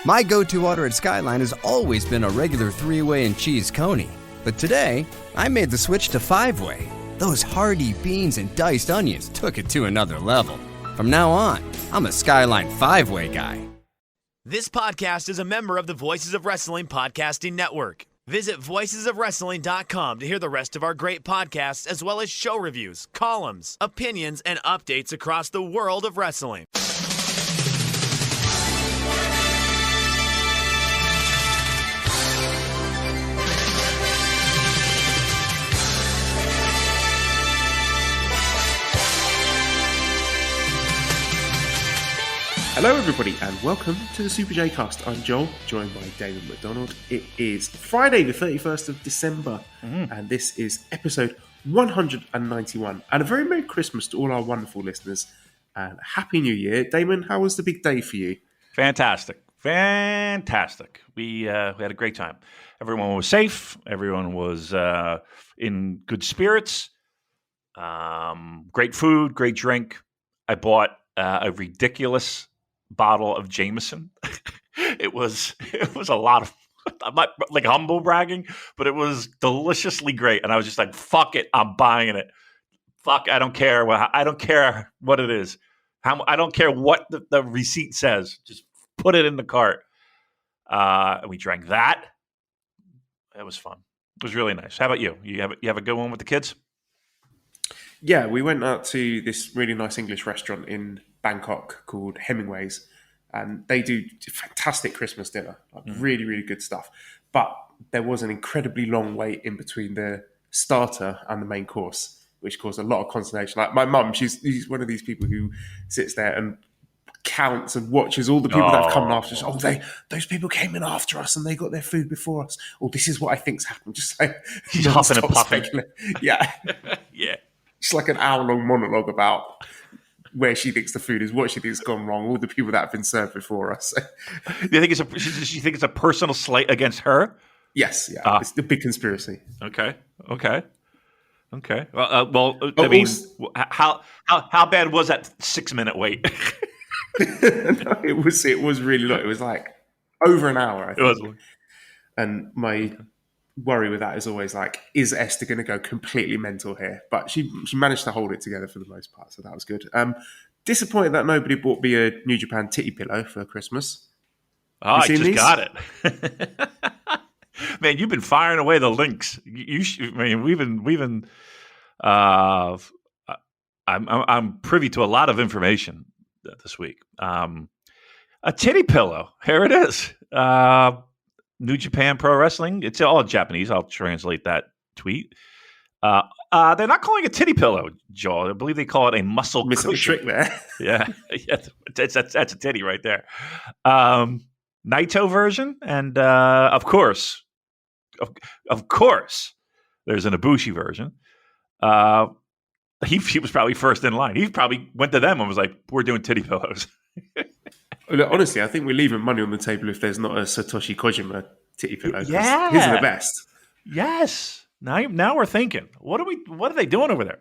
My go-to order at Skyline has always been a regular 3-way and cheese coney. But today, I made the switch to 5-way. Those hearty beans and diced onions took it to another level. From now on, I'm a Skyline 5-way guy. This podcast is a member of the Voices of Wrestling Podcasting Network. Visit voicesofwrestling.com to hear the rest of our great podcasts, as well as show reviews, columns, opinions, and updates across the world of wrestling. Hello everybody and welcome to the Super J Cast. I'm Joel, joined by Damon McDonald. It is Friday the 31st of December and this is episode 191. And a very Merry Christmas to all our wonderful listeners and Happy New Year. Damon, how was the big day for you? Fantastic. We had a great time. Everyone was safe. Everyone was in good spirits. Great food, great drink. I bought a ridiculous bottle of Jameson. It was a lot of, I'm not like humble bragging, but it was deliciously great. And I was just like, fuck it, I'm buying it. Fuck, I don't care. I don't care what it is. I don't care what the receipt says. Just put it in the cart. And we drank that. It was fun. It was really nice. How about you? You have a good one with the kids? Yeah, we went out to this really nice English restaurant in Bangkok called Hemingway's, and they do fantastic Christmas dinner, like really, really good stuff. But there was an incredibly long wait in between the starter and the main course, which caused a lot of consternation. Like my mum, she's one of these people who sits there and counts and watches all the people that have come after us. Those people came in after us and they got their food before us. Oh, this is what I think's happened. Just like he's huffing and puffing. Yeah. Yeah. It's like an hour-long monologue about where she thinks the food is, what she thinks has gone wrong, all the people that have been served before us. Do you think does she think it's a personal slight against her? Yes, yeah. It's the big conspiracy. Okay. Well, I mean, how bad was that 6-minute wait? No, it was really long. It was like over an hour, I think. It was. And my worry with that is always like, is Esther going to go completely mental here? But she managed to hold it together for the most part, so that was good. Disappointed that nobody bought me a New Japan titty pillow for Christmas. Oh, I just got it. Man, you've been firing away the links. We've been. I'm privy to a lot of information this week. A titty pillow. Here it is. New Japan Pro Wrestling. It's all Japanese. I'll translate that tweet. They're not calling it titty pillow, Joel. I believe they call it a muscle missing cushion. A trick there. Yeah. That's a titty right there. Naito version, and of course, there's an Ibushi version. He was probably first in line. He probably went to them and was like, "We're doing titty pillows." Look, honestly, I think we're leaving money on the table if there's not a Satoshi Kojima titty pillow. Yeah, his are the best. Yes. Now we're thinking, what are they doing over there?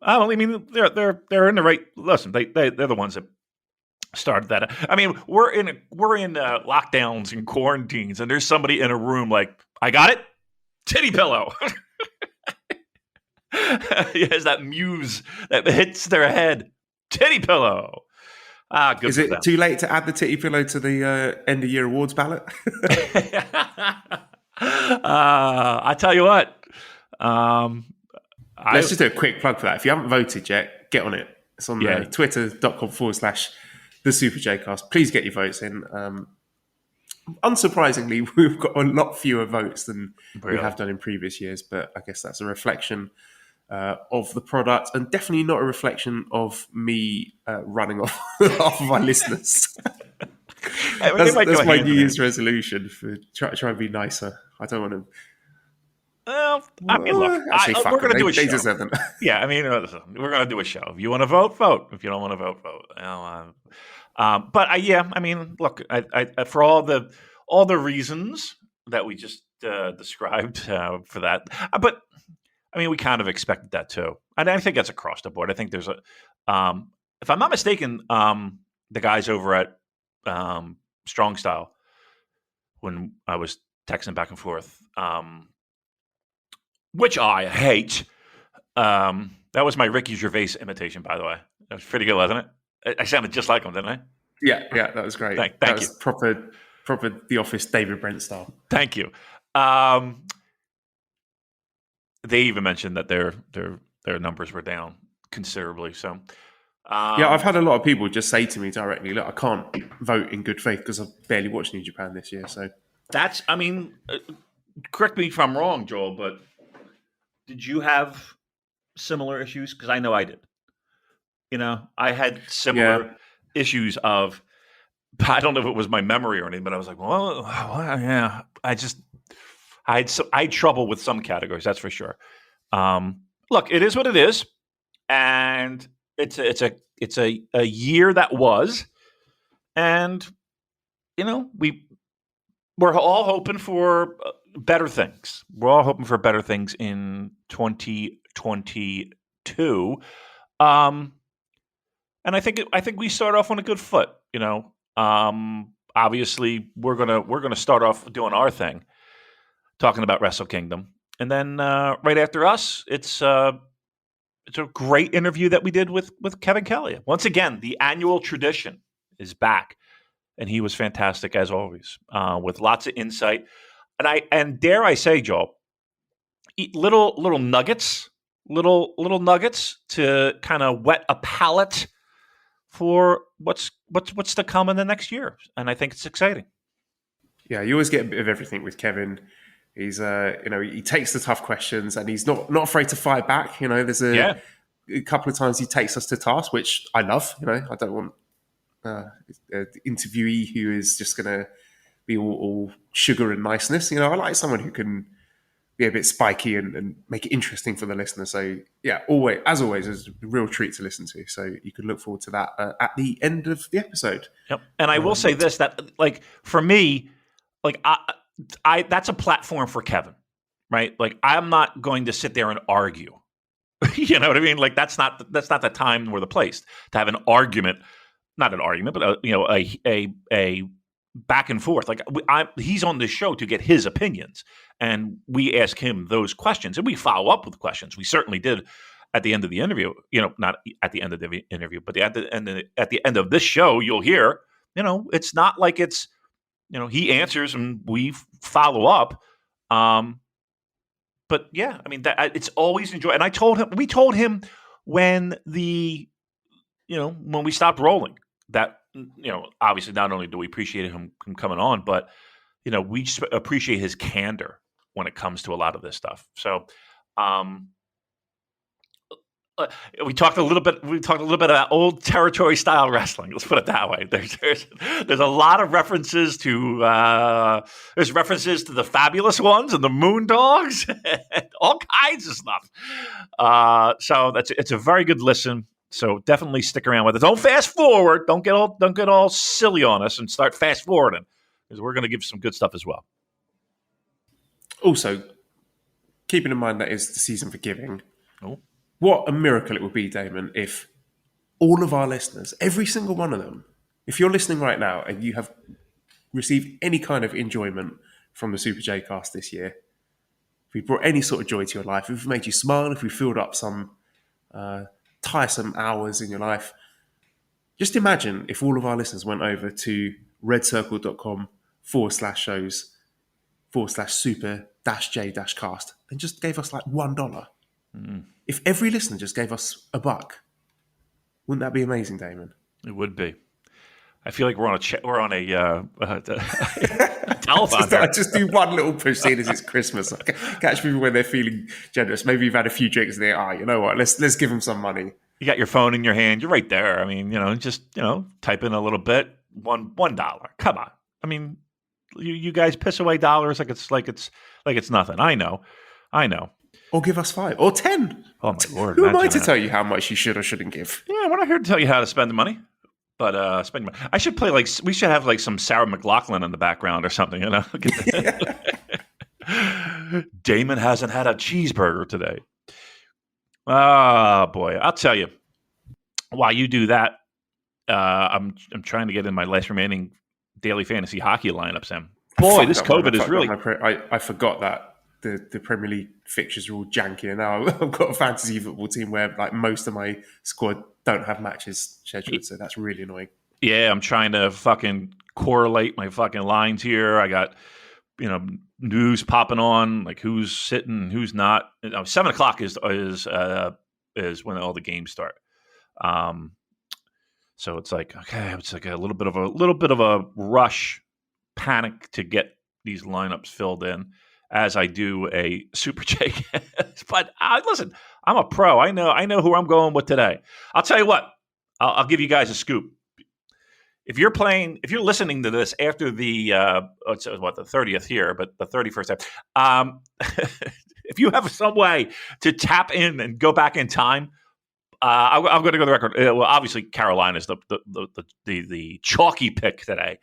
Well, I mean, they're in the right. Listen, they're the ones that started that. I mean, we're in lockdowns and quarantines, and there's somebody in a room like, I got it, titty pillow. Has that muse that hits their head, titty pillow. Good. Is it too late to add the titty pillow to the end of year awards ballot? I tell you what. Let's just do a quick plug for that. If you haven't voted yet, get on it. It's on twitter.com/the Super J Cast. Please get your votes in. Unsurprisingly, we've got a lot fewer votes than we have done in previous years, but I guess that's a reflection of the product, and definitely not a reflection of me running off of my listeners. That's my New Year's resolution, for try and be nicer. I don't want to. Well, I mean, look, we're going to do a show. They deserve them. Yeah, I mean, we're going to do a show. If you want to vote, vote. If you don't want to vote, vote. But I mean, look, I for all the reasons that we just described for that, but I mean, we kind of expected that too. And I think that's across the board. I think there's a, if I'm not mistaken, the guys over at Strong Style when I was texting back and forth, which I hate. That was my Ricky Gervais imitation, by the way. That was pretty good, wasn't it? I sounded just like him, didn't I? Yeah, that was great. Thank that you. was proper The Office David Brent style. Thank you. They even mentioned that their numbers were down considerably. So, yeah, I've had a lot of people just say to me directly, "Look, I can't vote in good faith because I've barely watched New Japan this year." So that's, I mean, correct me if I'm wrong, Joel, but did you have similar issues? Because I know I did. I had similar issues of, I don't know if it was my memory or anything, but I was like, well, yeah, I had trouble with some categories, that's for sure. Look, it is what it is, and it's a year that was, and we're all hoping for better things. We're all hoping for better things in 2022. And I think we start off on a good foot. Obviously we're gonna start off doing our thing, talking about Wrestle Kingdom, and then right after us, it's a great interview that we did with Kevin Kelly. Once again, the annual tradition is back, and he was fantastic as always, with lots of insight. And dare I say, Joel, little nuggets to kind of whet a palate for what's to come in the next year, and I think it's exciting. Yeah, you always get a bit of everything with Kevin. He's he takes the tough questions, and he's not afraid to fight back. There's a couple of times he takes us to task, which I love. I don't want an interviewee who is just going to be all sugar and niceness. I like someone who can be a bit spiky and make it interesting for the listener. So yeah, as always, it's a real treat to listen to. So you can look forward to that at the end of the episode. Yep. And I will say this, that like for me, like I that's a platform for Kevin, right? Like I'm not going to sit there and argue. You know what I mean? Like that's not the time or the place to have an argument. Not an argument, but a back and forth. Like he's on this show to get his opinions, and we ask him those questions, and we follow up with questions. We certainly did at the end of the interview. Not at the end of the interview, but at the end of this show, you'll hear. It's not like it's he answers and we follow up. But yeah, I mean it's always enjoyable. And we told him when when we stopped rolling that. Obviously not only do we appreciate him coming on, but, we just appreciate his candor when it comes to a lot of this stuff. So, we talked a little bit about old territory style wrestling. Let's put it that way. There's a lot of references to, the Fabulous Ones and the Moondogs and all kinds of stuff. So it's a very good listen. So definitely stick around with it. Don't fast forward. Don't get all silly on us and start fast forwarding, because we're going to give some good stuff as well. Also, keeping in mind that is the season for giving. Oh. What a miracle it would be, Damon, if all of our listeners, every single one of them, if you're listening right now and you have received any kind of enjoyment from the Super J Cast this year, if we brought any sort of joy to your life, if we've made you smile, if we filled up some tiresome hours in your life, just imagine if all of our listeners went over to redcircle.com/shows/super-j-cast and just gave us like $1. If every listener just gave us $1, wouldn't that be amazing, Damon? It would be. I feel like we're on a telephone. I just do one little push, seeing as it's Christmas. Catch people when they're feeling generous. Maybe you've had a few drinks and they're, you know what? Let's give them some money. You got your phone in your hand. You're right there. I mean, just type in a little bit. $1. Come on. I mean, you guys piss away dollars like it's nothing. I know. Or give us 5 or 10. Oh my Lord! Who am I to tell you how much you should or shouldn't give? Yeah, we're not here to tell you how to spend the money. But spend money. I should play we should have like some Sarah McLachlan in the background or something, Damon hasn't had a cheeseburger today. Oh boy, I'll tell you. While you do that, I'm trying to get in my last remaining daily fantasy hockey lineup, Sam. boy, this Fucked up, man. COVID is really. I forgot that the Premier League fixtures are all janky, and now I've got a fantasy football team where like most of my squad don't have matches scheduled, so that's really annoying. Yeah, I'm trying to fucking correlate my fucking lines here. I got, news popping on, like who's sitting, who's not. 7:00 is when all the games start. So it's like, okay, it's like a little bit of a rush, panic to get these lineups filled in as I do a Super J. But listen, I'm a pro. I know who I'm going with today. I'll tell you what. I'll give you guys a scoop. If you're listening to this after the the 30th here, but the 31st, if you have some way to tap in and go back in time, I'm going to go to the record. Well, obviously Carolina's the chalky pick today,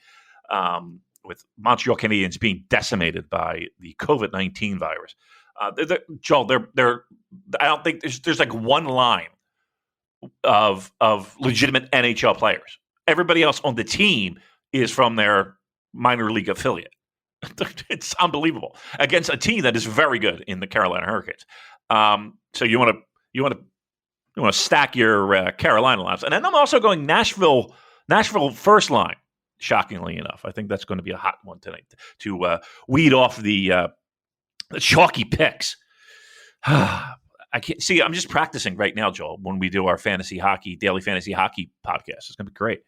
with Montreal Canadiens being decimated by the COVID-19 virus. Joel, I don't think there's like one line of legitimate NHL players. Everybody else on the team is from their minor league affiliate. It's unbelievable against a team that is very good in the Carolina Hurricanes. So you want to stack your Carolina lines, and then I'm also going Nashville first line. Shockingly enough, I think that's going to be a hot one tonight to weed off the chalky picks. I can't see. I'm just practicing right now, Joel. When we do our daily fantasy hockey podcast, it's going to be great.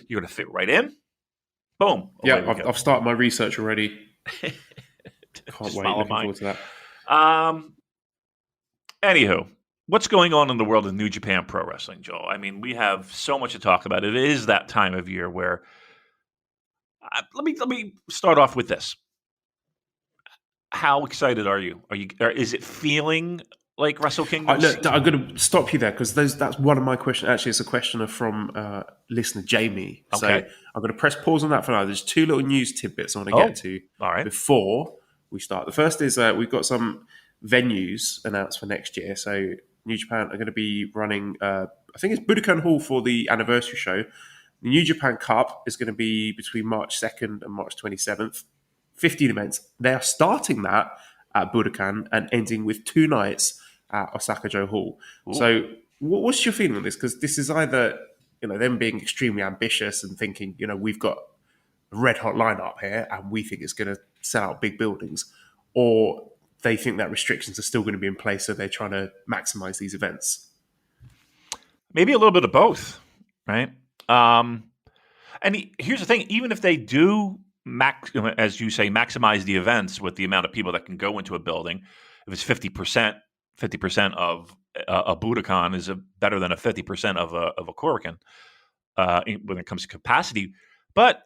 You're going to fit right in. Boom. Yeah, I've started my research already. Can't wait. Looking forward to that. Anywho, what's going on in the world of New Japan Pro Wrestling, Joel? I mean, we have so much to talk about. It is that time of year where. Let me start off with this. How excited are you? Is it feeling like Wrestle Kingdom? Look, I'm going to stop you there because that's one of my questions. Actually, it's a question from listener Jamie. Okay. So I'm going to press pause on that for now. There's two little news tidbits I want to get to before we start. The first is we've got some venues announced for next year. So New Japan are going to be running, I think it's Budokan Hall for the anniversary show. The New Japan Cup is going to be between March 2nd and March 27th. 15 events. They are starting that at Budokan and ending with 2 nights at Osaka-jo Hall. Ooh. So what's your feeling on this? Because this is either them being extremely ambitious and thinking, we've got a red-hot lineup here and we think it's going to sell out big buildings, or they think that restrictions are still going to be in place, so they're trying to maximize these events. Maybe a little bit of both, right? And here's the thing: even if they do, as you say, maximize the events with the amount of people that can go into a building, if it's 50% of a Budokan is better than a 50% of a Korakuen when it comes to capacity. But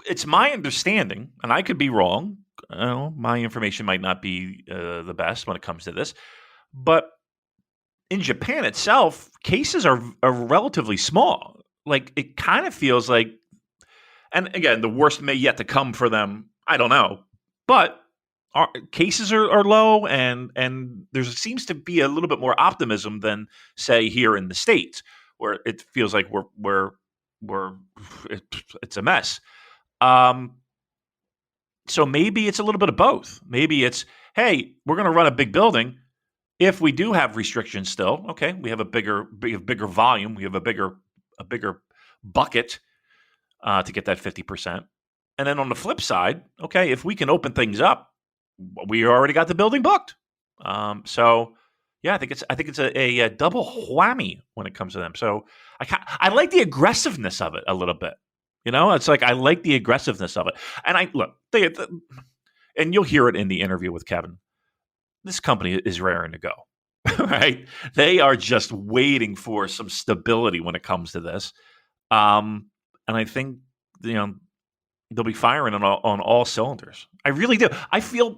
it's my understanding, and I could be wrong. My information might not be the best when it comes to this, but in Japan itself, cases are relatively small. Like, it kind of feels like, and again, the worst may yet to come for them. I don't know, but our cases are low, and there seems to be a little bit more optimism than, say, here in the States, where it feels like it's a mess. So maybe it's a little bit of both. Maybe it's, hey, we're going to run a big building. If we do have restrictions still, okay, we have a bigger volume, we have a bigger bucket to get that 50%. And then on the flip side, okay, if we can open things up, we already got the building booked. So yeah, I think it's a double whammy when it comes to them. So I like the aggressiveness of it a little bit. It's like I like the aggressiveness of it. And and you'll hear it in the interview with Kevin. This company is raring to go, right? They are just waiting for some stability when it comes to this. And I think, they'll be firing on all cylinders. I really do. After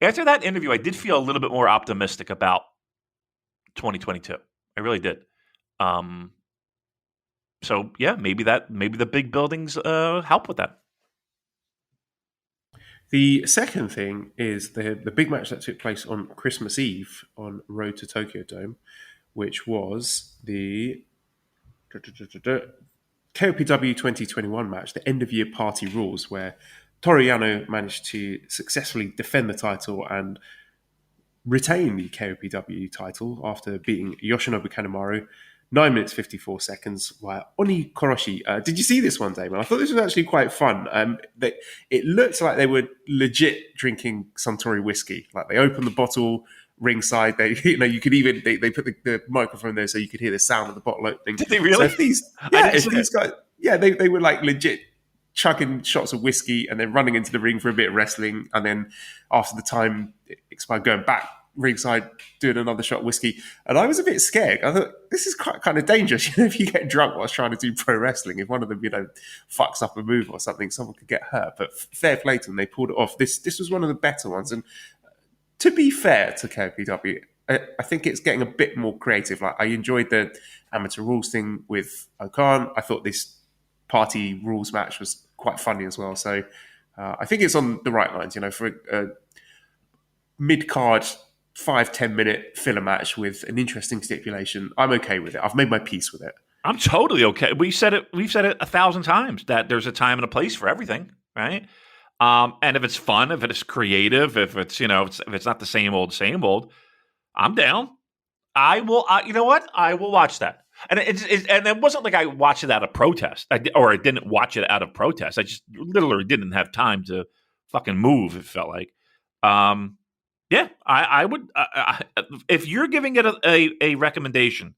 that interview, I did feel a little bit more optimistic about 2022. I really did. So yeah, maybe the big buildings help with that. The second thing is the big match that took place on Christmas Eve on Road to Tokyo Dome, which was the KOPW 2021 match, the end of year party rules, where Toru Yano managed to successfully defend the title and retain the KOPW title after beating Yoshinobu Kanemaru 9 minutes 54 seconds via Oni Koroshi. Did you see this one, Damon? I thought this was actually quite fun. It looked like they were legit drinking Suntory whiskey. Like they opened the bottle ringside. You could even they put the microphone there so you could hear the sound of the bottle opening. Did they really? So if these guys, they were like legit chugging shots of whiskey and then running into the ring for a bit of wrestling, and then after the time expired, going back ringside doing another shot of whiskey. And I was a bit scared. I thought, this is kind of dangerous. If you get drunk whilst trying to do pro wrestling, if one of them fucks up a move or something, someone could get hurt. But fair play to them, they pulled it off. This was one of the better ones. And to be fair to KOPW, I think it's getting a bit more creative. Like I enjoyed the amateur rules thing with Okan. I thought this party rules match was quite funny as well. So I think it's on the right lines, for a mid-card 5-10 minute filler match with an interesting stipulation. I'm okay with it. I've made my peace with it. I'm totally okay. We've said it 1,000 times that there's a time and a place for everything, right? And if it's fun, if it's creative, if it's if it's not the same old, I'm down. I will. You know what? I will watch that. And it wasn't like I watched it out of protest, I didn't watch it out of protest. I just literally didn't have time to fucking move. It felt like. Yeah, I would. If you're giving it a recommendation,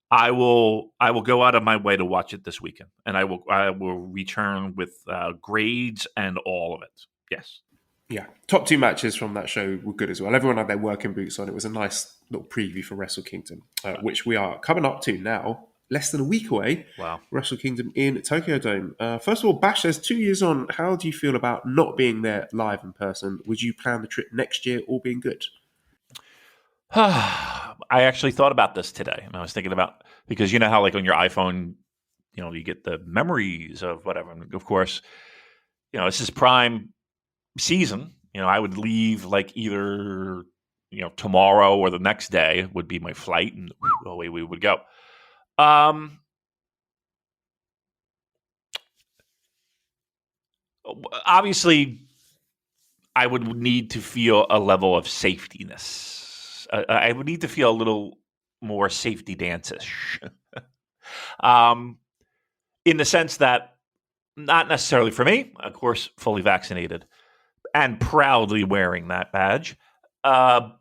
I will go out of my way to watch it this weekend, and I will return with grades and all of it. Yes. Yeah, top 2 matches from that show were good as well. Everyone had their working boots on. It was a nice little preview for Wrestle Kingdom, which we are coming up to now. Less than a week away. Wow. Wrestle Kingdom in Tokyo Dome. First of all, Bash says 2 years on, how do you feel about not being there live in person? Would you plan the trip next year, all being good? I actually thought about this today, and I was thinking about, because you know how like on your iPhone, you get the memories of whatever. And of course, this is prime season. I would leave like either tomorrow or the next day would be my flight, and away we would go. Obviously, I would need to feel a level of safetyness. I would need to feel a little more safety dance-ish. In the sense that, not necessarily for me, of course, fully vaccinated and proudly wearing that badge. I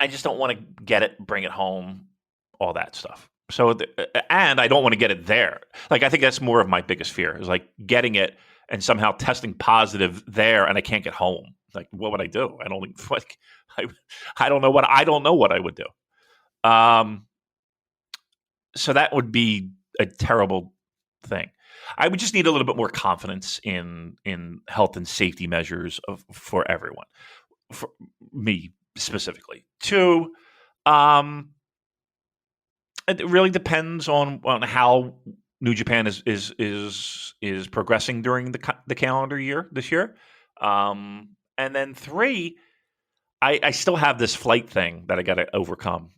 just don't want to get it, bring it home, all that stuff. So, and I don't want to get it there. Like, I think that's more of my biggest fear, is like getting it and somehow testing positive there, and I can't get home. Like, what would I do? I don't know what I would do. So that would be a terrible thing. I would just need a little bit more confidence in health and safety measures for everyone, for me specifically. 2, it really depends on how New Japan is progressing during the calendar year this year. And then 3, I still have this flight thing that I got to overcome.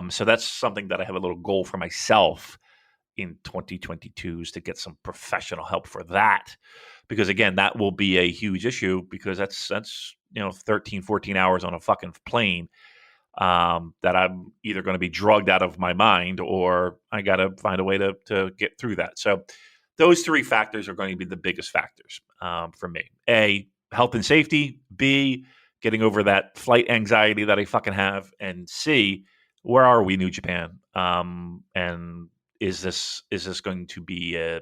So that's something that I have a little goal for myself in 2022 is to get some professional help for that. Because again, that will be a huge issue, because that's 13, 14 hours on a fucking plane that I'm either going to be drugged out of my mind, or I got to find a way to get through that. So those 3 factors are going to be the biggest factors for me. A, health and safety. B, getting over that flight anxiety that I fucking have. And C, where are we, New Japan? And is this going to be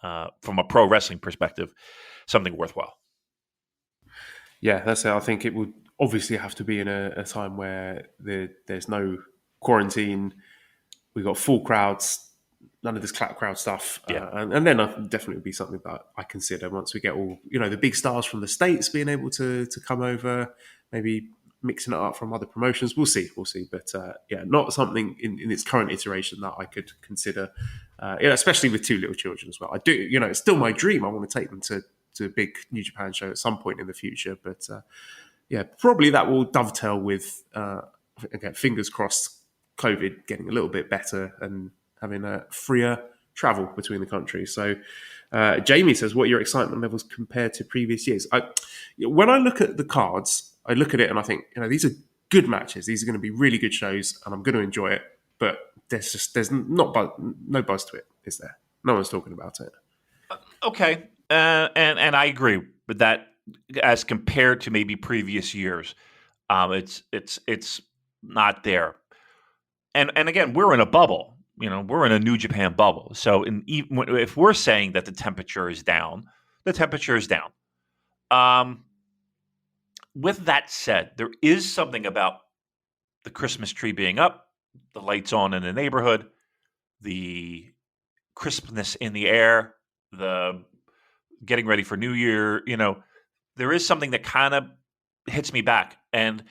from a pro wrestling perspective, something worthwhile? Yeah, that's it. I think it would obviously have to be in a time where there's no quarantine. We've got full crowds, none of this clap crowd stuff. Yeah. And then definitely would be something that I consider once we get all, the big stars from the States being able to come over, maybe mixing it up from other promotions. We'll see. But not something in its current iteration that I could consider, especially with 2 little children as well. I do, it's still my dream. I want to take them to a big New Japan show at some point in the future. But probably that will dovetail with, again, fingers crossed, COVID getting a little bit better and having a freer travel between the countries. So Jamie says, what are your excitement levels compared to previous years? When I look at the cards, I look at it and I think, these are good matches. These are going to be really good shows and I'm going to enjoy it. But there's no buzz to it, is there? No one's talking about it. Okay. And I agree with that as compared to maybe previous years. It's not there. And again, we're in a bubble. We're in a New Japan bubble. So if we're saying that the temperature is down, the temperature is down. With that said, there is something about the Christmas tree being up, the lights on in the neighborhood, the crispness in the air, the getting ready for New Year. There is something that kind of hits me back. And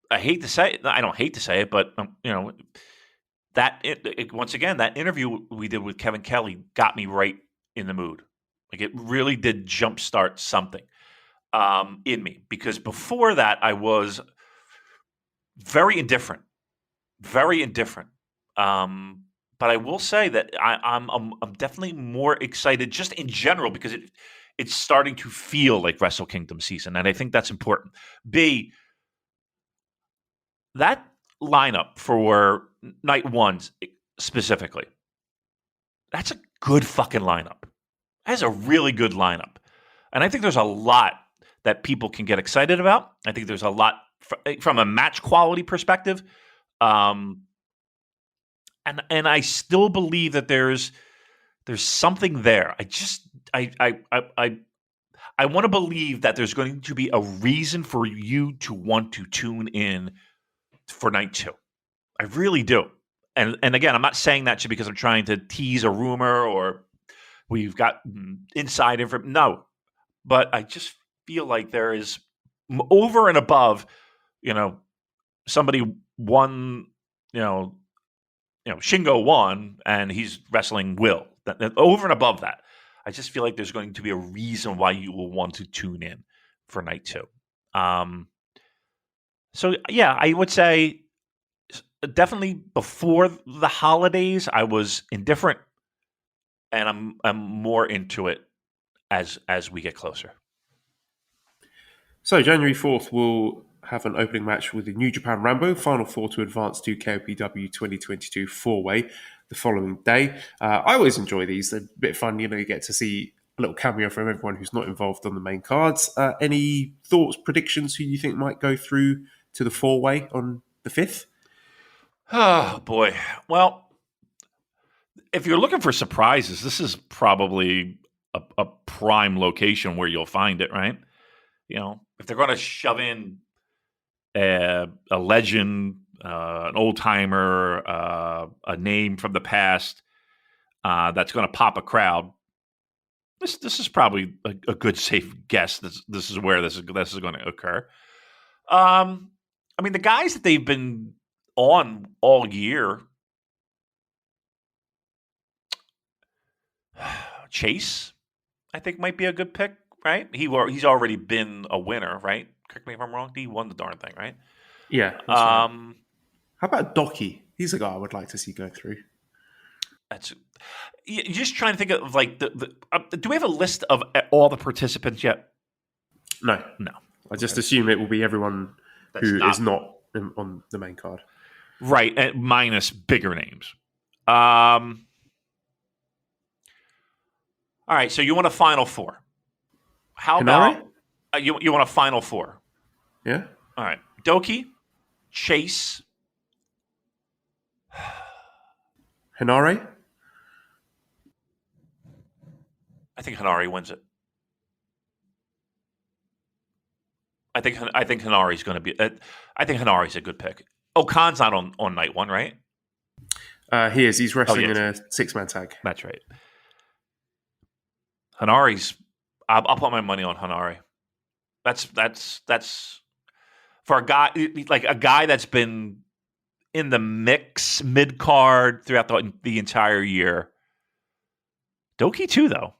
I hate to say it. I don't hate to say it, but once again, that interview we did with Kevin Kelly got me right in the mood. Like it really did jumpstart something in me, because before that I was very indifferent. But I will say that I'm definitely more excited just in general because it's starting to feel like Wrestle Kingdom season, and I think that's important. B, that lineup for night ones specifically, that's a good fucking lineup. That's a really good lineup. And I think there's a lot that people can get excited about. I think there's a lot from a match quality perspective. And I still believe that there's something there. I want to believe that there's going to be a reason for you to want to tune in for night 2. I really do. And again, I'm not saying that just because I'm trying to tease a rumor or we've got inside information. No, but I just feel like there is over and above, somebody won, Shingo won and he's wrestling Will. Over and above that, I just feel like there's going to be a reason why you will want to tune in for night 2. So yeah, I would say definitely before the holidays, I was indifferent, and I'm more into it as we get closer. So January 4th, we'll have an opening match with the New Japan Rambo, Final 4 to advance to KOPW 2022 4-way the following day. I always enjoy these. They're a bit fun. You get to see a little cameo from everyone who's not involved on the main cards. Any thoughts, predictions, who you think might go through to the 4-way on the 5th? Oh, boy. Well, if you're looking for surprises, this is probably a prime location where you'll find it, right? If they're going to shove in a legend, an old timer, a name from the past that's going to pop a crowd, this is probably a good safe guess. This is where this is going to occur. I mean, the guys that they've been on all year, Chase, I think might be a good pick, right? He's already been a winner, right? Correct me if I'm wrong. He won the darn thing, right? Yeah. Right. How about Docky? He's a guy I would like to see go through. You're just trying to think of like do we have a list of all the participants yet? No. I just assume it will be everyone who is not on the main card. Right, and minus bigger names. All right, so you want a Final 4. How Hinari? about you want a Final 4? Yeah. All right. Doki, Chase. Hinari? I think Hinari wins it. I think Hinari's going to be. I think Hinari's a good pick. Khan's not on night 1, right? He is. He's wrestling in a 6-man tag. That's right. Hinari's. I'll put my money on Hinari. That's for a guy that's been in the mix mid card throughout the entire year. Doki too, though.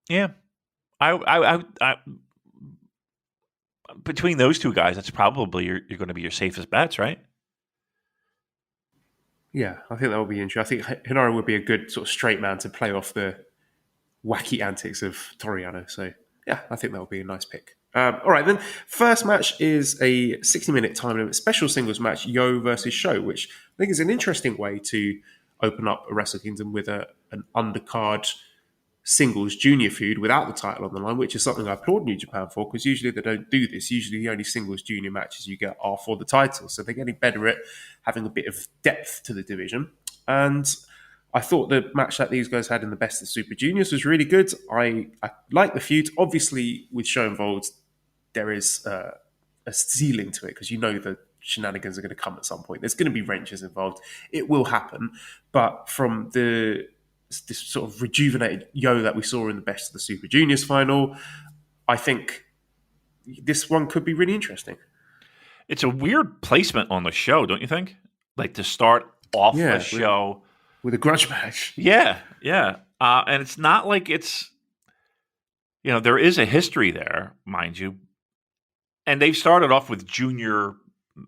Yeah, I between those two guys, that's probably you're going to be your safest bets, right? Yeah, I think that would be interesting. I think Hinaro would be a good sort of straight man to play off the wacky antics of Toriano. So, yeah, I think that would be a nice pick. All right, then. First match is a 60-minute time limit special singles match, Yo versus Show, which I think is an interesting way to open up a Wrestle Kingdom with an undercard singles junior feud without the title on the line, which is something I applaud New Japan for, because usually they don't do this. Usually the only singles junior matches you get are for the title. So they're getting better at having a bit of depth to the division. And I thought the match that these guys had in the Best of Super Juniors was really good. I like the feud. Obviously, with Show involved, there is a ceiling to it, because you know the shenanigans are going to come at some point. There's going to be wrenches involved. It will happen. But from this sort of rejuvenated Yo that we saw in the Best of the Super Juniors final, I think this one could be really interesting. It's a weird placement on the show, don't you think? Like to start off a show with a grudge match. Yeah. And it's not like it's, there is a history there, mind you. And they've started off with junior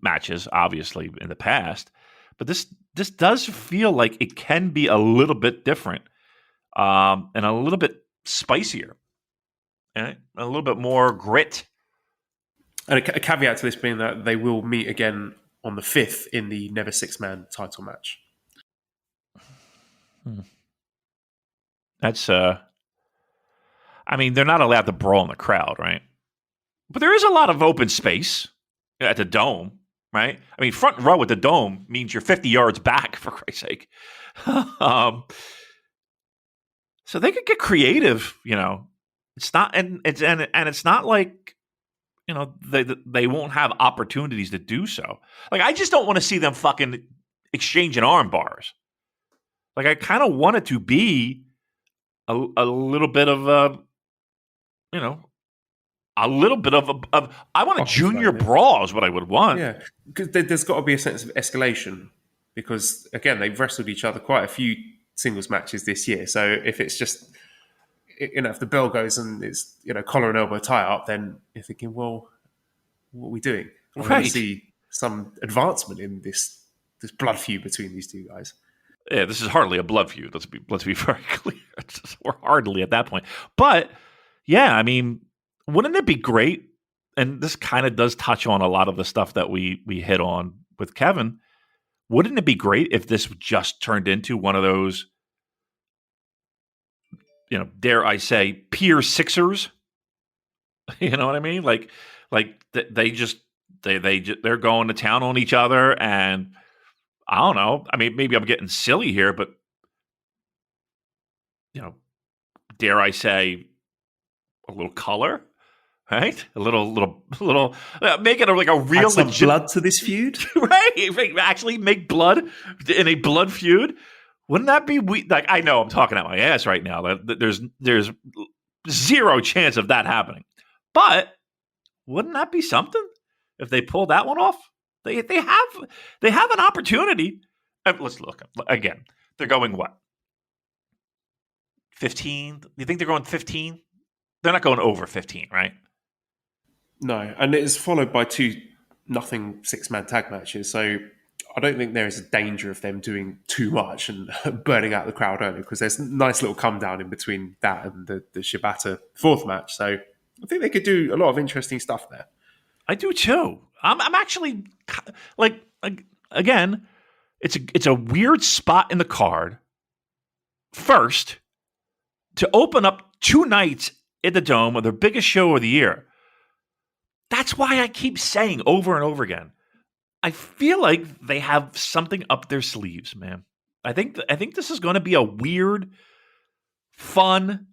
matches, obviously, in the past. But this does feel like it can be a little bit different, and a little bit spicier, and a little bit more grit. And a caveat to this being that they will meet again on the 5th in the Never Six-Man title match. That's, they're not allowed to brawl in the crowd, right? But there is a lot of open space at the Dome, right? Front row at the Dome means you're 50 yards back, for Christ's sake. So they could get creative, It's not, and it's not like, they won't have opportunities to do so. Like, I just don't want to see them fucking exchanging arm bars. Like, I kind of want it to be a little bit of a little bit of I want a junior brawl is what I would want. Yeah, because there's got to be a sense of escalation, because again, they've wrestled each other quite a few singles matches this year. So if it's just, if the bell goes and it's, collar and elbow tie up, then you're thinking, well, what are we doing? I want to see some advancement in this blood feud between these two guys. Yeah, this is hardly a blood feud. Let's be very clear. We're hardly at that point. But yeah, wouldn't it be great? And this kind of does touch on a lot of the stuff that we hit on with Kevin. Wouldn't it be great if this just turned into one of those, dare I say, peer sixers? You know what I mean? Like they're going to town on each other, and I don't know. Maybe I'm getting silly here, but dare I say, a little color, right? A little, make it like a real add some blood to this feud, right? Actually, make blood in a blood feud. Wouldn't that be like? I know I'm talking out my ass right now. There's zero chance of that happening, but wouldn't that be something if they pull that one off? They have an opportunity. Let's look again. They're going what? 15? You think they're going 15? They're not going over 15, right? No, and it is followed by 2-0 6-man tag matches. So I don't think there is a danger of them doing too much and burning out the crowd early, because there's a nice little come down in between that and the Shibata 4th match. So I think they could do a lot of interesting stuff there. I do too. I'm actually like, again, it's a weird spot in the card. First, to open up 2 nights at the Dome of their biggest show of the year. That's why I keep saying over and over again, I feel like they have something up their sleeves, man. I think this is going to be a weird, fun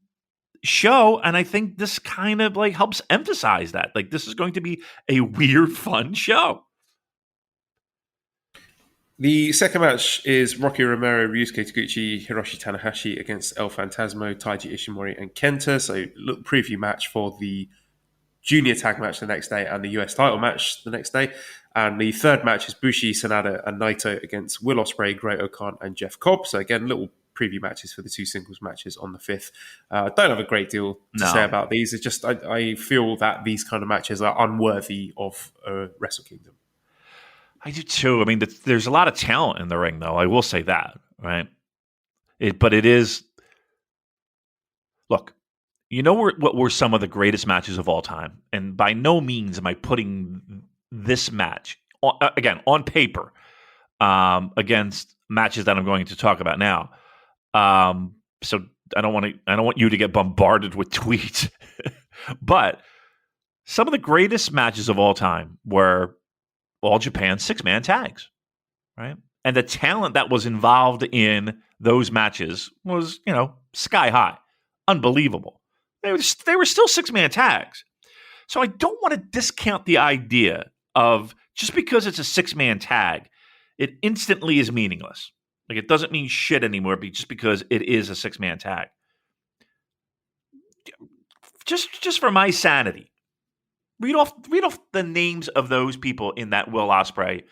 show, and I think this kind of like helps emphasize that. Like, this is going to be a weird, fun show. The second match is Rocky Romero, Ryusuke Taguchi, Hiroshi Tanahashi against El Phantasmo, Taiji Ishimori, and Kenta. So, little preview match for the junior tag match the next day and the US title match the next day. And the third match is Bushi, Sanada, and Naito against Will Ospreay, Great-O-Khan, and Jeff Cobb. So, again, little preview matches for the 2 singles matches on the 5th. I don't have a great deal to say about these. It's just I feel that these kind of matches are unworthy of Wrestle Kingdom. I do too. I mean, there's a lot of talent in the ring, though. I will say that, right? But it is. Look, you know what were some of the greatest matches of all time, and by no means am I putting this match again on paper against matches that I'm going to talk about now. So I don't want you to get bombarded with tweets, but some of the greatest matches of all time were All Japan 6-man tags, right? And the talent that was involved in those matches was, sky high, unbelievable. They were still 6-man tags. So I don't want to discount the idea of just because it's a 6-man tag, it instantly is meaningless. Like it doesn't mean shit anymore just because it is a 6-man tag. Just for my sanity, read off the names of those people in that Will Ospreay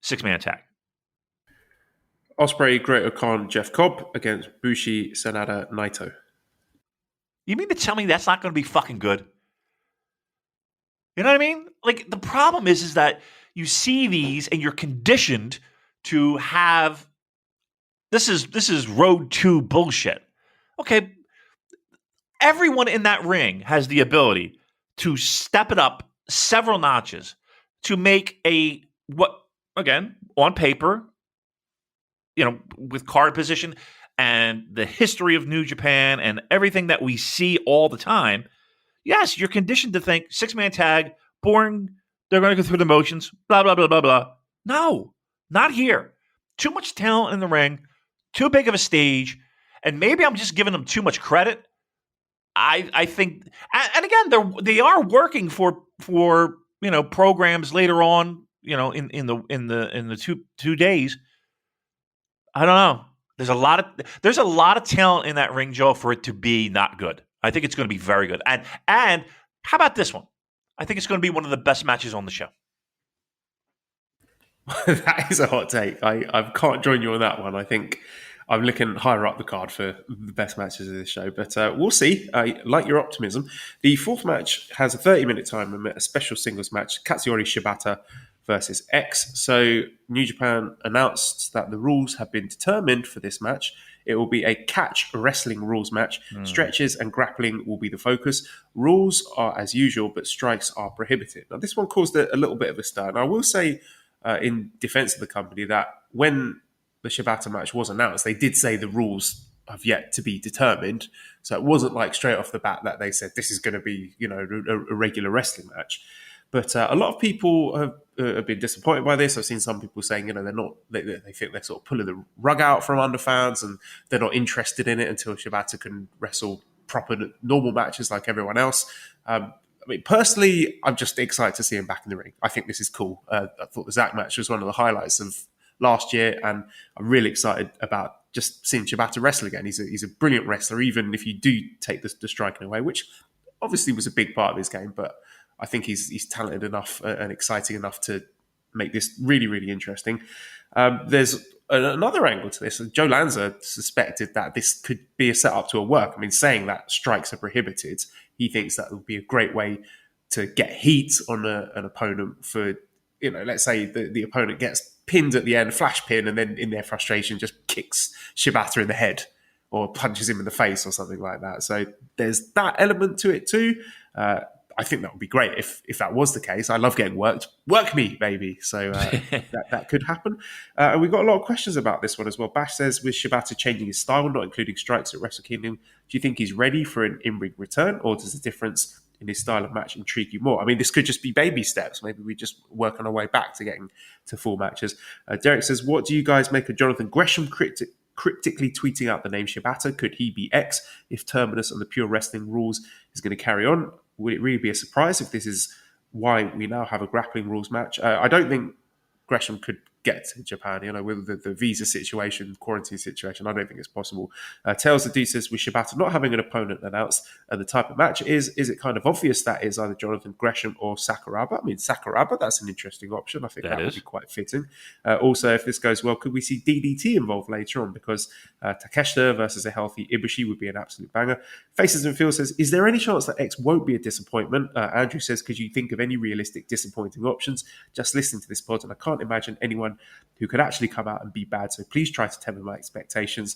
6-man tag. Ospreay, Great-O-Khan, Jeff Cobb against Bushi, Sanada, Naito. You mean to tell me that's not going to be fucking good? You know what I mean? Like the problem is that you see these and you're conditioned to have this is road to bullshit. Okay, everyone in that ring has the ability to step it up several notches to make again, on paper, with card position and the history of New Japan and everything that we see all the time. Yes, you're conditioned to think 6-man tag, boring, they're going to go through the motions, blah, blah, blah, blah, blah. No, not here. Too much talent in the ring, too big of a stage, and maybe I'm just giving them too much credit. I think, and again, they are working for programs later on, in the 2 days. I don't know. There's a lot of talent in that ring, Joe, for it to be not good. I think it's going to be very good. And how about this one? I think it's going to be one of the best matches on the show. That is a hot take. I can't join you on that one. I think I'm looking higher up the card for the best matches of this show, but we'll see. I like your optimism. The fourth match has a 30-minute time limit, a special singles match, Katsuyori Shibata versus X. So New Japan announced that the rules have been determined for this match. It will be a catch wrestling rules match. Stretches and grappling will be the focus. Rules are as usual, but strikes are prohibited. Now, this one caused a little bit of a stir. And I will say, in defense of the company, that when the Shibata match was announced, they did say the rules have yet to be determined. So it wasn't like straight off the bat that they said this is going to be, a regular wrestling match. But a lot of people have been disappointed by this. I've seen some people saying, they're not. They think they're sort of pulling the rug out from under fans, and they're not interested in it until Shibata can wrestle proper normal matches like everyone else. I mean, personally, I'm just excited to see him back in the ring. I think this is cool. I thought the Zack match was one of the highlights of last year, and I'm really excited about just seeing Shibata wrestle again. He's a brilliant wrestler, even if you do take the striking away, which obviously was a big part of his game, but I think he's talented enough and exciting enough to make this really, really interesting. There's another angle to this. Joe Lanza suspected that this could be a setup to a work. I mean, saying that strikes are prohibited, he thinks that would be a great way to get heat on an opponent for, let's say the opponent gets pinned at the end, flash pin, and then in their frustration just kicks Shibata in the head or punches him in the face or something like that. So there's that element to it too. I think that would be great if that was the case. I love getting worked. Work me, baby. So that could happen. And we've got a lot of questions about this one as well. Bash says, with Shibata changing his style, not including strikes at Wrestle Kingdom, do you think he's ready for an in-ring return, or does the difference in his style of match intrigue you more? I mean, this could just be baby steps. Maybe we just work on our way back to getting to full matches. Derek says, what do you guys make of Jonathan Gresham cryptically tweeting out the name Shibata? Could he be X if Terminus and the pure wrestling rules is going to carry on? Would it really be a surprise if this is why we now have a grappling rules match? I don't think Gresham could get to Japan. With the visa situation, quarantine situation, I don't think it's possible. Tails the Dude says, with Shibata not having an opponent announced and the type of match is it kind of obvious that is either Jonathan Gresham or Sakuraba? I mean, Sakuraba, that's an interesting option. I think that would be quite fitting. Also, if this goes well, could we see DDT involved later on? Because Takeshita versus a healthy Ibushi would be an absolute banger. Faces and Phil says, is there any chance that X won't be a disappointment? Andrew says, could you think of any realistic disappointing options? Just listening to this pod, and I can't imagine anyone who could actually come out and be bad, so please try to temper my expectations.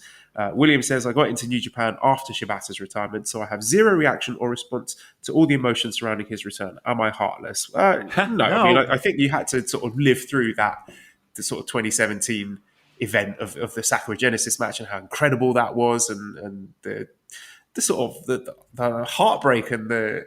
William says, I got into New Japan after Shibata's retirement, so I have zero reaction or response to all the emotions surrounding his return. Am I heartless? No. I mean, I think you had to sort of live through the sort of 2017 event of the Sakura Genesis match and how incredible that was, and the sort of the heartbreak and the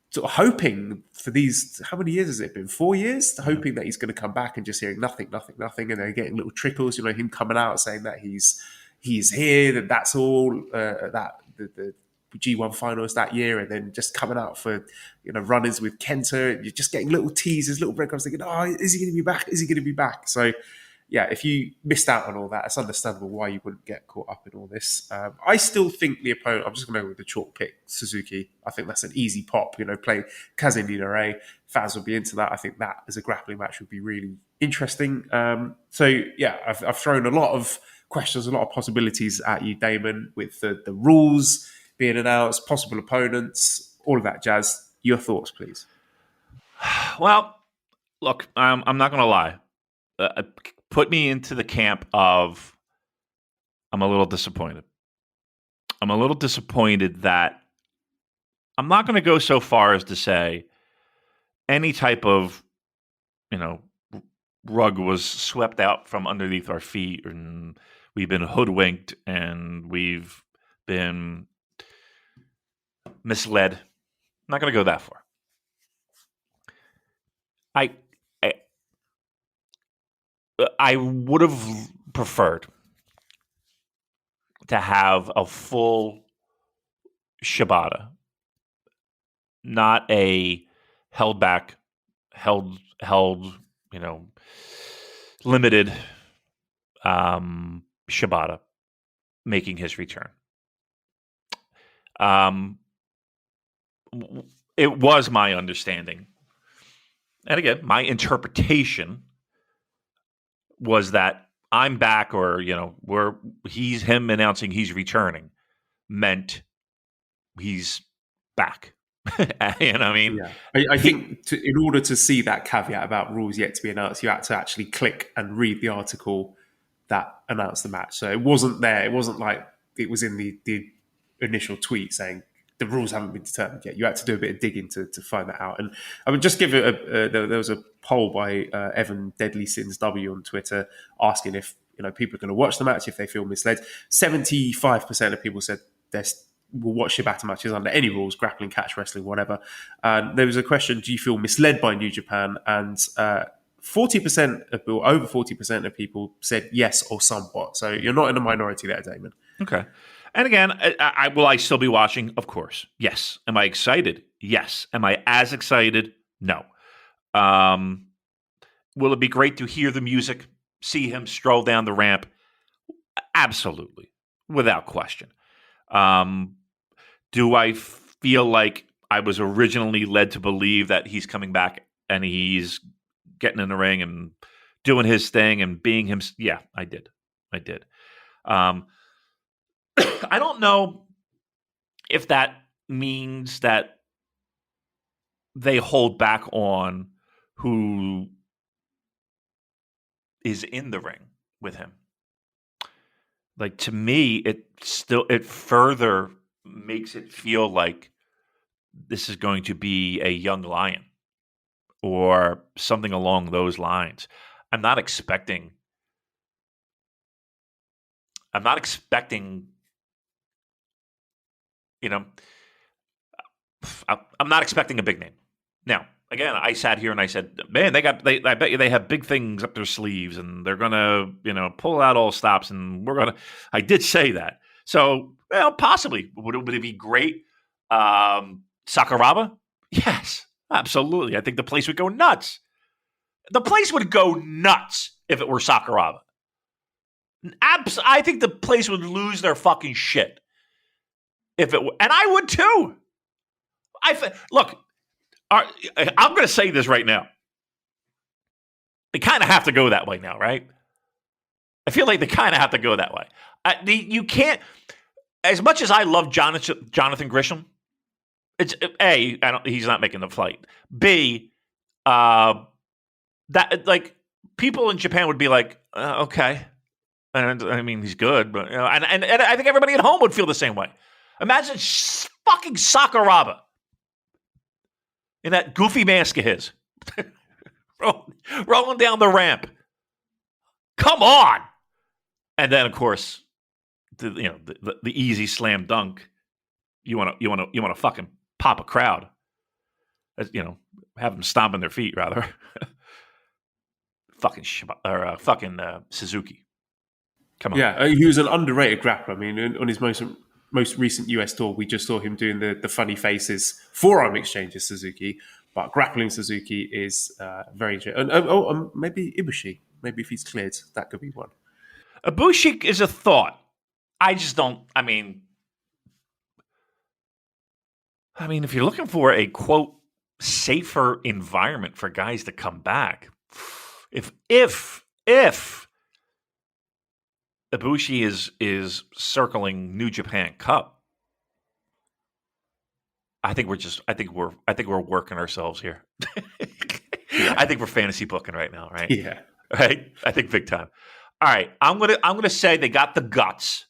sort of hoping for these, how many years has it been? 4 years? Hoping that he's going to come back and just hearing nothing, and then getting little trickles, him coming out saying that he's here, that that's all, that the G1 finals that year, and then just coming out for runners with Kenta. You're just getting little teasers, little breadcrumbs, thinking, oh, is he going to be back? Is he going to be back? So yeah, if you missed out on all that, it's understandable why you wouldn't get caught up in all this. I still think the opponent, I'm just going to go with the chalk pick, Suzuki. I think that's an easy pop, playing Kazumi Ray. Fans will be into that. I think that as a grappling match would be really interesting. So yeah, I've thrown a lot of questions, a lot of possibilities at you, Damon, with the rules being announced, possible opponents, all of that jazz. Your thoughts, please. Well, look, I'm not going to lie. Put me into the camp of I'm a little disappointed. I'm a little disappointed that I'm not going to go so far as to say any type of, rug was swept out from underneath our feet and we've been hoodwinked and we've been misled. I'm not going to go that far. I would have preferred to have a full Shibata, not a held back, limited Shibata making his return. It was my understanding, and again, my interpretation was that I'm back, or him announcing he's returning meant he's back. You know what I mean? Yeah. I think in order to see that caveat about rules yet to be announced, you had to actually click and read the article that announced the match. So it wasn't there. It wasn't like it was in the initial tweet saying the rules haven't been determined yet. You had to do a bit of digging to find that out. And I would just give it there was a poll by Evan Deadly Sins W on Twitter asking if people are going to watch the match if they feel misled. 75% of people said will watch Shibata matches under any rules, grappling, catch, wrestling, whatever. And there was a question: do you feel misled by New Japan? And 40% over 40% of people said yes or somewhat. So you're not in the minority there, Damon. Okay. And again, will I still be watching? Of course. Yes. Am I excited? Yes. Am I as excited? No. Will it be great to hear the music, see him stroll down the ramp? Absolutely. Without question. Do I feel like I was originally led to believe that he's coming back and he's getting in the ring and doing his thing and being him? Yeah, I did. I don't know if that means that they hold back on who is in the ring with him. Like, to me, it further makes it feel like this is going to be a young lion or something along those lines. I'm not expecting I'm not expecting a big name. Now, again, I sat here and I said, man, I bet you they have big things up their sleeves and they're going to, pull out all stops and I did say that. So, possibly. Would it be great? Sakuraba? Yes, absolutely. I think the place would go nuts. The place would go nuts if it were Sakuraba. I think the place would lose their fucking shit if it were, and I would too. Look, I'm going to say this right now. They kind of have to go that way now, right? I feel like they kind of have to go that way. You can't, as much as I love Jonathan Grisham, it's A, he's not making the flight. B, that like people in Japan would be like, okay. And I mean, he's good, but and I think everybody at home would feel the same way. Imagine fucking Sakuraba in that goofy mask of his, rolling down the ramp. Come on! And then, of course, the easy slam dunk. You want to fucking pop a crowd. Have them stomping their feet rather. fucking Suzuki. Come on. Yeah, he was an underrated grappler. I mean, on his most recent US tour, we just saw him doing the funny faces forearm exchanges, Suzuki. But grappling Suzuki is very interesting. And maybe Ibushi. Maybe if he's cleared, that could be one. Ibushi is a thought. I just don't. I mean, if you're looking for a quote safer environment for guys to come back, if Ibushi is circling New Japan Cup, I think we're working ourselves here. Yeah. I think we're fantasy booking right now, right? Yeah. Right? I think big time. All right. I'm gonna say they got the guts.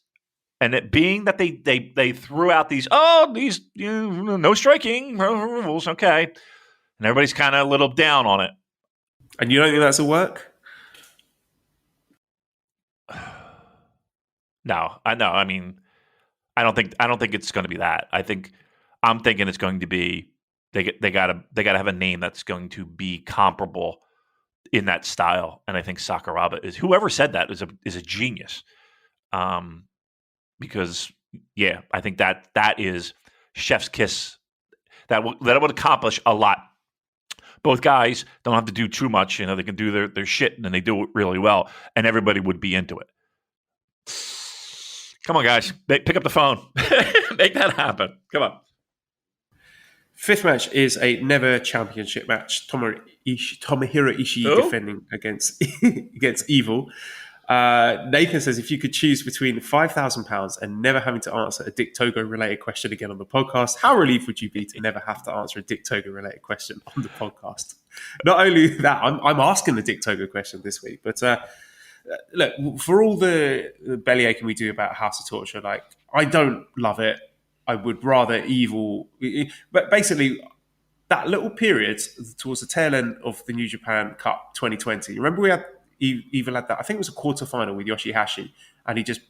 And it being that they threw out these no striking rules, okay. And everybody's kind of a little down on it. And you don't think that's a work? No, I know. I mean, I don't think it's going to be that. I'm thinking it's going to be they gotta have a name that's going to be comparable in that style. And I think Sakuraba is, whoever said that is a genius. Because I think that is chef's kiss. That would accomplish a lot. Both guys don't have to do too much. They can do their shit and they do it really well, and everybody would be into it. Come on, guys. Pick up the phone. Make that happen. Come on. Fifth match is a never championship match. Tomohiro Ishii defending against Evil. Nathan says, if you could choose between £5,000 and never having to answer a Dick Togo related question again on the podcast, how relieved would you be to never have to answer a Dick Togo related question on the podcast? Not only that, I'm asking the Dick Togo question this week, but look, for all the belly aching we do about House of Torture, like, I don't love it. I would rather Evil, but basically that little period towards the tail end of the New Japan Cup 2020. Remember we had Evil had that, I think it was a quarterfinal with Yoshihashi, and he just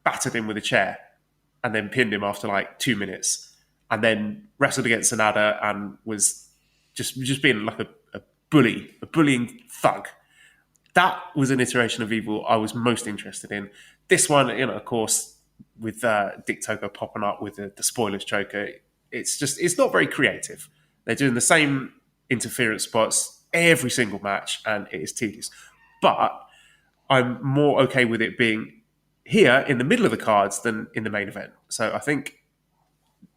battered him with a chair and then pinned him after like 2 minutes, and then wrestled against Sanada and was just being like a bullying thug. That was an iteration of Evil I was most interested in. This one, of course, with Dick Togo popping up with the spoilers choker, it's not very creative. They're doing the same interference spots every single match, and it is tedious. But I'm more okay with it being here in the middle of the cards than in the main event. So I think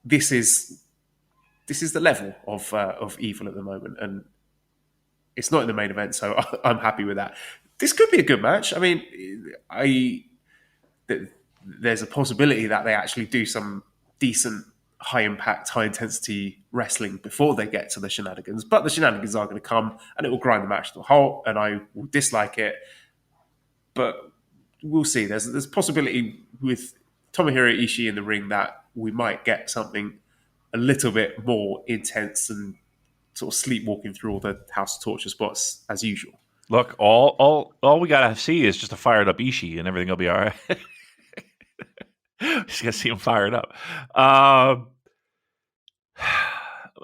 this is the level of Evil at the moment, and it's not in the main event, so I'm happy with that. This could be a good match. I mean, there's a possibility that they actually do some decent, high-impact, high-intensity wrestling before they get to the shenanigans. But the shenanigans are going to come, and it will grind the match to a halt, and I will dislike it. But we'll see. There's a possibility with Tomohiro Ishii in the ring that we might get something a little bit more intense and sort of sleepwalking through all the House of Torture spots as usual. Look, all we gotta see is just a fired up Ishii, and everything will be all right. Just gotta see him fired up.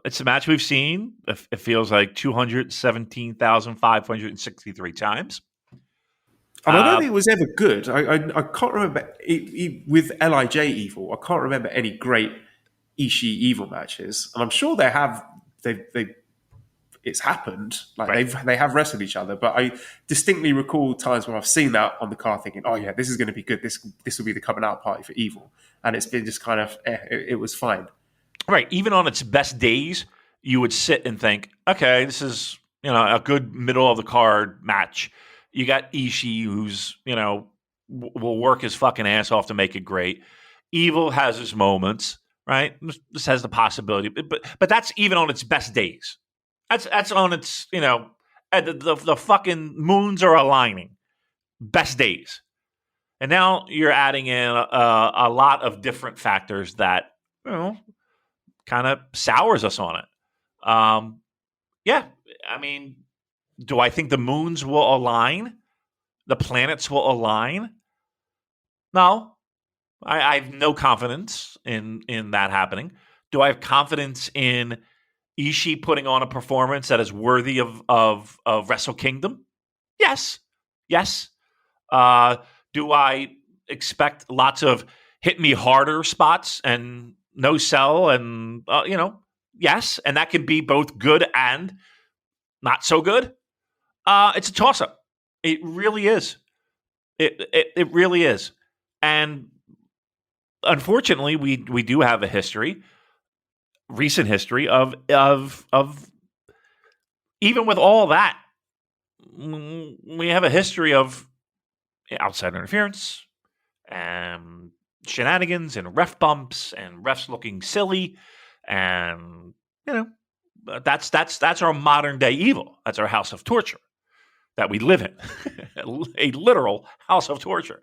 It's a match we've seen. It feels like 217,563 times. And I don't think it was ever good. I can't remember with LIJ Evil. I can't remember any great Ishii Evil matches, and I'm sure they it's happened. Like they have wrestled each other, but I distinctly recall times where I've seen that on the card, thinking, "Oh yeah, this is going to be good. This will be the coming out party for Evil," and it's been just kind of it was fine. Right. Even on its best days, you would sit and think, okay, this is, a good middle of the card match. You got Ishii, who's, will work his fucking ass off to make it great. Evil has his moments, right? This has the possibility, but that's even on its best days. That's on its, the fucking moons are aligning. Best days. And now you're adding in a lot of different factors that, kind of sours us on it. I mean, do I think the moons will align? The planets will align? No. I have no confidence in that happening. Do I have confidence in Ishii putting on a performance that is worthy of Wrestle Kingdom? Yes. Do I expect lots of hit me harder spots and no sell and, yes. And that can be both good and not so good. It's a toss-up. It really is. It really is. And unfortunately, we do have a recent history of even with all that, we have a history of outside interference and shenanigans and ref bumps and refs looking silly, and that's our modern day evil. That's our house of torture that we live in, a literal house of torture.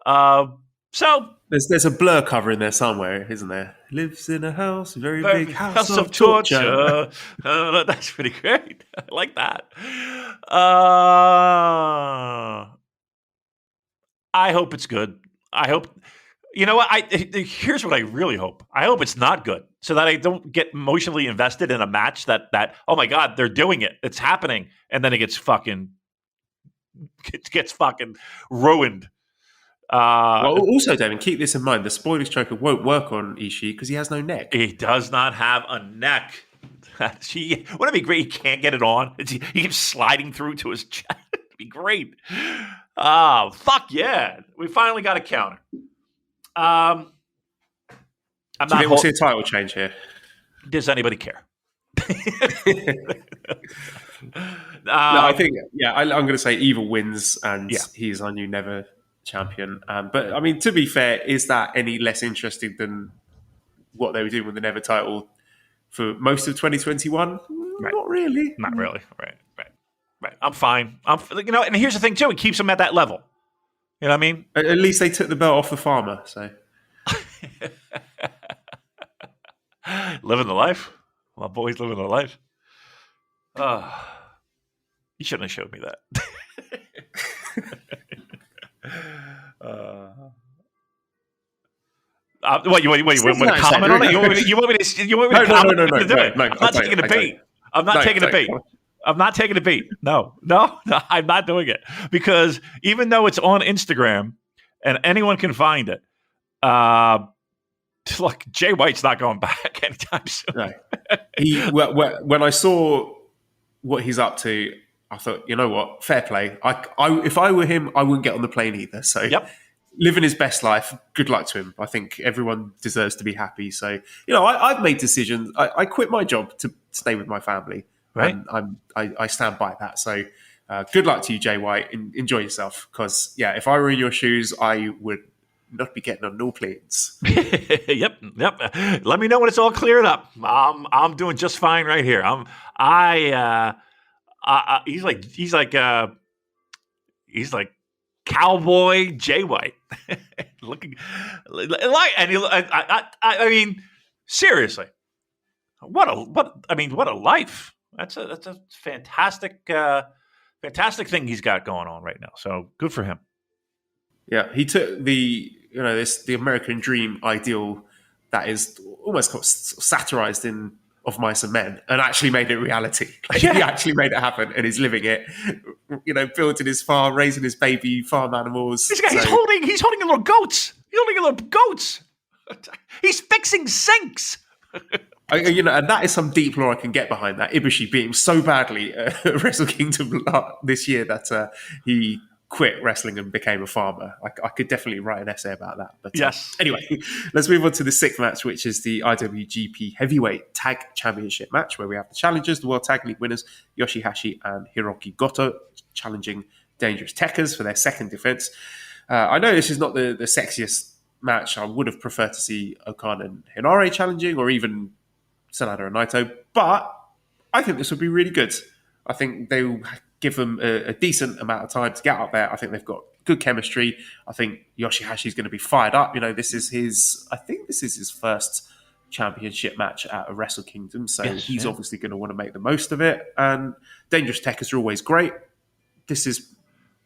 So there's a Blur cover in there somewhere, isn't there? Lives in a house, very big house of torture. That's pretty great. I like that. I hope it's good. I hope. You know what? Here's what I really hope. I hope it's not good, so that I don't get emotionally invested in a match that oh my God, they're doing it, it's happening, and then it gets fucking ruined. Well, also, Damon, keep this in mind: the spoilers choker won't work on Ishii because he has no neck. He does not have a neck. Wouldn't it be great? He can't get it on. He keeps sliding through to his chest. It'd be great. Oh, fuck yeah! We finally got a counter. Do you think we'll see a title change here? Does anybody care? No, I think, I'm going to say Evil wins and he's our new Never champion. But, I mean, to be fair, is that any less interesting than what they were doing with the Never title for most of 2021? Right. Not really. Not really. Right. I'm fine. And here's the thing, too. It keeps them at that level. You know what I mean? At least they took the belt off the farmer, so. Living the life. My boy's living the life. You shouldn't have showed me that. What you want me to comment on it? You want me to comment? No. I'm not taking a bait. I'm not taking a bait. I'm not taking a beat. No, I'm not doing it, because even though it's on Instagram and anyone can find it, look, Jay White's not going back anytime soon. No. When I saw what he's up to, I thought, you know what, fair play. If I were him, I wouldn't get on the plane either. So living his best life, good luck to him. I think everyone deserves to be happy. So, I've made decisions. I quit my job to stay with my family. Right. And I stand by that. So good luck to you, Jay White. Enjoy yourself. Because, if I were in your shoes, I would not be getting on no planes. Yep. Let me know when it's all cleared up. I'm doing just fine right here. He's like Cowboy Jay White. Looking like, and I mean, seriously, what a life. That's a fantastic thing he's got going on right now. So good for him. Yeah, he took the American dream ideal that is almost satirized in Of Mice and Men and actually made it reality. He actually made it happen, and he's living it. Building his farm, raising his baby farm animals. He's holding little goats. He's holding little goats. He's fixing sinks. And that is some deep lore I can get behind that. Ibushi beat him so badly at Wrestle Kingdom this year that he quit wrestling and became a farmer. I could definitely write an essay about that. But Yes. Anyway, let's move on to the sixth match, which is the IWGP Heavyweight Tag Championship match, where we have the challengers, the World Tag League winners, Yoshihashi and Hiroki Goto, challenging Dangerous Tekkers for their second defense. I know this is not the sexiest match. I would have preferred to see Okan and Hinare challenging, or even Sanada and Naito, but I think this would be really good. I think they will give them a decent amount of time to get up there. I think they've got good chemistry. I think Yoshihashi is going to be fired up. This is his first championship match at a Wrestle Kingdom, so he's obviously going to want to make the most of it. And Dangerous Tekkers are always great. This is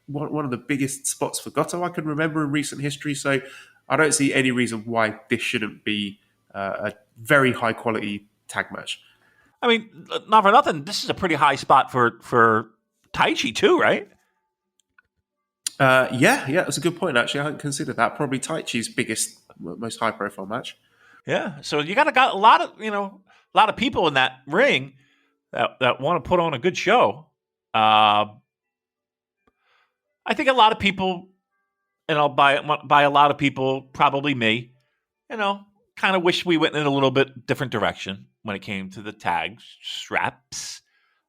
one of the biggest spots for Goto I can remember in recent history, so I don't see any reason why this shouldn't be a very high quality tag match. I mean, not for nothing, this is a pretty high spot for Taichi too, right? Yeah, that's a good point. Actually, I hadn't considered that. Probably Taichi's biggest, most high profile match. Yeah, so you got a lot of people in that ring that want to put on a good show. I think a lot of people, by a lot of people, probably me, kind of wish we went in a little bit different direction when it came to the tag straps.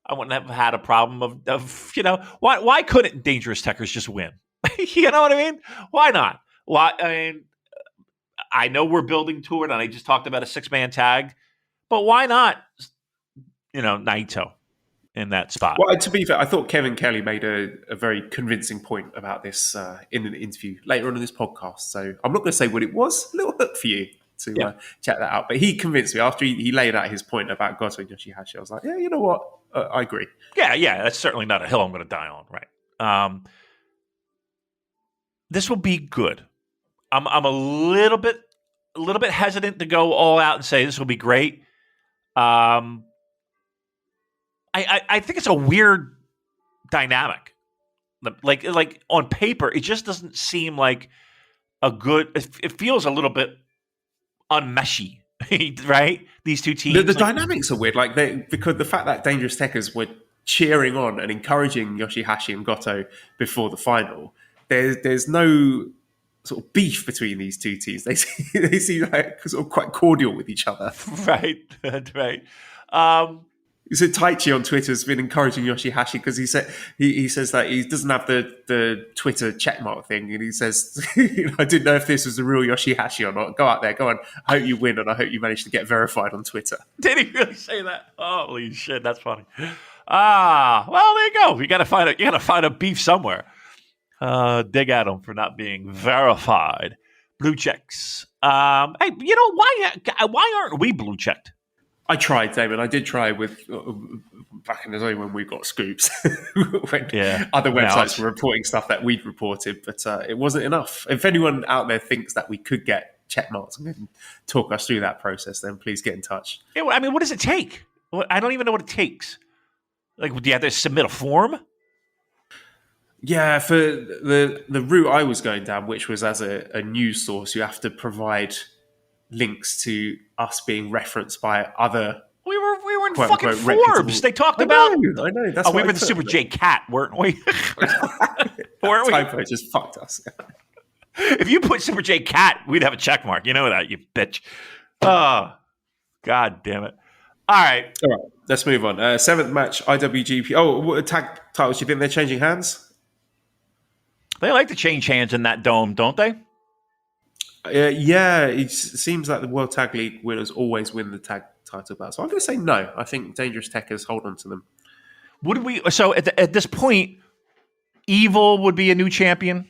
I wouldn't have had a problem of why couldn't Dangerous Tekkers just win? You know what I mean? Why not? Why? I mean, I know we're building to it, and I just talked about a 6-man tag, but why not? Naito in that spot. Well, to be fair, I thought Kevin Kelly made a very convincing point about this in an interview later on in this podcast. So I'm not going to say what it was. A little hook for you to check that out. But he convinced me after he laid out his point about Goto and Yoshihashi. I was like, yeah, you know what? I agree. Yeah, that's certainly not a hill I'm going to die on, right? This will be good. I'm a little bit hesitant to go all out and say this will be great. I think it's a weird dynamic. Like on paper, it just doesn't seem like a good. It feels a little bit unmeshy, right? These two teams. The dynamics are weird. Because the fact that Dangerous Tekkers were cheering on and encouraging Yoshihashi and Goto before the final, there's no sort of beef between these two teams. They seem like sort of quite cordial with each other. Right. So Taichi on Twitter has been encouraging Yoshihashi because he says that he doesn't have the Twitter checkmark thing, and he says, I didn't know if this was the real Yoshihashi or not. Go out there, go on. I hope you win, and I hope you manage to get verified on Twitter. Did he really say that? Holy shit, that's funny. Well, there you go. You got to find a beef somewhere. Dig at him for not being verified. Blue checks. Hey, why aren't we blue checked? I tried, Damon. I did try with back in the day when we got scoops, when other websites were reporting stuff that we'd reported, but it wasn't enough. If anyone out there thinks that we could get check marks and can talk us through that process, then please get in touch. Yeah, I mean, what does it take? I don't even know what it takes. Like, do you have to submit a form? Yeah, for the route I was going down, which was as a news source, you have to provide links to us being referenced by other. We were in quote, fucking unquote, Forbes. They talked I about. know. That's we were the Super J Cat, weren't we? Weren't we? Typo just fucked us. If you put Super J Cat, we'd have a check mark. You know that, you bitch. Oh, God damn it! All right, let's move on. Seventh match, IWGP. What tag titles? Do you think they're changing hands? They like to change hands in that dome, don't they? Yeah, it seems like the World Tag League winners always win the tag title belt. So I'm going to say no. I think Dangerous Tekkers hold on to them. Would we? So at this point, Evil would be a new champion.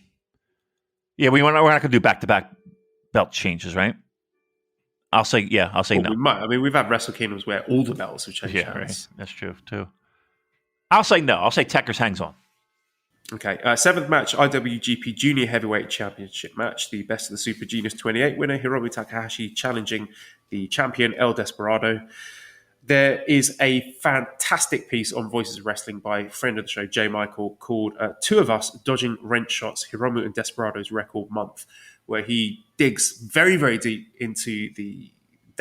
Yeah, we're not going to do back-to-back belt changes, right? I'll say no. We might. I mean, we've had Wrestle Kingdoms where all the belts have changed hands. Right. That's true too. I'll say no. I'll say Tekkers hangs on. Okay, seventh match, IWGP Junior Heavyweight Championship match. The Best of the Super Genius 28 winner, Hiromu Takahashi, challenging the champion, El Desperado. There is a fantastic piece on Voices of Wrestling by friend of the show, J. Michael, called Two of Us Dodging Wrench Shots, Hiromu and Desperado's Record Month, where he digs very, very deep into the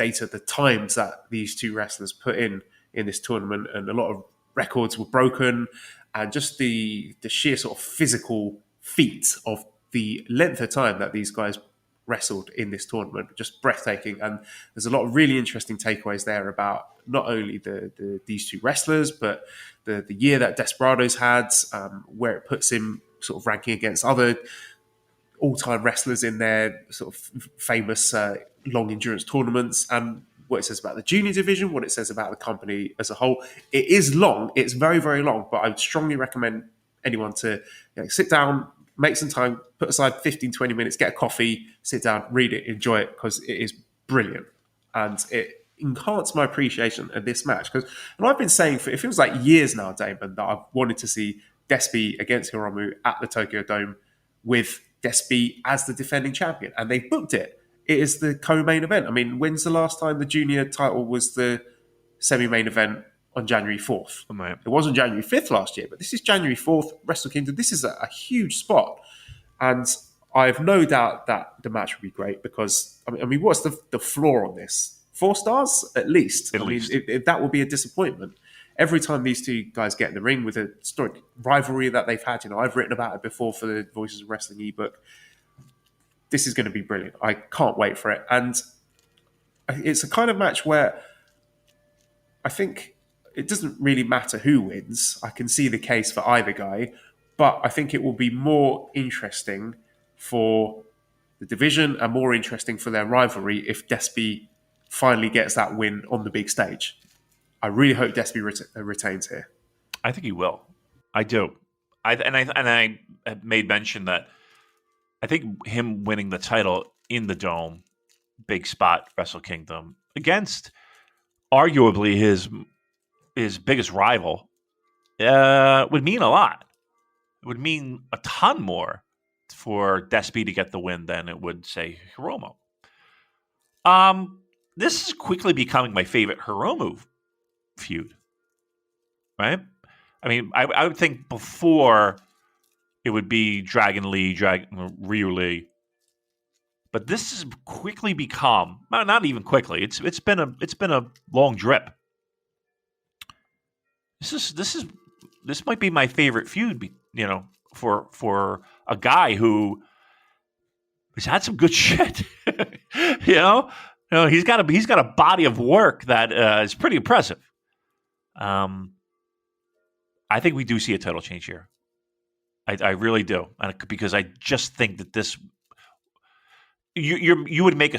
data, the times that these two wrestlers put in this tournament, and a lot of records were broken, and just the sheer sort of physical feat of the length of time that these guys wrestled in this tournament, just breathtaking. And there's a lot of really interesting takeaways there about not only these two wrestlers, but the year that Desperados had, where it puts him sort of ranking against other all-time wrestlers in their sort of famous long endurance tournaments, and what it says about the junior division, what it says about the company as a whole. It is long. It's very, very long, but I would strongly recommend anyone to sit down, make some time, put aside 15, 20 minutes, get a coffee, sit down, read it, enjoy it, because it is brilliant. And it enhanced my appreciation of this match. And I've been saying it feels like years now, Damon, that I've wanted to see Despi against Hiromu at the Tokyo Dome with Despi as the defending champion. And they booked it. It is the co-main event. I mean, when's the last time the junior title was the semi-main event on January 4th? Right. It wasn't January 5th last year, but this is January 4th, Wrestle Kingdom. This is a huge spot. And I have no doubt that the match will be great, because, I mean, what's the floor on this? 4 stars? At least. At least. If that will be a disappointment. Every time these two guys get in the ring with a historic rivalry that they've had, I've written about it before for the Voices of Wrestling ebook. This is going to be brilliant. I can't wait for it. And it's a kind of match where I think it doesn't really matter who wins. I can see the case for either guy, but I think it will be more interesting for the division and more interesting for their rivalry if Despi finally gets that win on the big stage. I really hope Despi retains here. I think he will. I do. I made mention that I think him winning the title in the Dome, big spot, Wrestle Kingdom, against arguably his biggest rival, would mean a lot. It would mean a ton more for Despi to get the win than it would, say, Hiromu. This is quickly becoming my favorite Hiromu feud, right? I mean, I would think before it would be Ryu Lee, but this has quickly become, not even quickly. It's been a long drip. This might be my favorite feud, for a guy who has had some good shit. He's got a body of work that is pretty impressive. I think we do see a title change here. I really do, because I just think that this you would make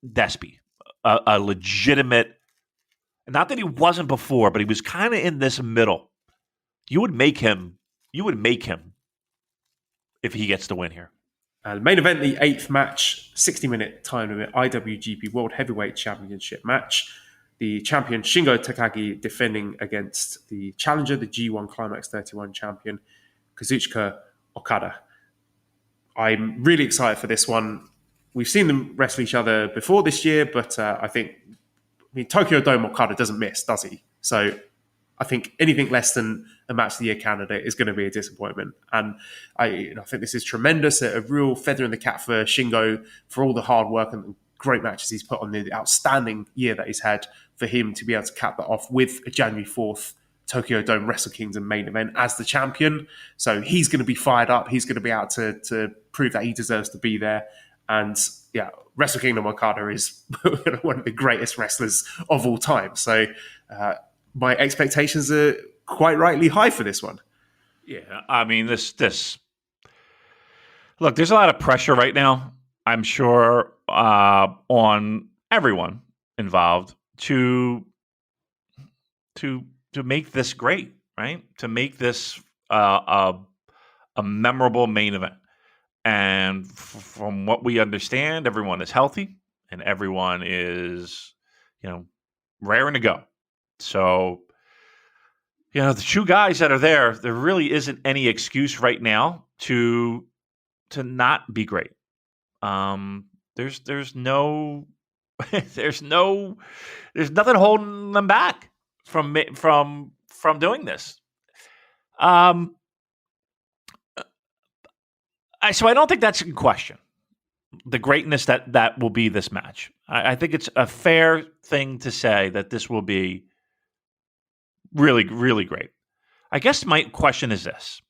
Despi a legitimate. Not that he wasn't before, but he was kind of in this middle. You would make him if he gets the win here. Main event, the 8th match, 60-minute time limit IWGP World Heavyweight Championship match. The champion Shingo Takagi defending against the challenger, the G1 Climax 31 champion, Kazuchika Okada. I'm really excited for this one. We've seen them wrestle each other before this year, but I think Tokyo Dome Okada doesn't miss, does he? So I think anything less than a match of the year candidate is going to be a disappointment. And I think this is tremendous, a real feather in the cap for Shingo for all the hard work and great matches he's put on, the outstanding year that he's had, for him to be able to cap that off with a January 4th Tokyo Dome Wrestle Kingdom main event as the champion. So he's going to be fired up. He's going to be able to prove that he deserves to be there. And yeah, Wrestle Kingdom Okada is one of the greatest wrestlers of all time. So my expectations are quite rightly high for this one. Yeah, I mean, this. Look, there's a lot of pressure right now, I'm sure, on everyone involved to make this great, right? To make this a memorable main event. And from what we understand, everyone is healthy and everyone is, raring to go. So, the two guys that are there really isn't any excuse right now to not be great. There's no there's nothing holding them back from doing this. So I don't think that's in question. the greatness that will be this match. I think it's a fair thing to say that this will be really, really great. I guess my question is this.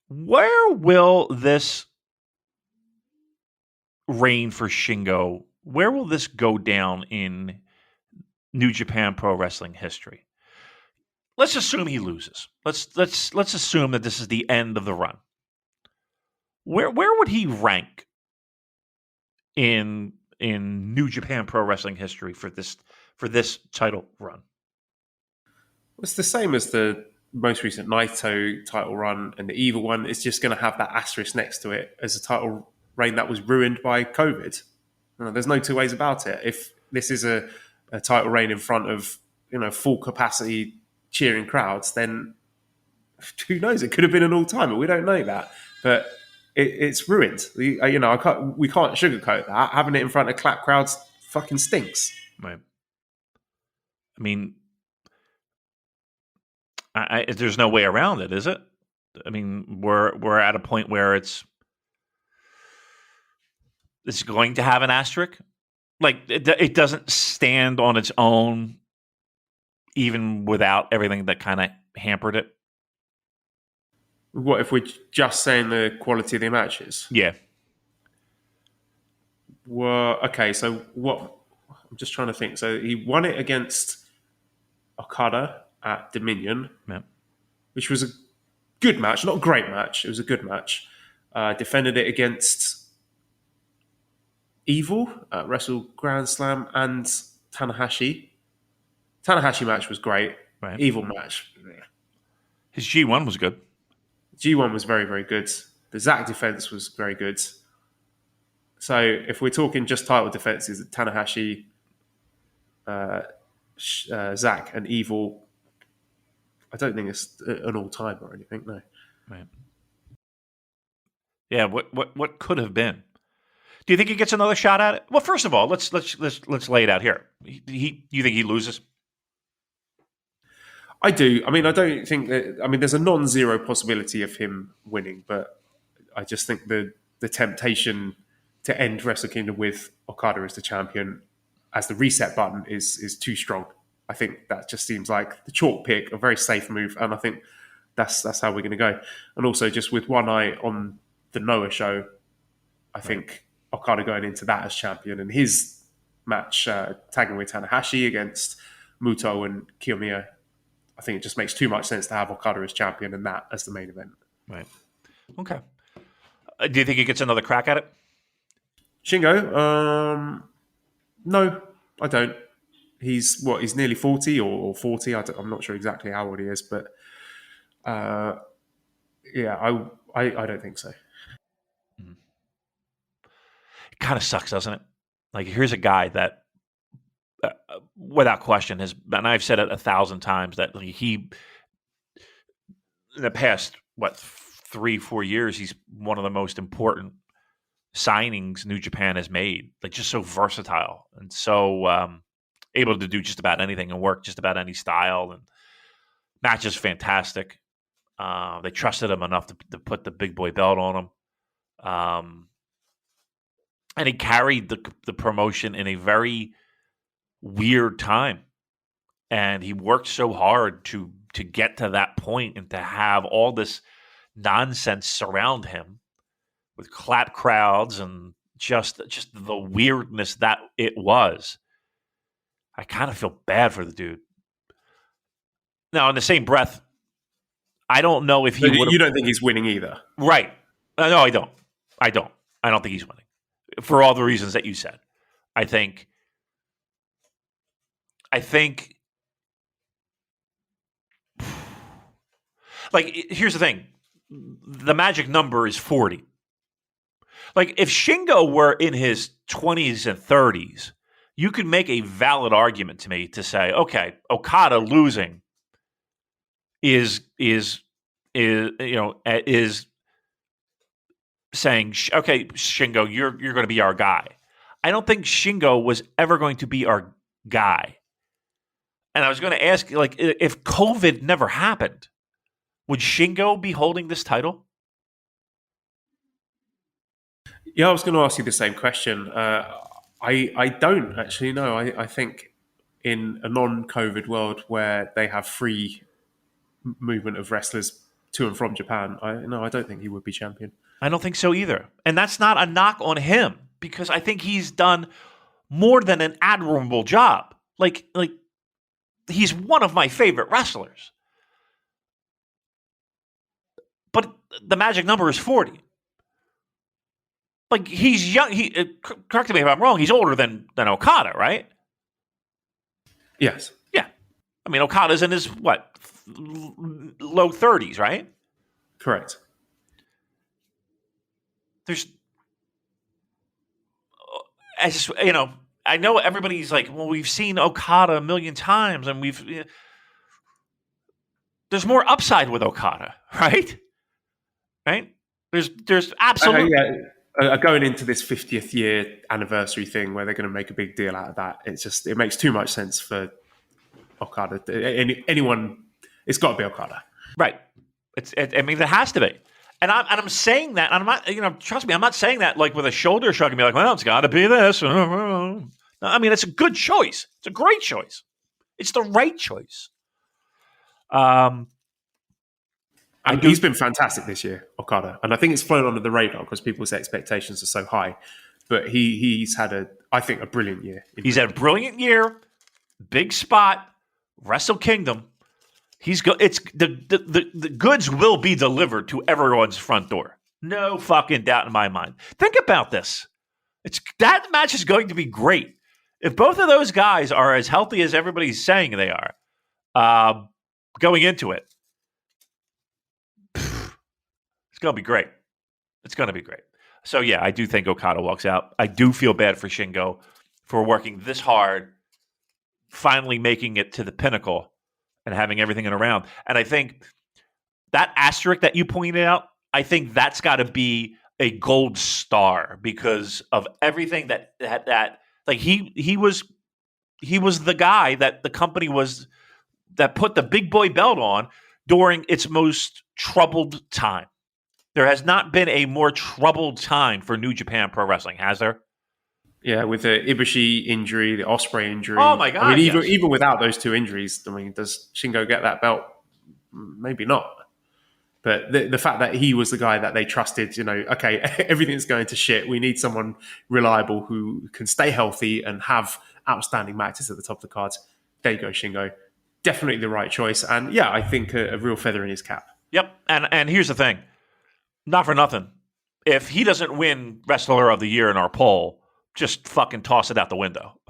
Where will this reign for Shingo? Where will this go down in New Japan Pro Wrestling history? Let's assume he loses. Let's assume that this is the end of the run. Where would he rank in New Japan Pro Wrestling history for this title run? It's the same as the most recent Naito title run and the Evil one. It's just going to have that asterisk next to it as a title reign that was ruined by COVID. There's no two ways about it. If this is a title reign in front of full capacity cheering crowds, then who knows? It could have been an all-timer. We don't know that, but it's ruined. We can't sugarcoat that. Having it in front of clap crowds fucking stinks. Right. I mean, there's no way around it, is it? I mean, we're at a point where it's going to have an asterisk. Like it doesn't stand on its own, even without everything that kind of hampered it. What if we're just saying the quality of the matches? Yeah. Well, okay. So what? I'm just trying to think. So he won it against Okada at Dominion, which was a good match, not a great match. It was a good match. Defended it against Evil at Wrestle Grand Slam and Tanahashi. Tanahashi match was great. Right. Evil match. His G1 was good. G1 was very, very good. The Zack defense was very good. So if we're talking just title defenses, Tanahashi, Zack, and Evil, I don't think it's an all-time or anything. No. Right. Yeah. What could have been? Do you think he gets another shot at it? Well, first of all, let's lay it out here. You think he loses? I do. I mean, I don't think that. I mean, there's a non-zero possibility of him winning, but I just think the temptation to end Wrestle Kingdom with Okada as the champion, as the reset button, is too strong. I think that just seems like the chalk pick, a very safe move, and I think that's how we're going to go. And also, just with one eye on the Noah show, I think Okada going into that as champion and his match tagging with Tanahashi against Muto and Kiyomiya, I think it just makes too much sense to have Okada as champion and that as the main event. Right. Okay. Do you think he gets another crack at it? Shingo? No, I don't. He's nearly 40 or 40. I'm not sure exactly how old he is, but yeah, I don't think so. It kind of sucks, doesn't it? Like, here's a guy that, without question, and I've said it 1,000 times, that he, in the past, 3-4 years, he's one of the most important signings New Japan has made. Like, just so versatile and so able to do just about anything and work just about any style, and matches fantastic. They trusted him enough to put the big boy belt on him. And he carried the promotion in a very weird time. And he worked so hard to get to that point and to have all this nonsense surround him with clap crowds and just the weirdness that it was. I kind of feel bad for the dude. Now, in the same breath, I don't know if he would. You don't think he's winning either, right? No, I don't. I don't think he's winning for all the reasons that you said. I think. Like, here's the thing: the magic number is 40. Like, if Shingo were in his 20s and 30s, you could make a valid argument to me to say, okay, Okada losing is saying, okay, Shingo, you're going to be our guy. I don't think Shingo was ever going to be our guy. And I was going to ask, like, if COVID never happened, would Shingo be holding this title? Yeah, I was going to ask you the same question. I don't actually know. I think in a non-COVID world where they have free movement of wrestlers to and from Japan, I don't think he would be champion. I don't think so either. And that's not a knock on him because I think he's done more than an admirable job. Like he's one of my favorite wrestlers. But the magic number is 40. Like he's young. Correct me if I'm wrong. He's older than Okada, right? Yes. Yeah. I mean, Okada's in his low 30s, right? Correct. There's, I know everybody's like, well, we've seen Okada a million times, and there's more upside with Okada, right? Right? There's absolutely. Going into this 50th year anniversary thing where they're going to make a big deal out of that, it makes too much sense for Okada. Anyone, it's got to be Okada, right? I mean, there has to be, and I'm saying that, and I'm not, trust me, I'm not saying that like with a shoulder shrug and be like, well, it's got to be this. No, I mean, it's a good choice. It's a great choice. It's the right choice. He's been fantastic this year, Okada, and I think it's flown under the radar because people's expectations are so high. But he's had I think, a brilliant year. He's had a brilliant year, big spot, Wrestle Kingdom. It's the goods will be delivered to everyone's front door. No fucking doubt in my mind. Think about this. That match is going to be great. If both of those guys are as healthy as everybody's saying they are, going into it, it's going to be great. It's going to be great. So, yeah, I do think Okada walks out. I do feel bad for Shingo for working this hard, finally making it to the pinnacle and having everything in a round. And I think that asterisk that you pointed out, I think that's got to be a gold star because of everything that like he was the guy that the company was that put the big boy belt on during its most troubled time. There has not been a more troubled time for New Japan Pro Wrestling, has there? Yeah, with the Ibushi injury, the Ospreay injury. Oh my God! I mean, even without those two injuries, I mean, does Shingo get that belt? Maybe not. But the fact that he was the guy that they trusted, okay, everything's going to shit. We need someone reliable who can stay healthy and have outstanding matches at the top of the cards. There you go, Shingo. Definitely the right choice. And yeah, I think a real feather in his cap. Yep. And here's the thing. Not for nothing. If he doesn't win Wrestler of the Year in our poll, just fucking toss it out the window,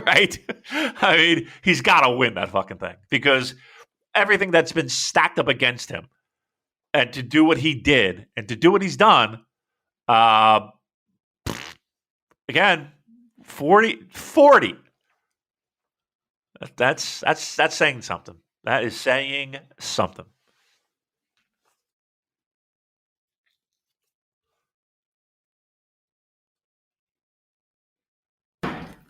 right? I mean, he's got to win that fucking thing because everything that's been stacked up against him and to do what he did and to do what he's done, again, 40. That's saying something. That is saying something.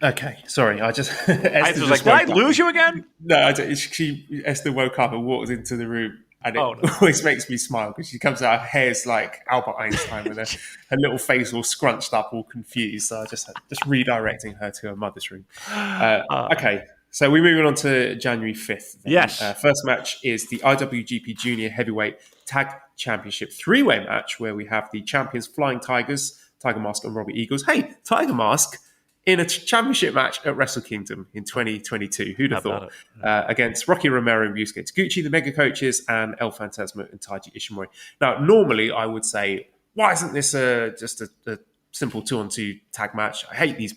Okay, sorry. I was like, did I lose you again? No, Esther woke up and walked into the room, and it always makes me smile because she comes out, her hair's like Albert Einstein with her little face all scrunched up, all confused. So I just redirecting her to her mother's room. Okay, so we're moving on to January 5th. Yes. First match is the IWGP Junior Heavyweight Tag Championship 3-way match where we have the champions Flying Tigers, Tiger Mask and Robbie Eagles. Hey, Tiger Mask in a championship match at Wrestle Kingdom in 2022. Who'd have thought? Against Rocky Romero and Yusuke Taguchi, the Mega Coaches, and El Fantasma and Taiji Ishimori. Now, normally I would say, why isn't this just a simple 2-on-2 tag match? I hate these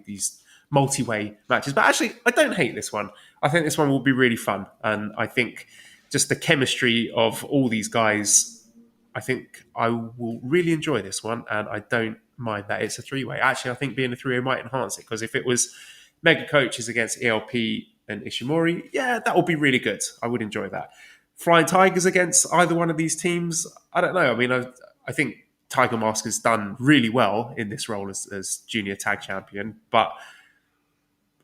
these multi-way matches. But actually, I don't hate this one. I think this one will be really fun. And I think just the chemistry of all these guys, I think I will really enjoy this one. And I don't mind that it's a 3-way. Actually, I think being a 3-way might enhance it because if it was Mega Coaches against ELP and Ishimori, yeah, that would be really good. I would enjoy that. Flying Tigers against either one of these teams, I don't know. I mean, I think Tiger Mask has done really well in this role as junior tag champion, but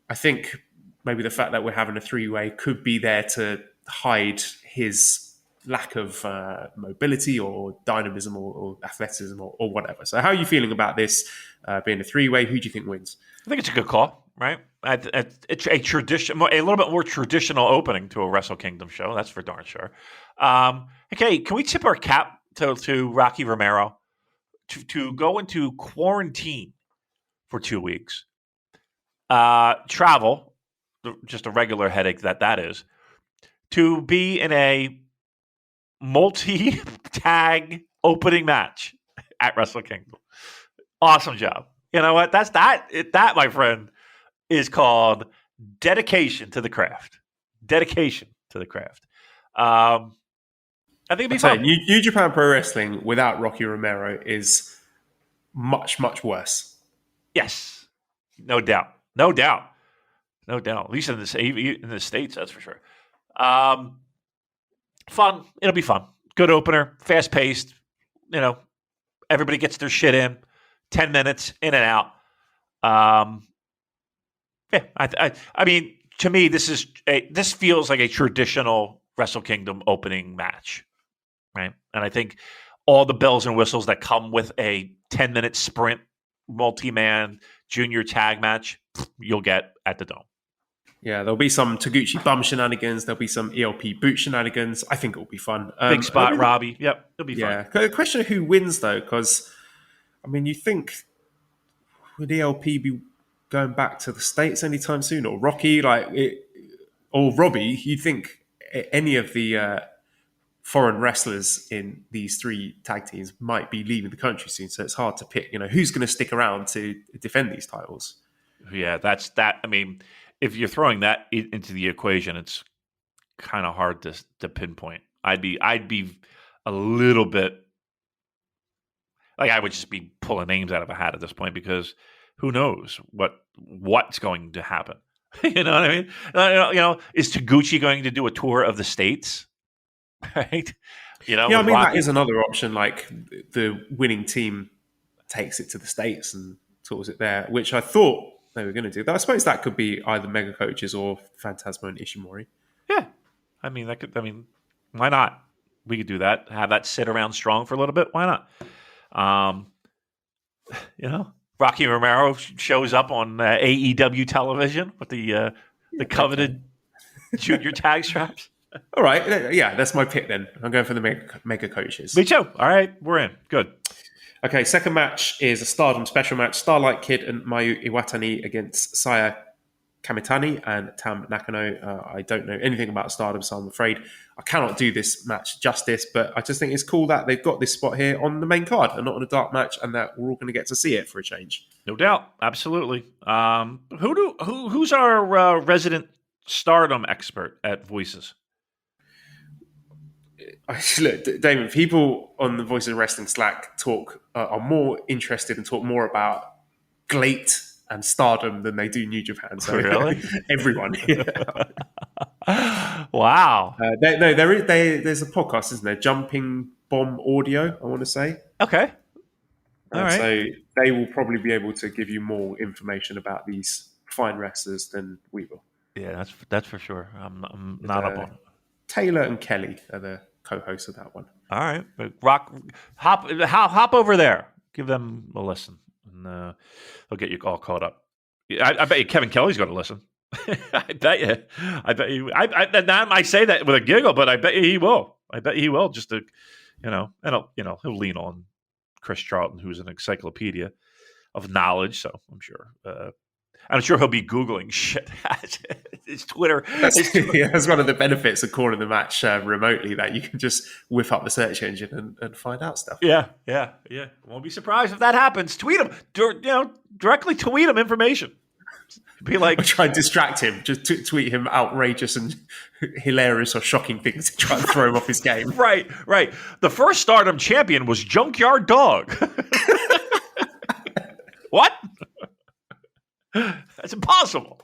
I think maybe the fact that we're having a 3-way could be there to hide his lack of mobility or dynamism or athleticism or whatever. So how are you feeling about this being a three-way? Who do you think wins? I think it's a good call, right? It's a tradition, a little bit more traditional opening to a Wrestle Kingdom show. That's for darn sure. Okay, can we tip our cap to Rocky Romero to go into quarantine for 2 weeks? Travel, just a regular headache that is, to be in a multi-tag opening match at Wrestle Kingdom. Awesome job. You know what? That, my friend, is called dedication to the craft. Dedication to the craft. I think it'd be fun. New Japan Pro Wrestling without Rocky Romero is much, much worse. Yes. No doubt. No doubt. No doubt. At least in the States, that's for sure. Fun. It'll be fun. Good opener. Fast paced. You know, everybody gets their shit in. 10 minutes in and out. Yeah, I mean, to me, this feels like a traditional Wrestle Kingdom opening match, right? And I think all the bells and whistles that come with a 10-minute sprint multi-man junior tag match, you'll get at the Dome. Yeah, there'll be some Taguchi bum shenanigans. There'll be some ELP boot shenanigans. I think it'll be fun. Big spot, Robbie. Yep, it'll be fun. Yeah, the question of who wins, though, because, I mean, you think, would ELP be going back to the States anytime soon? Or Rocky, or Robbie? You'd think any of the foreign wrestlers in these three tag teams might be leaving the country soon. So it's hard to pick, who's going to stick around to defend these titles. Yeah, that's that. I mean, if you're throwing that into the equation, it's kind of hard to pinpoint. I'd be a little bit like I would just be pulling names out of a hat at this point because who knows what's going to happen? You know what I mean? Is Taguchi going to do a tour of the States? Right? Yeah, I mean that is another option. Like the winning team takes it to the States and tours it there, which I thought they were going to do. I suppose that could be either Mega Coaches or Phantasmo and Ishimori. Yeah, I mean why not? We could do that. Have that sit around strong for a little bit. Why not? Rocky Romero shows up on AEW television with the coveted junior tag straps. All right, yeah, that's my pick then. I'm going for the Mega Coaches. Me too. All right, we're in. Good. Okay, second match is a Stardom special match. Starlight Kid and Mayu Iwatani against Saya Kamitani and Tam Nakano. I don't know anything about Stardom, so I'm afraid I cannot do this match justice, but I just think it's cool that they've got this spot here on the main card and not on a dark match, and that we're all going to get to see it for a change. No doubt. Absolutely. Who's our resident Stardom expert at Voices? Look, Damon, people on the Voices of Wrestling Slack are more interested and talk more about GLEAT and Stardom than they do New Japan. So really? Everyone. Yeah. Wow. There's a podcast, isn't there? Jumping Bomb Audio, I want to say. Okay. All right. So they will probably be able to give you more information about these fine wrestlers than we will. Yeah, that's for sure. I'm not up on it. Taylor and Kelly are the co-hosts of that one. All right, hop over there. Give them a listen, and they'll get you all caught up. I bet you Kevin Kelly's going to listen. I bet you. I say that with a giggle, but I bet you he will. I bet he will. Just to, and he'll lean on Chris Charlton, who's an encyclopedia of knowledge. So I'm sure he'll be Googling shit. His Twitter. That's one of the benefits of calling the match remotely, that you can just whip up the search engine and find out stuff. Yeah. Won't be surprised if that happens. Tweet him. Directly tweet him information. Be like, or try and distract him. Just tweet him outrageous and hilarious or shocking things to try and throw him off his game. Right. The first Stardom champion was Junkyard Dog. What? That's impossible.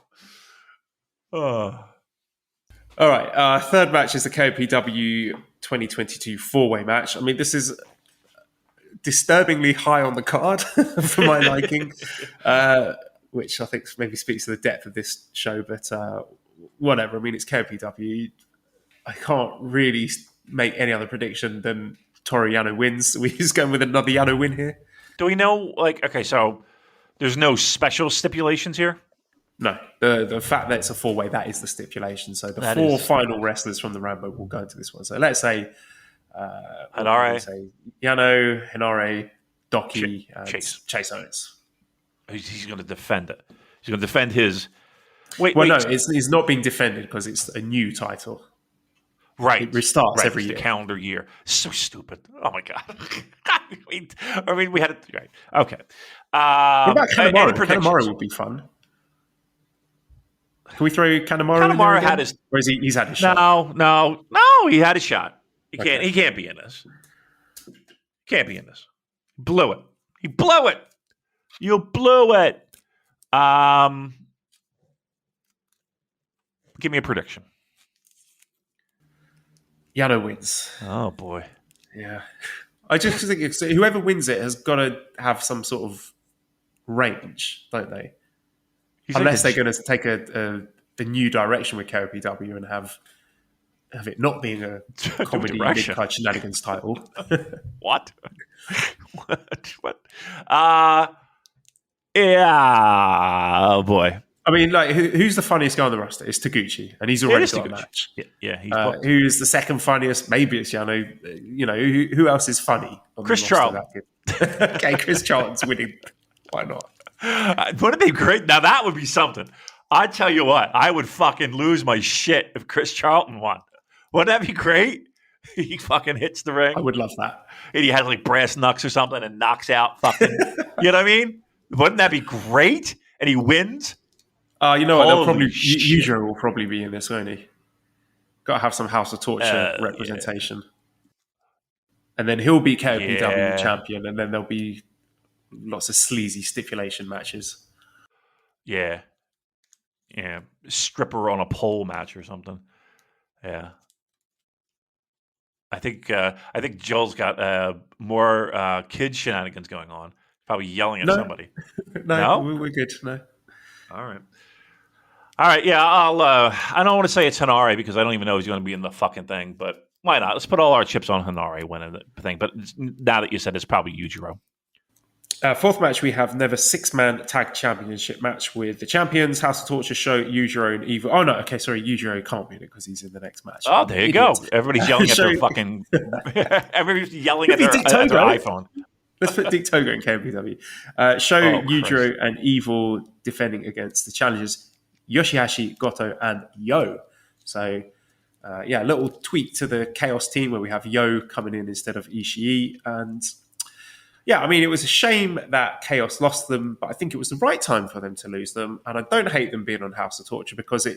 All right. Third match is the KOPW 2022 four-way match. I mean, this is disturbingly high on the card for my liking, which I think maybe speaks to the depth of this show. But whatever. I mean, it's KOPW. I can't really make any other prediction than Toru Yano wins. We're just going with another Yano win here. Do we know, okay, so there's no special stipulations here? No. The fact that it's a 4-way, that is the stipulation. So the final wrestlers from the Rambo will go into this one. So let's say Hinare. Yano, Hinare, Doki, and Chase Owens. He's going to defend it. He's going to defend his... Wait. No, it's not being defended because it's a new title. Right. It restarts every year. The calendar year. So stupid. Oh, my God. I mean, we had it... Right. Okay. What about Kanemaru? Kanemaru would be fun. Can we throw Kanemaru in there again? Had his... Or he's had his shot? No. He had a shot. He can't be in this. Can't be in this. Blew it. He blew it. You blew it. Give me a prediction. Yano wins. Oh, boy. Yeah. I just think whoever wins it has got to have some sort of range, don't they? Unless they're going to take a new direction with KOPW and have it not being a comedy mid-card shenanigans title. What? What? Yeah. Oh, boy. I mean, like, who's the funniest guy on the roster? It's Taguchi, and he's already got a match. Yeah. Who's the second funniest? Maybe it's Yano. You know, who else is funny? Chris Charlton. Okay, Chris Charlton's winning. Why not? Wouldn't it be great? Now, that would be something. I tell you what, I would fucking lose my shit if Chris Charlton won. Wouldn't that be great? He fucking hits the ring. I would love that. And he has like brass knucks or something and knocks out fucking, you know what I mean? Wouldn't that be great? And he wins? You know what? They'll probably Yujiro will probably be in this, won't he? Got to have some House of Torture representation. Yeah. And then he'll be KOPW champion, and then there'll be lots of sleazy stipulation matches. Yeah. Stripper on a pole match or something. Yeah. I think Joel's got more kid shenanigans going on. Probably yelling at somebody. No, we're good. No. All right. Yeah, I don't want to say it's Hinare because I don't even know he's going to be in the fucking thing, but why not? Let's put all our chips on Hinare winning the thing. But now that you said it's probably Yujiro. Fourth match, we have another 6-man tag championship match with the champions, House of Torture, Show, Yujiro, and Evil. Oh, no. Okay, sorry. Yujiro can't be in it because he's in the next match. Oh, there you go. Everybody's yelling at their fucking... Everybody's yelling at their iPhone. Let's put Dick Togo in KOPW. Show, Yujiro, and Evil defending against the challengers Yoshihashi, Goto, and Yo. So, a little tweak to the Chaos team where we have Yo coming in instead of Ishii. And, I mean, it was a shame that Chaos lost them, but I think it was the right time for them to lose them. And I don't hate them being on House of Torture because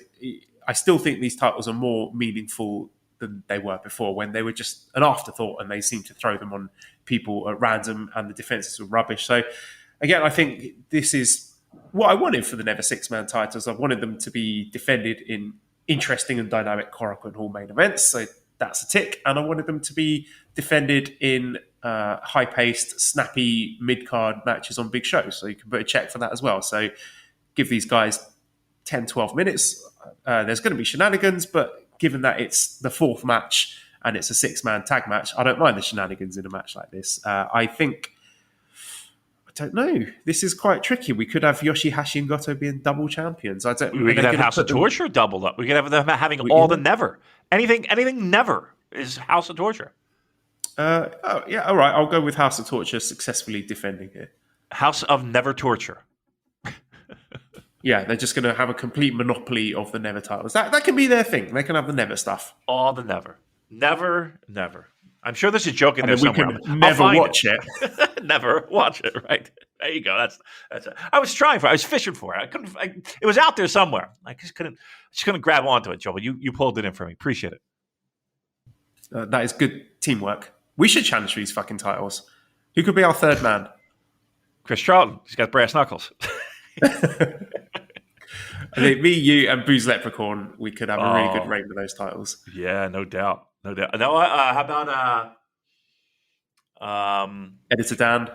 I still think these titles are more meaningful than they were before when they were just an afterthought and they seemed to throw them on people at random and the defenses were rubbish. So, again, I think this is what I wanted for the Never 6-man titles. I wanted them to be defended in interesting and dynamic Korakuen Hall main events. So that's a tick. And I wanted them to be defended in high-paced, snappy mid-card matches on big shows. So you can put a check for that as well. So give these guys 10, 12 minutes. There's going to be shenanigans, but given that it's the fourth match and it's a 6-man tag match, I don't mind the shenanigans in a match like this. I don't know. This is quite tricky. We could have Yoshihashi and Goto being double champions. We could have House of Torture doubled up. We could have them having all the never. Anything never is House of Torture. All right. I'll go with House of Torture successfully defending it. House of Never Torture. Yeah, they're just going to have a complete monopoly of the never titles. That can be their thing. They can have the never stuff. All the never. Never. I'm sure there's a joke in there somewhere. We can never watch it. Never watch it. Right there, you go. That's it. I was trying for it. I was fishing for it. I couldn't. It was out there somewhere. I just couldn't grab onto it, Joe. But you pulled it in for me. Appreciate it. That is good teamwork. We should challenge for these fucking titles. Who could be our third man? Chris Charlton. He's got brass knuckles. I think me, you, and Booze Leprechaun, we could have a really good reign with those titles. Yeah, no doubt. No, how about Editor Dan?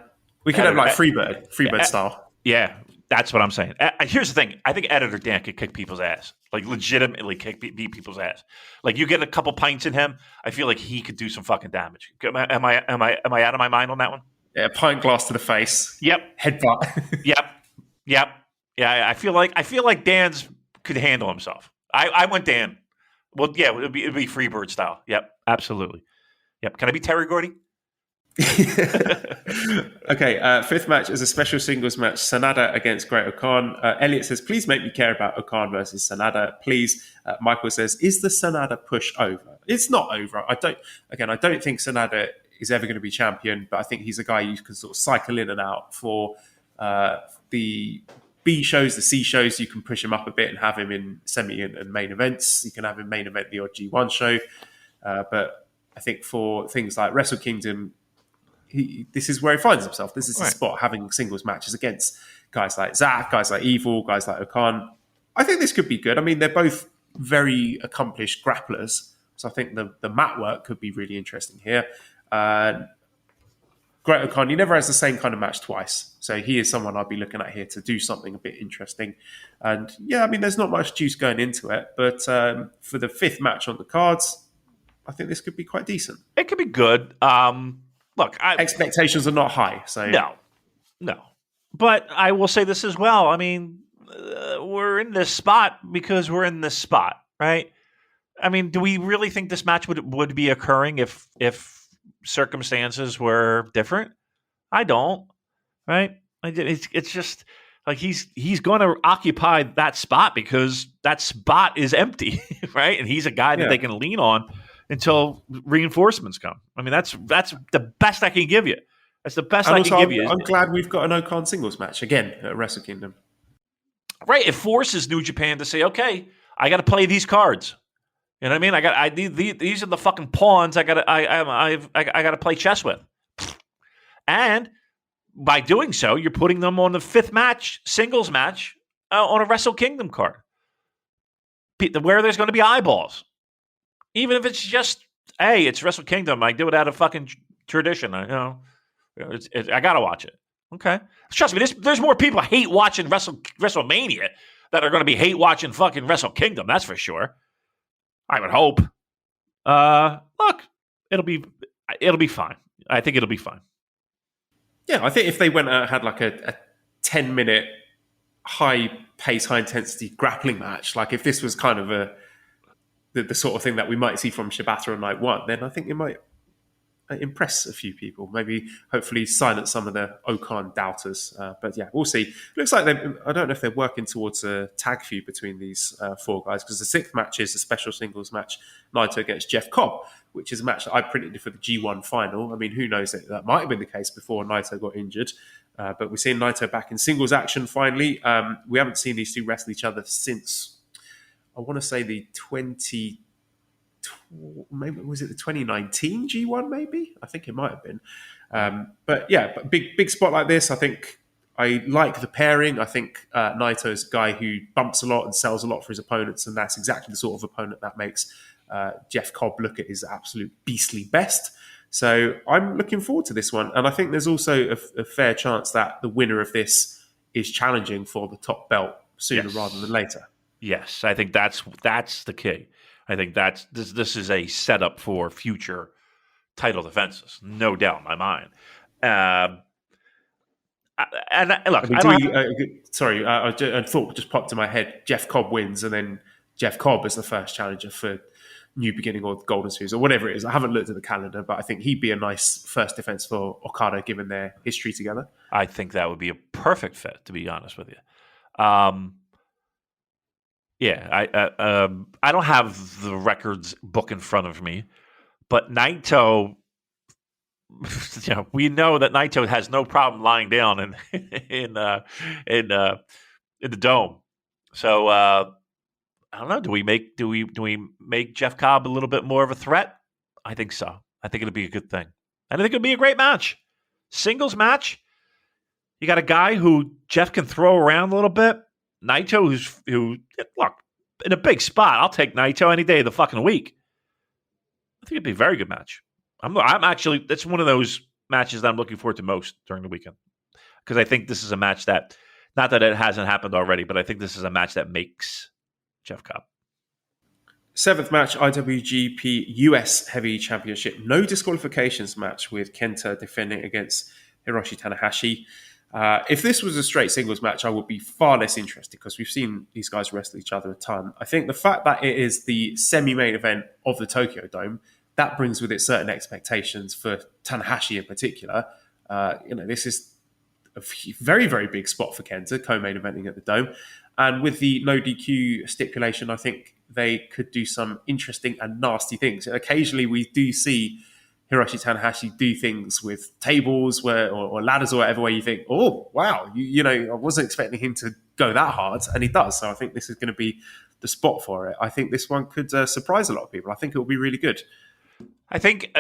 We could have like Freebird style. Yeah, That's what I'm saying. Here's the thing. I think Editor Dan could kick people's ass. Like, legitimately beat people's ass. Like, you get a couple pints in him, I feel like he could do some fucking damage. Am I out of my mind on that one? Yeah, pint glass to the face. Yep. Headbutt. Yep. Yeah, I feel like Dan's could handle himself. I went Dan. Well, yeah, it'd be Freebird style. Yep, absolutely. Yep. Can I be Terry Gordy? Okay, fifth match is a special singles match, Sanada against Great Okan. Elliot says, please make me care about Okan versus Sanada, please. Michael says, is the Sanada push over? It's not over. I don't think Sanada is ever going to be champion, but I think he's a guy you can sort of cycle in and out for the B shows, the C shows. You can push him up a bit and have him in semi and main events. You can have him main event the odd G1 show, but I think for things like Wrestle Kingdom, this is where he finds himself. This is his spot, having singles matches against guys like Zack, guys like Evil, guys like Okan. I think this could be good. I mean, they're both very accomplished grapplers, so I think the mat work could be really interesting here. Great Okan, he never has the same kind of match twice, so he is someone I'd be looking at here to do something a bit interesting. And yeah, I mean, there's not much juice going into it, but for the fifth match on the cards, I think this could be quite decent. It could be good. Look, expectations are not high, so no. But I will say this as well. I mean, we're in this spot because we're in this spot, right? I mean, do we really think this match would be occurring if circumstances were different? I don't, right? It's just like he's going to occupy that spot because that spot is empty, right? And he's a guy that they can lean on until reinforcements come. I mean, that's the best I can give you. That's the best I can give you. I'm glad we've got an Okan singles match again at Wrestle Kingdom. Right, it forces New Japan to say, okay, I got to play these cards. You know what I mean? These are the fucking pawns I got to play chess with. And by doing so, you're putting them on the fifth match, singles match, on a Wrestle Kingdom card, where there's going to be eyeballs. Even if it's just, hey, it's Wrestle Kingdom. I do it out of fucking tradition. I got to watch it. Okay. Trust me, there's more people hate watching WrestleMania that are going to be hate watching fucking Wrestle Kingdom. That's for sure. I would hope. Look, it'll be fine. I think it'll be fine. Yeah, I think if they went had like a 10-minute high-pace, high-intensity grappling match, like if this was kind of the sort of thing that we might see from Shibata on night one, then I think it might impress a few people. Maybe, hopefully, silence some of the Okan doubters. But yeah, we'll see. Looks like I don't know if they're working towards a tag feud between these four guys, because the sixth match is a special singles match, Naito against Jeff Cobb, which is a match that I printed for the G1 final. I mean, who knows? That might have been the case before Naito got injured. But we're seeing Naito back in singles action finally. We haven't seen these two wrestle each other since, I want to say, maybe was it the 2019 G1? Maybe I think it might have been. But yeah, big spot like this. I think I like the pairing. I think Naito is a guy who bumps a lot and sells a lot for his opponents, and that's exactly the sort of opponent that makes Jeff Cobb look at his absolute beastly best. So I'm looking forward to this one, and I think there's also a fair chance that the winner of this is challenging for the top belt sooner rather than later. Yes, I think that's the key. I think this is a setup for future title defenses, no doubt in my mind. Look, a thought just popped in my head. Jeff Cobb wins, and then Jeff Cobb is the first challenger for New Beginning or Golden Series or whatever it is. I haven't looked at the calendar, but I think he'd be a nice first defense for Okada, given their history together. I think that would be a perfect fit, to be honest with you. I don't have the records book in front of me, but Naito, we know that Naito has no problem lying down in the dome. So I don't know. Do we make Jeff Cobb a little bit more of a threat? I think so. I think it'll be a good thing, and I think it'll be a great match, singles match. You got a guy who Jeff can throw around a little bit. Naito, who look, in a big spot, I'll take Naito any day of the fucking week. I think it'd be a very good match. I'm actually, that's one of those matches that I'm looking forward to most during the weekend, because I think this is a match that Not that it hasn't happened already, but I think this is a match that makes Jeff Cobb. 7th match, IWGP US Heavy Championship. No disqualifications match with Kenta defending against Hiroshi Tanahashi. If this was a straight singles match, I would be far less interested because we've seen these guys wrestle each other a ton. I think the fact that it is the semi-main event of the Tokyo Dome, that brings with it certain expectations for Tanahashi in particular. This is a very, very big spot for Kenta, co-main eventing at the Dome. And with the no DQ stipulation, I think they could do some interesting and nasty things. Occasionally, we do see Hiroshi Tanahashi do things with tables or ladders or whatever, where you think, oh, wow, I wasn't expecting him to go that hard, and he does. So I think this is going to be the spot for it. I think this one could surprise a lot of people. I think it will be really good. I think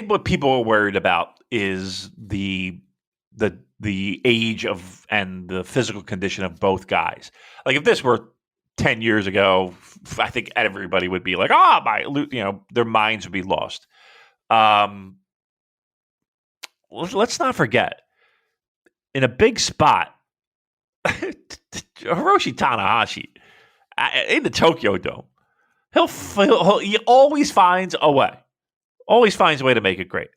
what people are worried about is the age of and the physical condition of both guys. Like if this were 10 years ago, I think everybody would be like, their minds would be lost. Let's not forget, in a big spot, Hiroshi Tanahashi in the Tokyo Dome, he always finds a way. Always finds a way to make it great.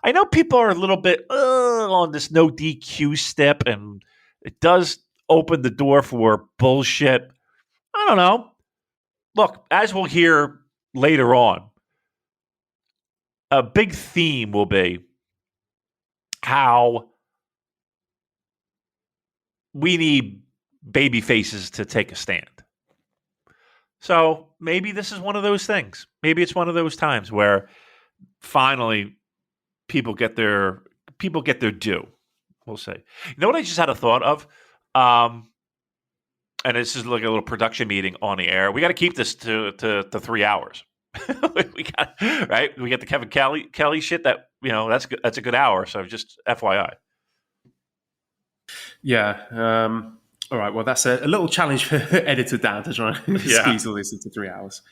I know people are a little bit on this no DQ step, and it does open the door for bullshit. I don't know. Look, as we'll hear later on, a big theme will be how we need baby faces to take a stand. So maybe this is one of those things. Maybe it's one of those times where finally people get their due. We'll see. You know what I just had a thought of? And this is like a little production meeting on the air. We got to keep this to 3 hours. We got the Kevin Kelly shit that that's good. That's a good hour. So just FYI. Yeah. All right. Well, that's a little challenge for editor Dan to try and squeeze all this into 3 hours.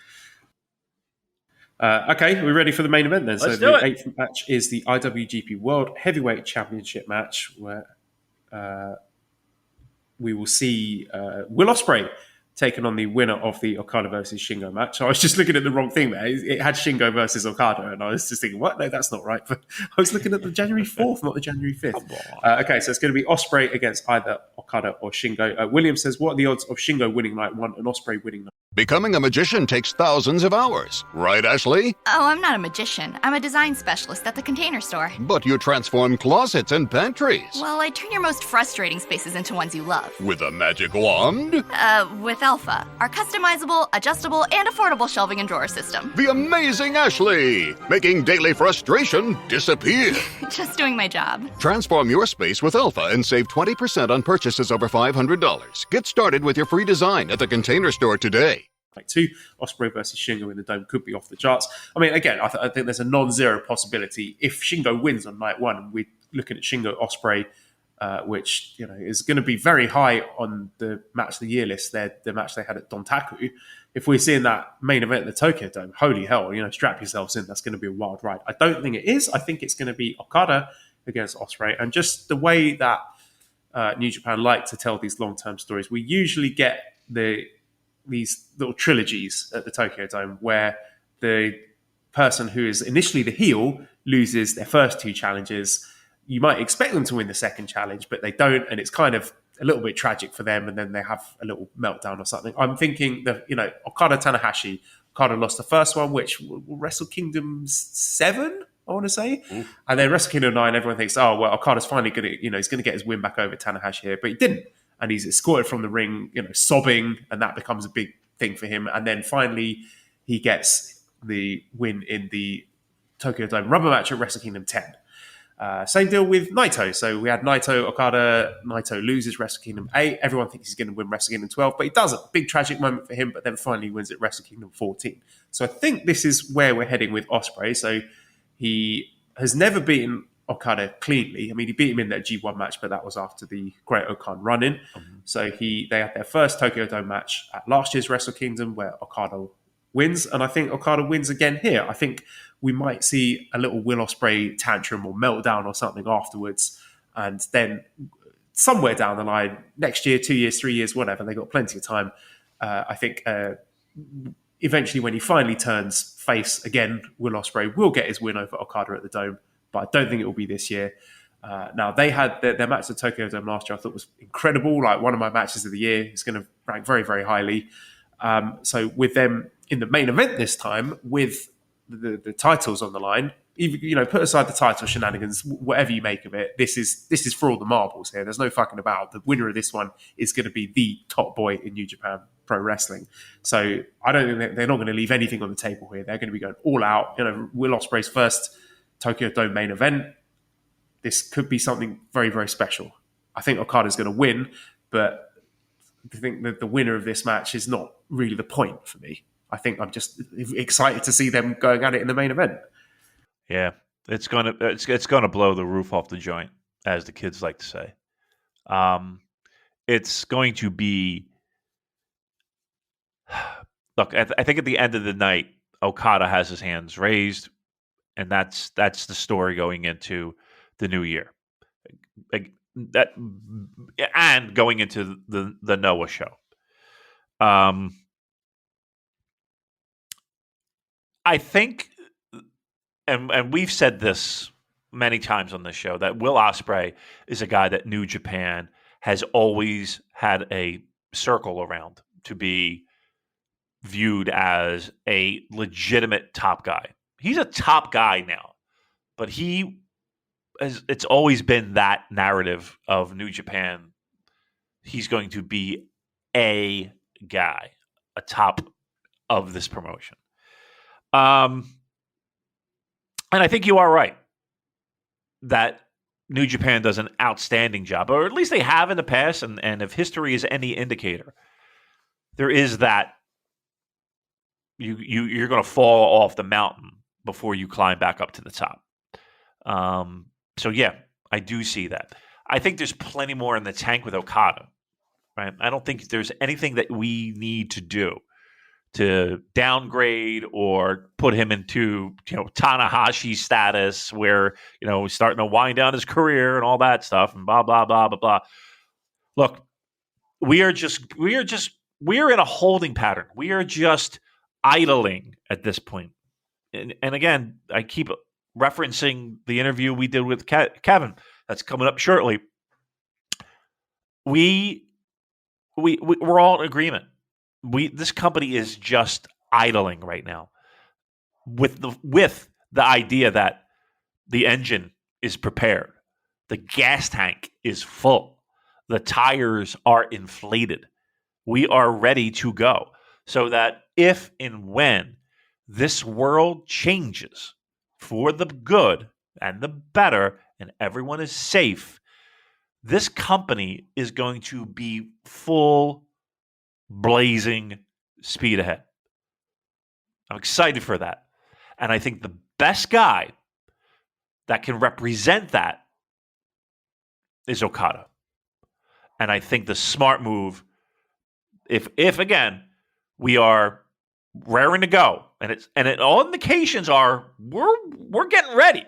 Okay, we're ready for the main event then. Let's so do the it. 8th match is the IWGP World Heavyweight Championship match, where we will see Will Ospreay taking on the winner of the Okada versus Shingo match. So I was just looking at the wrong thing there. It had Shingo versus Okada, and I was just thinking, what? No, that's not right. But I was looking at the January 4th, not the January 5th. Okay, so it's going to be Ospreay against either Okada or Shingo. William says, what are the odds of Shingo winning night one and Ospreay winning night? Becoming a magician takes thousands of hours. Right, Ashley? Oh, I'm not a magician. I'm a design specialist at the Container Store. But you transform closets and pantries. Well, I turn your most frustrating spaces into ones you love. With a magic wand? With Alpha, our customizable, adjustable, and affordable shelving and drawer system. The amazing Ashley! Making daily frustration disappear. Just doing my job. Transform your space with Alpha and save 20% on purchases over $500. Get started with your free design at the Container Store today. Like 2, Ospreay versus Shingo in the Dome could be off the charts. I mean, again, I think there's a non-zero possibility if Shingo wins on night one, and we're looking at Shingo Ospreay, which is going to be very high on the match of the year list. The match they had at Dontaku. If we're seeing that main event at the Tokyo Dome, holy hell, strap yourselves in. That's going to be a wild ride. I don't think it is. I think it's going to be Okada against Ospreay, and just the way that New Japan like to tell these long-term stories, we usually get these little trilogies at the Tokyo Dome where the person who is initially the heel loses their first 2 challenges. You might expect them to win the second challenge, but they don't, and it's kind of a little bit tragic for them, and then they have a little meltdown or something. I'm thinking that, Okada Tanahashi, Okada lost the first one, which Wrestle Kingdom 7, I want to say. Ooh. And then Wrestle Kingdom 9, everyone thinks, oh, well, Okada's finally going to, he's going to get his win back over Tanahashi here, but he didn't. And he's escorted from the ring, sobbing, and that becomes a big thing for him. And then finally, he gets the win in the Tokyo Dome rubber match at Wrestle Kingdom 10. Same deal with Naito. So we had Naito, Okada. Naito loses Wrestle Kingdom 8. Everyone thinks he's going to win Wrestle Kingdom 12, but he doesn't. Big tragic moment for him, but then finally wins at Wrestle Kingdom 14. So I think this is where we're heading with Ospreay. So he has never beaten Okada cleanly. I mean, he beat him in that G1 match, but that was after the Great Okan run-in. Mm-hmm. So they had their first Tokyo Dome match at last year's Wrestle Kingdom, where Okada wins, and I think Okada wins again here. I think we might see a little Will Ospreay tantrum or meltdown or something afterwards, and then somewhere down the line, next year, 2 years, 3 years, whatever, they've got plenty of time. I think eventually when he finally turns face again, Will Ospreay will get his win over Okada at the Dome, but I don't think it will be this year. Now, they had their match at Tokyo Dome last year, I thought was incredible, like one of my matches of the year. It's going to rank very, very highly. So with them in the main event this time, with the titles on the line, even, put aside the title shenanigans, whatever you make of it, this is for all the marbles here. There's no fucking about. The winner of this one is going to be the top boy in New Japan Pro Wrestling. So I don't think they're not going to leave anything on the table here. They're going to be going all out. Will Ospreay's first Tokyo Dome main event. This could be something very, very special. I think Okada's going to win, but I think that the winner of this match is not really the point for me. I think I'm just excited to see them going at it in the main event. Yeah, it's gonna blow the roof off the joint, as the kids like to say. It's going to be. Look, I think at the end of the night, Okada has his hands raised, and that's the story going into the new year. And going into the Noah show. I think, and we've said this many times on this show, that Will Ospreay is a guy that New Japan has always had a circle around to be viewed as a legitimate top guy. He's a top guy now, but it's always been that narrative of New Japan. He's going to be a guy, a top of this promotion. And I think you are right that New Japan does an outstanding job, or at least they have in the past. And if history is any indicator, there is that you're going to fall off the mountain before you climb back up to the top. So yeah, I do see that. I think there's plenty more in the tank with Okada. Right? I don't think there's anything that we need to do to downgrade or put him into Tanahashi status, where he's starting to wind down his career and all that stuff and blah blah blah blah blah. Look, we're in a holding pattern. We are just idling at this point. And again, I keep referencing the interview we did with Kevin that's coming up shortly. We're all in agreement. This company is just idling right now with the idea that the engine is prepared, the gas tank is full, the tires are inflated. We are ready to go, so that if and when this world changes for the good and the better and everyone is safe, this company is going to be full blazing speed ahead. I'm excited for that. And I think the best guy that can represent that is Okada. And I think the smart move, if again, we are raring to go, and all indications are we're getting ready.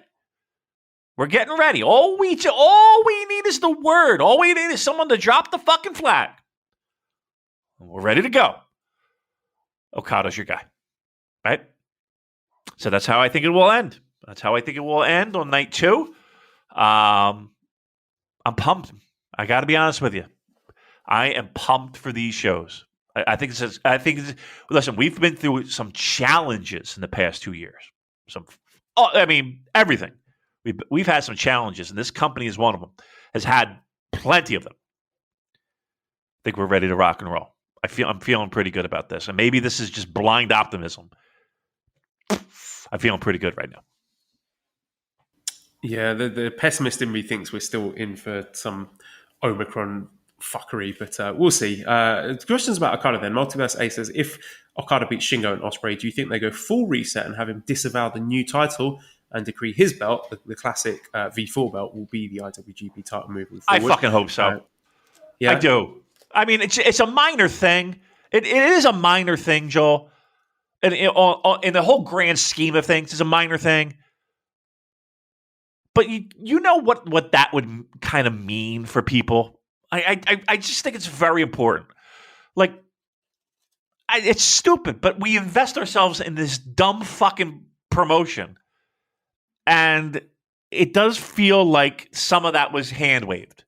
We're getting ready. All we need is the word. All we need is someone to drop the fucking flag. We're ready to go. Okada's your guy, right? So that's how I think it will end. That's how I think it will end on night 2. I'm pumped. I got to be honest with you. I am pumped for these shows. I think listen, we've been through some challenges in the past 2 years. Everything. We've had some challenges, and this company is one of them. Has had plenty of them. I think we're ready to rock and roll. I'm feeling pretty good about this. And maybe this is just blind optimism. I'm feeling pretty good right now. Yeah, the pessimist in me thinks we're still in for some Omicron fuckery, but we'll see. Questions about Okada then. Multiverse A says, if Okada beats Shingo and Ospreay, do you think they go full reset and have him disavow the new title and decree his belt, the classic V4 belt, will be the IWGP title moving forward? I fucking hope so. Yeah, I do. I mean, it's a minor thing. It is a minor thing, Joel. And in the whole grand scheme of things, it's a minor thing. But you know what that would kind of mean for people I just think it's very important. Like, it's stupid, but we invest ourselves in this dumb fucking promotion, and it does feel like some of that was hand waved.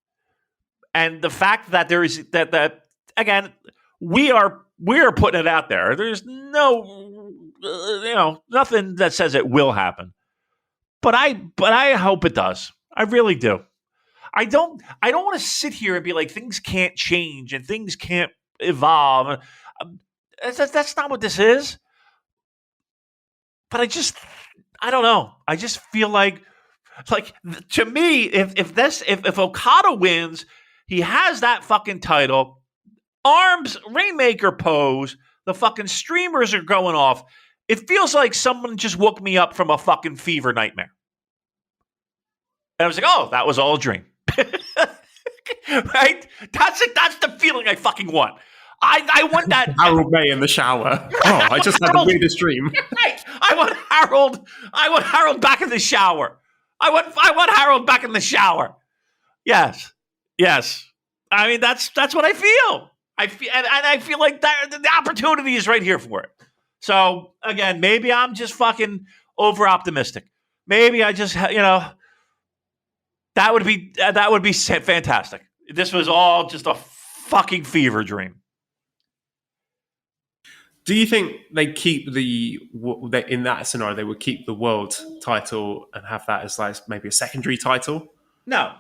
And the fact that there is that again, we are putting it out there. There's no, nothing that says it will happen. But I hope it does. I really do. I don't want to sit here and be like things can't change and things can't evolve. That's not what this is. But I don't know. I just feel like to me, if Okada wins, he has that fucking title. Arms, Rainmaker pose. The fucking streamers are going off. It feels like someone just woke me up from a fucking fever nightmare. And I was like, oh, that was all a dream. Right? That's the feeling I fucking want. I want that. Harold May in the shower. Oh, I just had the weirdest dream. Right. I want Harold back in the shower. I want Harold back in the shower. Yes. I mean, that's what I feel. I feel like the opportunity is right here for it. So again, maybe I'm just fucking over optimistic. Maybe I just that would be fantastic. This was all just a fucking fever dream. Do you think they keep in that scenario they would keep the world title and have that as like maybe a secondary title? No.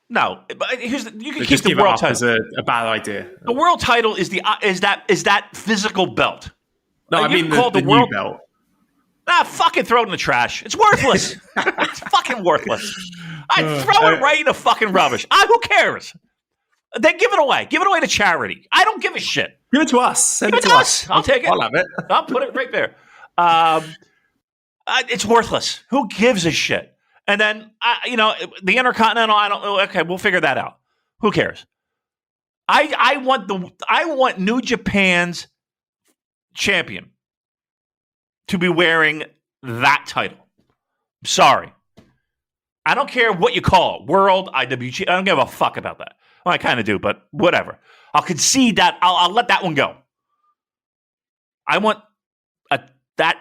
But you can keep just the give world it up title. as a bad idea. The world title is that physical belt. No, I mean the new belt. Fucking throw it in the trash. It's worthless. It's fucking worthless. I'd throw it right in the fucking rubbish. Who cares? Then give it away. Give it away to charity. I don't give a shit. Give it to us. Send Give it to us. I'll take it. I'll have it. I'll put it right there. It's worthless. Who gives a shit? And then, the Intercontinental, I don't know. Okay, we'll figure that out. Who cares? I want New Japan's champion to be wearing that title. Sorry. I don't care what you call it. World, IWG. I don't give a fuck about that. Well, I kind of do, but whatever. I'll concede that. I'll let that one go. I want that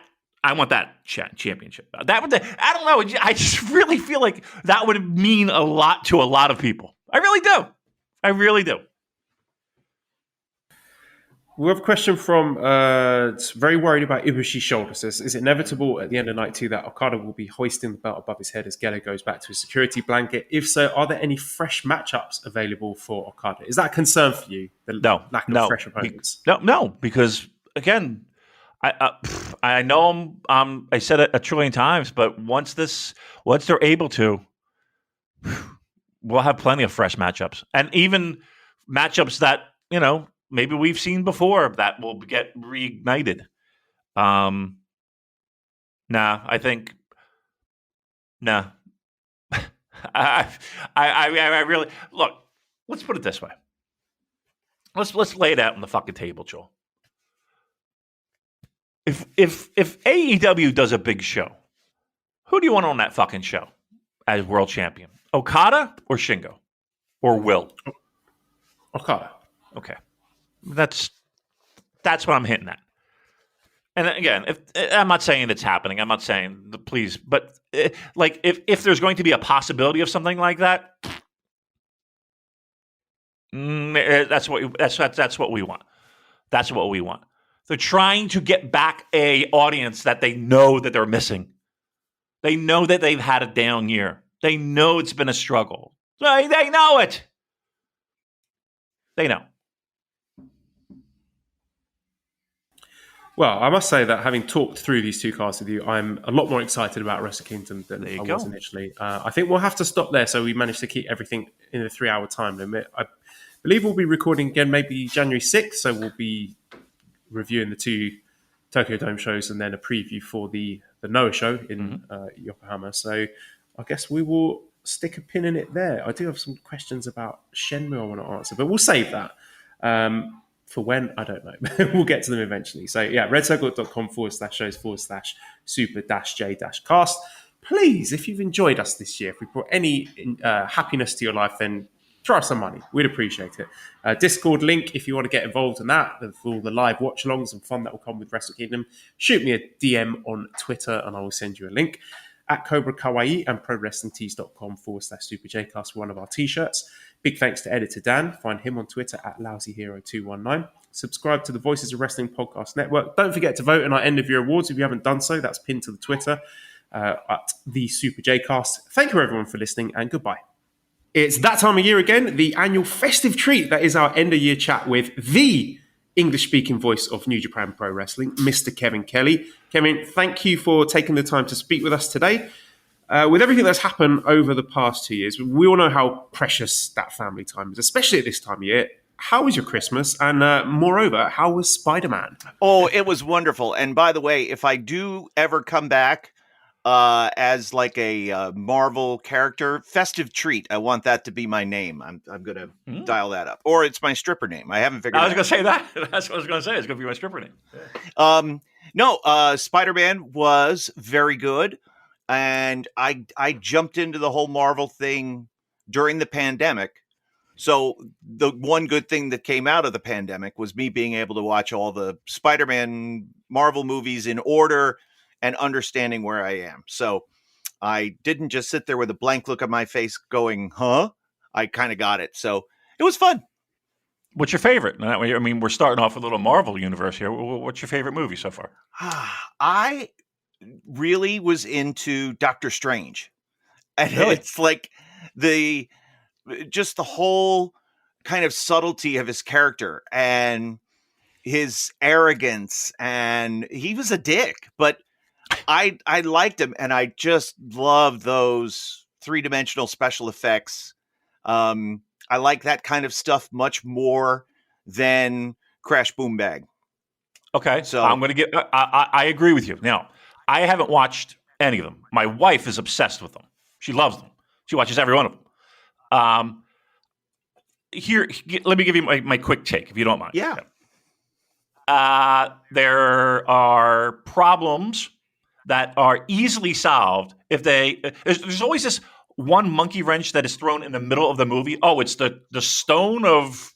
championship. That would. I don't know. I just really feel like that would mean a lot to a lot of people. I really do. We have a question from it's very worried about Ibushi's shoulder. Says, is it inevitable at the end of night 2 that Okada will be hoisting the belt above his head as Geller goes back to his security blanket? If so, are there any fresh matchups available for Okada? Is that a concern for you? The lack of fresh opponents? No, because again, I know I said it a trillion times, but once they're able to, we'll have plenty of fresh matchups, and even matchups that maybe we've seen before that will get reignited. I think I really look. Let's put it this way. Let's lay it out on the fucking table, Joel. If AEW does a big show, who do you want on that fucking show as world champion? Okada or Shingo? Or Will? Okada. Okay. That's what I'm hitting at. And again, I'm not saying it's happening. I'm not saying please, but if there's going to be a possibility of something like that, that's what we want. That's what we want. They're trying to get back a audience that they know that they're missing. They know that they've had a down year. They know it's been a struggle. They know it. They know. Well, I must say that having talked through these two cards with you, I'm a lot more excited about Wrestle Kingdom than I was initially. I think we'll have to stop there so we managed to keep everything in a 3-hour time limit. I believe we'll be recording again maybe January 6th, so we'll be reviewing the 2 Tokyo Dome shows and then a preview for the Noah show in Yokohama. So I guess we will stick a pin in it there. I do have some questions about Shenmue I want to answer, but we'll save that. For when, I don't know. We'll get to them eventually. So yeah, redcircle.com/shows/super-j-cast. Please, if you've enjoyed us this year, if we brought any happiness to your life, then throw us some money. We'd appreciate it. Discord link if you want to get involved in that, for all the live watch-alongs and fun that will come with Wrestle Kingdom. Shoot me a DM on Twitter and I will send you a link. At Cobra Kawaii and ProWrestlingTees.com/SuperJcast for one of our t-shirts. Big thanks to editor Dan. Find him on Twitter at LousyHero219. Subscribe to the Voices of Wrestling Podcast Network. Don't forget to vote in our end of year awards if you haven't done so. That's pinned to the Twitter at the SuperJcast. Thank you everyone for listening and goodbye. It's that time of year again, the annual festive treat that is our end of year chat with the English-speaking voice of New Japan Pro Wrestling, Mr. Kevin Kelly. Kevin, thank you for taking the time to speak with us today. With everything that's happened over the past 2 years, we all know how precious that family time is, especially at this time of year. How was your Christmas? And moreover, how was Spider-Man? Oh, it was wonderful. And by the way, if I do ever come back as like a Marvel character, Festive Treat, I want that to be my name. I'm going to dial that up. Or it's my stripper name. I haven't figured it out. I was going to say that. That's what I was going to say. It's going to be my stripper name. No, Spider-Man was very good. And I jumped into the whole Marvel thing during the pandemic. So the one good thing that came out of the pandemic was me being able to watch all the Spider-Man Marvel movies in order and understanding where I am. So I didn't just sit there with a blank look on my face going, huh? I kind of got it. So it was fun. What's your favorite? I mean, we're starting off with a little Marvel universe here. What's your favorite movie so far? I really was into Doctor Strange. And Really? it's like the whole kind of subtlety of his character and his arrogance, and he was a dick, but I liked him, and I just loved those 3-dimensional special effects. I like that kind of stuff much more than Crash Boom Bag. Okay, So I'm going to get. I agree with you. Now, I haven't watched any of them. My wife is obsessed with them. She loves them. She watches every one of them. Here, let me give you my quick take, if you don't mind. Yeah. There are problems that are easily solved if there's always this one monkey wrench that is thrown in the middle of the movie. Oh, it's the stone of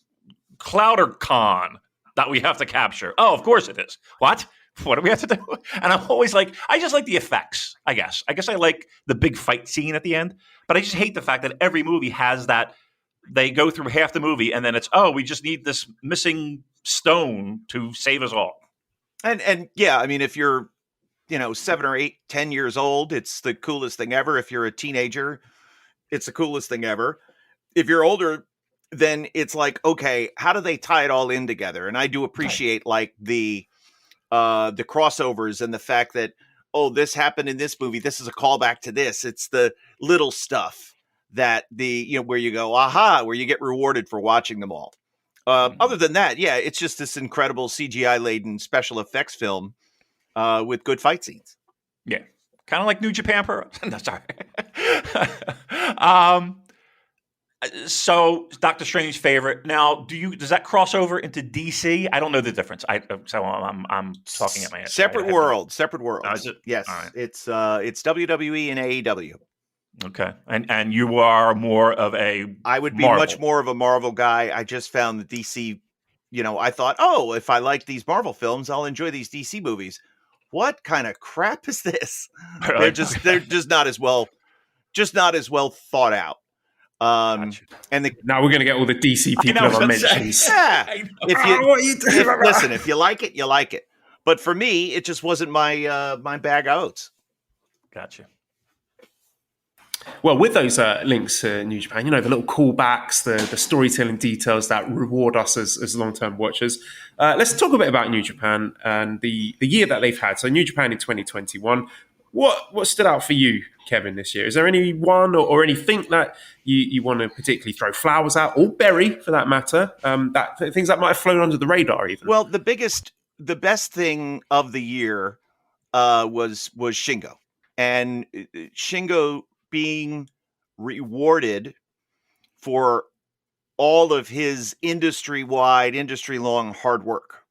Cloudercon that we have to capture. Oh, of course it is. What do we have to do? And I'm always like, I just like the effects, I guess. I like the big fight scene at the end, but I just hate the fact that every movie has that. They go through half the movie and then it's, we just need this missing stone to save us all. And yeah, I mean, if you're 7 or 8, 10 years old, it's the coolest thing ever. If you're a teenager, it's the coolest thing ever. If you're older, then it's like, okay, how do they tie it all in together? And I do appreciate like the crossovers and the fact that, this happened in this movie. This is a callback to this. It's the little stuff that where you go, aha, where you get rewarded for watching them all. Other than that, yeah, it's just this incredible CGI laden special effects film with good fight scenes. Yeah. Kind of like New Japan Pro. No, sorry. So Doctor Strange's favorite. Now, does that cross over into DC? I don't know the difference. I'm talking at my head. Separate worlds. Yes. Right. It's WWE and AEW. Okay. And you are more of a I would be Marvel. much more of a Marvel guy. I just found that DC, I thought, if I like these Marvel films, I'll enjoy these DC movies. What kind of crap is this? Really? They're just not as well thought out. Gotcha. And Now we're going to get all the DC people on our mentions. yeah, What are you doing? listen, if you like it, you like it. But for me, it just wasn't my my bag of oats. Gotcha. Well, with those links to New Japan, the little callbacks, the storytelling details that reward us as long-term watchers. Let's talk a bit about New Japan and the year that they've had. So New Japan in 2021. What stood out for you, Kevin, this year? Is there anyone or anything that you want to particularly throw flowers at, or bury for that matter, things that might have flown under the radar even? Well, the best thing of the year was Shingo. And Shingo being rewarded for all of his industry-long hard work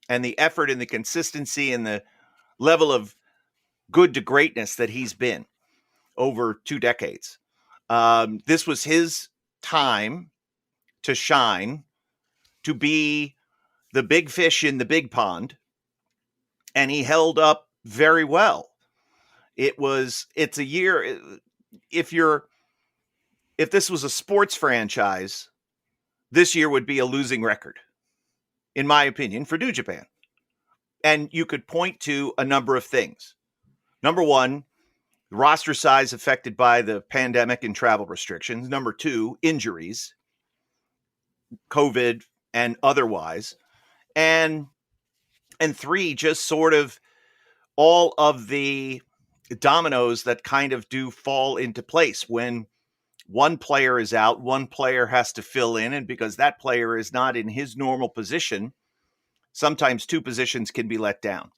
and the effort and the consistency and the level of good to greatness that he's been over 2 decades. This was his time to shine, to be the big fish in the big pond, and he held up very well. It's a year. If this was a sports franchise, this year would be a losing record, in my opinion, for New Japan. And you could point to a number of things. Number one, roster size affected by the pandemic and travel restrictions. Number two, injuries, COVID and otherwise. And three, just sort of all of the dominoes that kind of do fall into place when one player is out, one player has to fill in. And because that player is not in his normal position, sometimes two positions can be let down.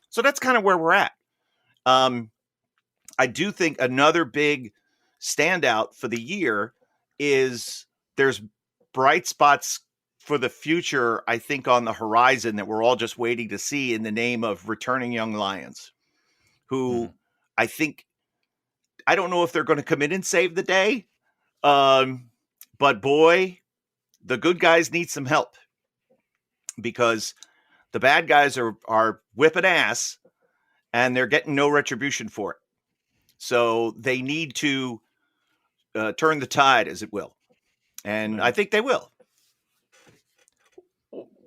So that's kind of where we're at. I do think another big standout for the year is there's bright spots for the future, I think, on the horizon that we're all just waiting to see in the name of returning young lions who I don't know if they're going to come in and save the day. But boy, the good guys need some help because the bad guys are whipping ass and they're getting no retribution for it. So they need to turn the tide, as it will. And I think they will.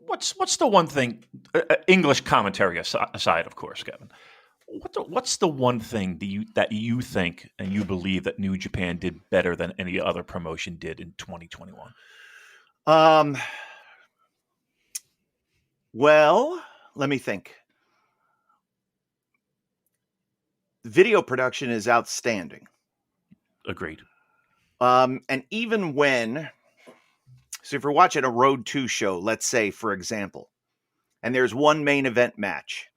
What's the one thing, English commentary aside, of course, Kevin, what's the one thing that you think and you believe that New Japan did better than any other promotion did in 2021? Well, let me think. Video production is outstanding. Agreed. And even so if you're watching a Road 2 show, let's say, for example, and there's one main event match,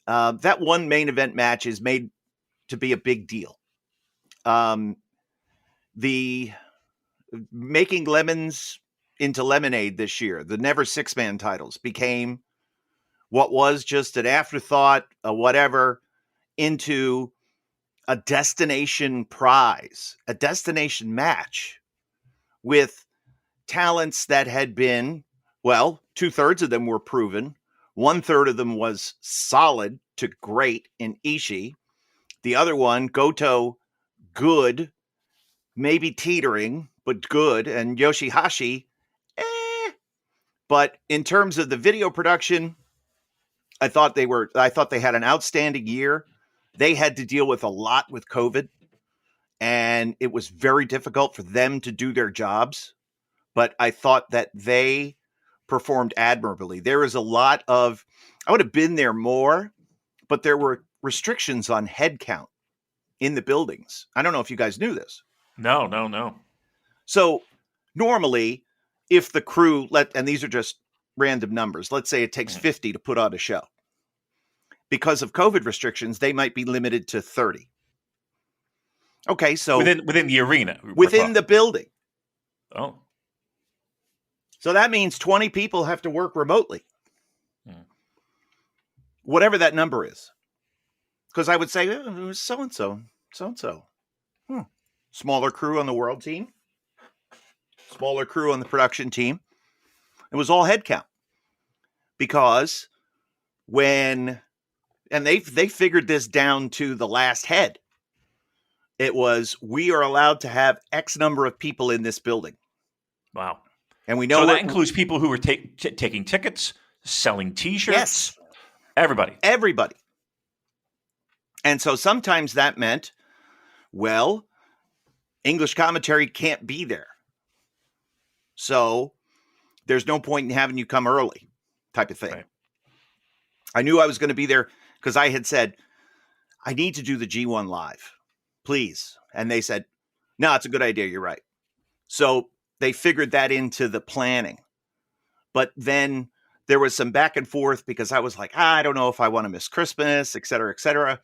that one main event match is made to be a big deal. The making lemons into lemonade this year, the never six-man titles became what was just an afterthought, a whatever, into a destination prize, a destination match with talents that had been, well, 2/3 of them were proven. 1/3 of them was solid to great in Ishii. The other one, Goto, good, maybe teetering, but good. And Yoshihashi, But in terms of the video production, I thought they had an outstanding year. They had to deal with a lot with COVID, and it was very difficult for them to do their jobs. But I thought that they performed admirably. There is a lot of, I would have been there more, but there were restrictions on head count in the buildings. I don't know if you guys knew this. No. So normally, if the crew and these are just random numbers, let's say it takes 50 to put on a show. Because of COVID restrictions, they might be limited to 30. Okay, so within the arena, within the building. Oh, so that means 20 people have to work remotely, whatever that number is. Because I would say it was so and so. Smaller crew on the world team, smaller crew on the production team. It was all headcount because they figured this down to the last head. It was, we are allowed to have X number of people in this building. Wow. And we know so that includes people who were taking tickets, selling T-shirts. Yes. Everybody. And so sometimes that meant, well, English commentary can't be there. So there's no point in having you come early type of thing. Right. I knew I was going to be there because I had said, I need to do the G1 live, please. And they said, no, it's a good idea. You're right. So they figured that into the planning. But then there was some back and forth because I was like, I don't know if I want to miss Christmas, et cetera, et cetera.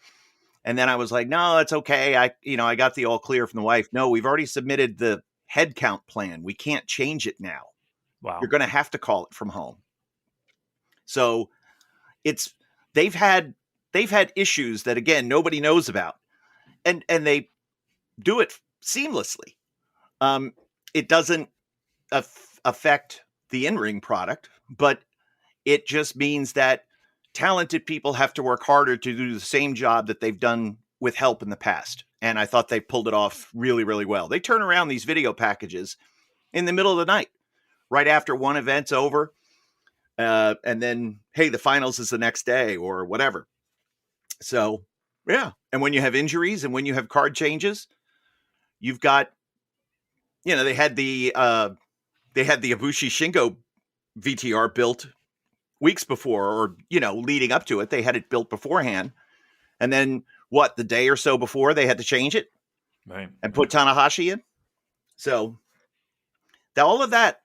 And then I was like, no, it's okay. I got the all clear from the wife. No, we've already submitted the headcount plan. We can't change it now. Wow. You're going to have to call it from home. So they've had issues that, again, nobody knows about. And they do it seamlessly. It doesn't affect the in-ring product, but it just means that talented people have to work harder to do the same job that they've done with help in the past. And I thought they pulled it off really, really well. They turn around these video packages in the middle of the night, right after one event's over. And then, hey, the finals is the next day or whatever. So, yeah. And when you have injuries and when you have card changes, you've got, they had the Ibushi Shingo VTR built weeks before, or, leading up to it. They had it built beforehand. And then the day or so before, they had to change it and put Tanahashi in. So all of that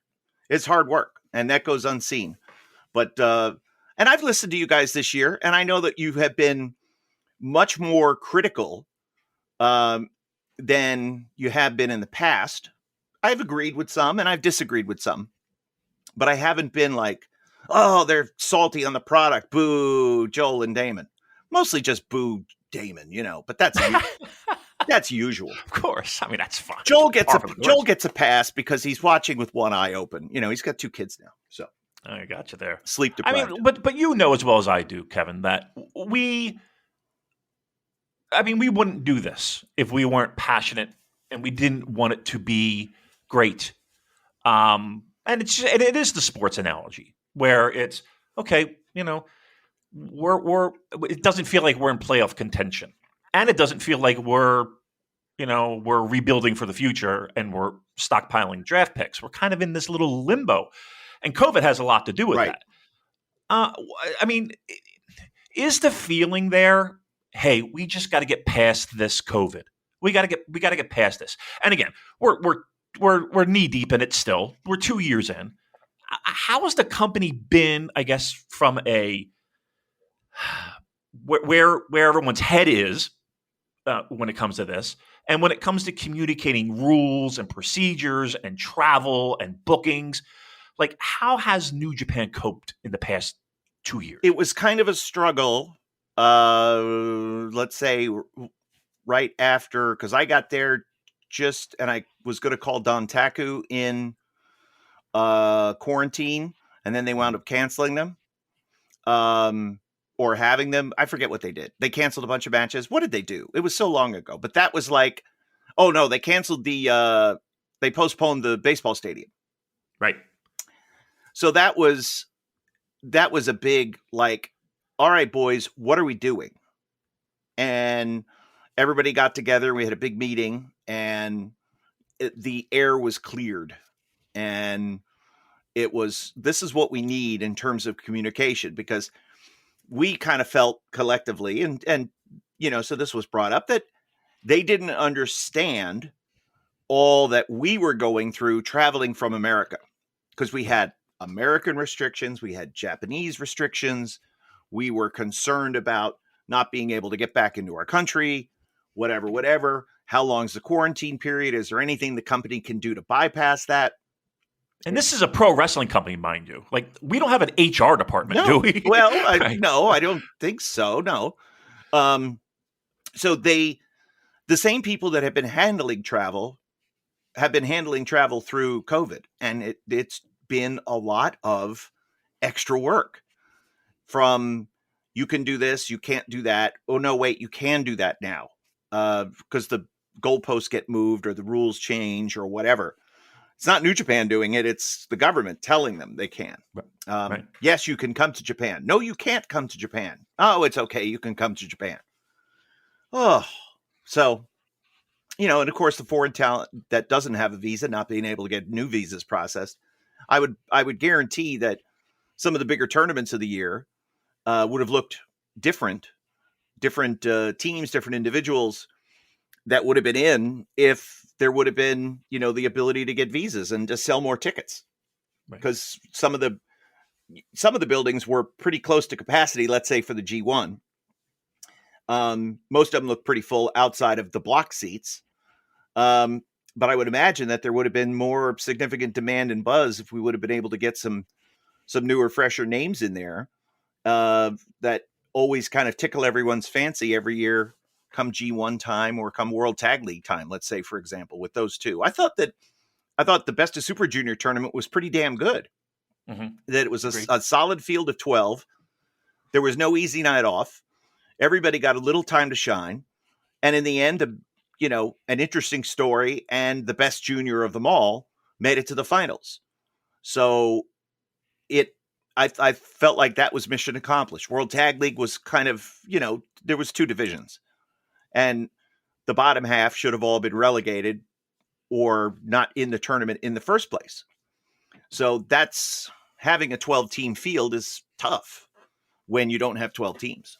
is hard work, and that goes unseen. But, and I've listened to you guys this year, and I know that you have been much more critical than you have been in the past. I've agreed with some and I've disagreed with some, but I haven't been like, oh, they're salty on the product. Boo, Joel and Damon. Mostly just boo Damon, but that's usual. Of course. I mean, that's fine. Joel gets a pass because he's watching with one eye open. He's got 2 kids now. So I got you there. Sleep deprived. I mean, but you know as well as I do, Kevin, that we wouldn't do this if we weren't passionate and we didn't want it to be great. And it is the sports analogy where it's okay, it doesn't feel like we're in playoff contention, and it doesn't feel like we're rebuilding for the future and we're stockpiling draft picks. We're kind of in this little limbo, and COVID has a lot to do with that. I mean, is the feeling there? Hey, we just got to get past this COVID. We got to get past this. And again, we're knee deep in it still. We're 2 years in. How has the company been, I guess, from a where everyone's head is when it comes to this, and when it comes to communicating rules and procedures and travel and bookings? Like, how has New Japan coped in the past 2 years? It was kind of a struggle. Let's say right after, because I got there and I was going to call Don Taku in quarantine, and then they wound up canceling them, or having them. I forget what they did. They canceled a bunch of matches. What did they do? It was so long ago, but that was like, oh no, they canceled they postponed the baseball stadium. Right. So that was a big, like, all right, boys, what are we doing? And everybody got together. We had a big meeting, and the air was cleared. And this is what we need in terms of communication, because we kind of felt collectively, and so this was brought up, that they didn't understand all that we were going through traveling from America, because we had American restrictions, we had Japanese restrictions. We were concerned about not being able to get back into our country, whatever. How long's the quarantine period? Is there anything the company can do to bypass that? And this is a pro wrestling company, mind you. Like, we don't have an HR department, do we? Well, no, I don't think so. No. So the same people that have been handling travel through COVID, and it's been a lot of extra work. From, you can do this, you can't do that. Oh, no, wait, you can do that now because the goalposts get moved or the rules change or whatever. It's not New Japan doing it. It's the government telling them they can. Right. Yes, you can come to Japan. No, you can't come to Japan. Oh, it's okay. You can come to Japan. Oh, so, and of course, the foreign talent that doesn't have a visa, not being able to get new visas processed. I would guarantee that some of the bigger tournaments of the year would have looked different teams, different individuals that would have been in if there would have been, the ability to get visas and to sell more tickets. Because some of the buildings were pretty close to capacity, let's say for the G1. Most of them look pretty full outside of the block seats. But I would imagine that there would have been more significant demand and buzz if we would have been able to get some newer, fresher names in there that always kind of tickle everyone's fancy every year come G1 time or come World Tag League time, let's say, for example, with those two. I thought that I thought the Best of Super Junior tournament was pretty damn good. Mhm. That it was Agreed. a solid field of 12. There was no easy night off. Everybody got a little time to shine. And in the end, an interesting story, and the best junior of them all made it to the finals. So I felt like that was mission accomplished. World Tag League was kind of, there was 2 divisions, and the bottom half should have all been relegated or not in the tournament in the first place. So that's having a 12-team field is tough when you don't have 12 teams.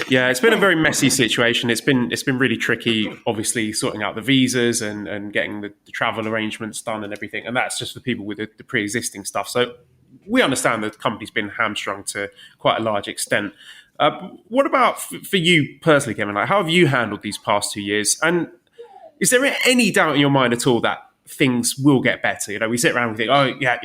Yeah, it's been a very messy situation. It's been really tricky, obviously, sorting out the visas and getting the travel arrangements done and everything. And that's just for people with the pre-existing stuff. So we understand that the company's been hamstrung to quite a large extent. What about for you personally, Kevin? Like, how have you handled these past 2 years? And is there any doubt in your mind at all that things will get better? We sit around and think, oh yeah,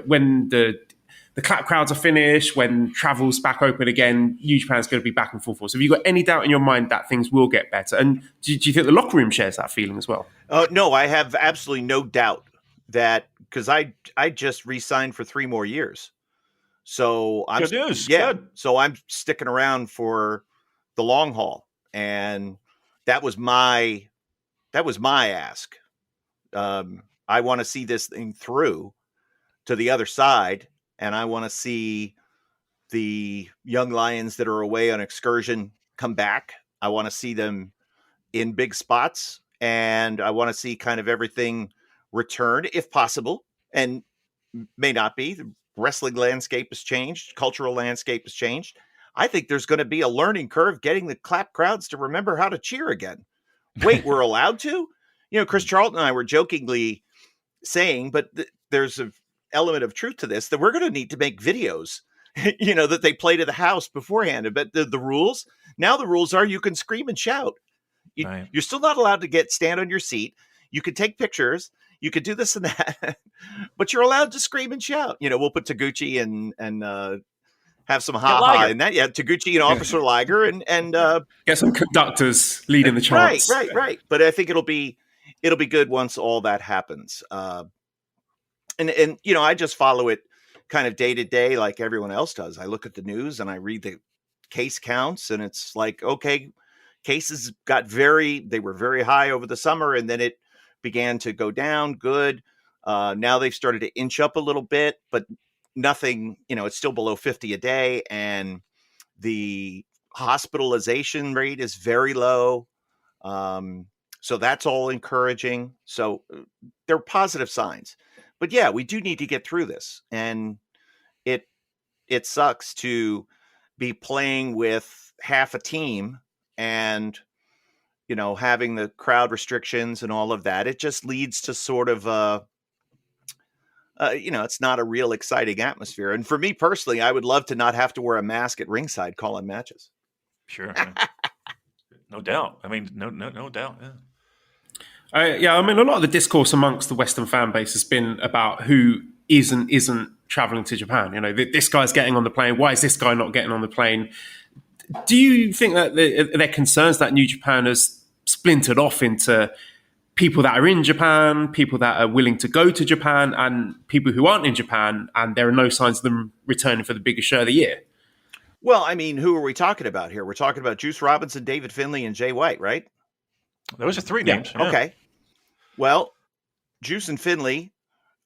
when the clap crowds are finished, when travel's back open again, New Japan's going to be back in full force. Have you got any doubt in your mind that things will get better? And do you think the locker room shares that feeling as well? No, I have absolutely no doubt that, because I just re-signed for 3 more years. So I'm Good news. Yeah. Good. So I'm sticking around for the long haul. And that was my ask. I want to see this thing through to the other side. And I want to see the young lions that are away on excursion come back. I want to see them in big spots, and I want to see kind of everything return if possible, and may not be. The wrestling landscape has changed. Cultural landscape has changed. I think there's going to be a learning curve getting the clap crowds to remember how to cheer again. Wait, we're allowed to? Chris Charlton and I were jokingly saying, but there's an element of truth to this, that we're going to need to make videos, that they play to the house beforehand. But the rules are you can scream and shout. Right. You're still not allowed to stand on your seat. You can take pictures. You could do this and that, but you're allowed to scream and shout. We'll put Taguchi and have some ha-ha in that. Yeah, Taguchi and Officer Liger and get some conductors leading the chants. Right. But I think it'll be good once all that happens. And I just follow it kind of day to day like everyone else does. I look at the news and I read the case counts, and it's like, okay, cases they were very high over the summer, and then it began to go down. Good. Now they've started to inch up a little bit, but nothing, it's still below 50 a day. And the hospitalization rate is very low. So that's all encouraging. So there are positive signs. But yeah, we do need to get through this. And it sucks to be playing with half a team and, having the crowd restrictions and all of that. It just leads to sort of, it's not a real exciting atmosphere. And for me personally, I would love to not have to wear a mask at ringside calling matches. Sure. No doubt. I mean, no doubt. Yeah. I mean, a lot of the discourse amongst the Western fan base has been about who isn't traveling to Japan. This guy's getting on the plane. Why is this guy not getting on the plane? Do you think that there are concerns that New Japan has splintered off into people that are in Japan, people that are willing to go to Japan, and people who aren't in Japan, and there are no signs of them returning for the biggest show of the year? Well, I mean, who are we talking about here? We're talking about Juice Robinson, David Finlay, and Jay White, right? Those are 3 names. Yeah. Okay. Well, Juice and Finlay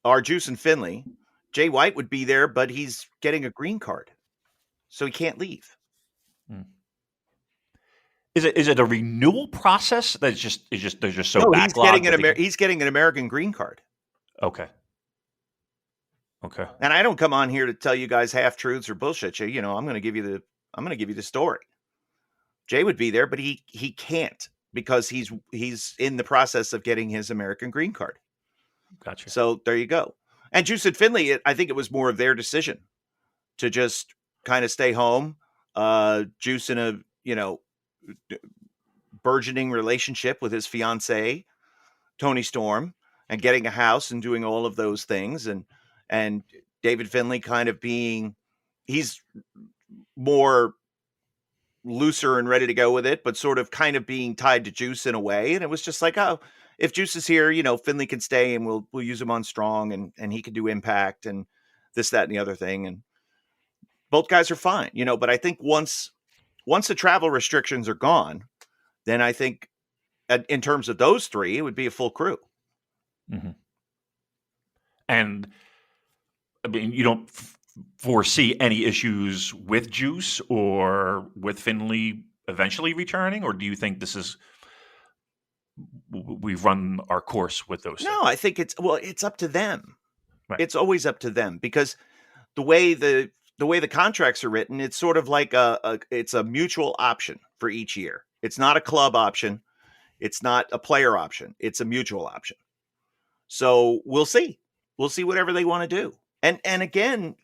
are Juice and Finlay. Jay White would be there, but he's getting a green card, so he can't leave. Is it a renewal process that's just they're just so backlogged? He's getting an American green card. Okay. And I don't come on here to tell you guys half truths or bullshit. I'm going to give you the story. Jay would be there, but he can't because he's in the process of getting his American green card. Gotcha. So there you go. And Juice and Finlay, I think it was more of their decision to just kind of stay home. Juice in a burgeoning relationship with his fiancée, Toni Storm, and getting a house and doing all of those things. And David Finlay kind of he's more looser and ready to go with it, but sort of kind of being tied to Juice in a way. And it was just like, oh, if Juice is here, Finley can stay and we'll use him on Strong and he can do Impact and this, that, and the other thing. And both guys are fine, but I think once the travel restrictions are gone, then I think in terms of those three, it would be a full crew. Mm-hmm. And I mean, you don't foresee any issues with Juice or with Finley eventually returning, or do you think we've run our course with those? No, I think it's up to them. Right. It's always up to them, because the way the contracts are written, it's sort of like it's a mutual option for each year. It's not a club option. It's not a player option. It's a mutual option. So we'll see. We'll see whatever they want to do. And again,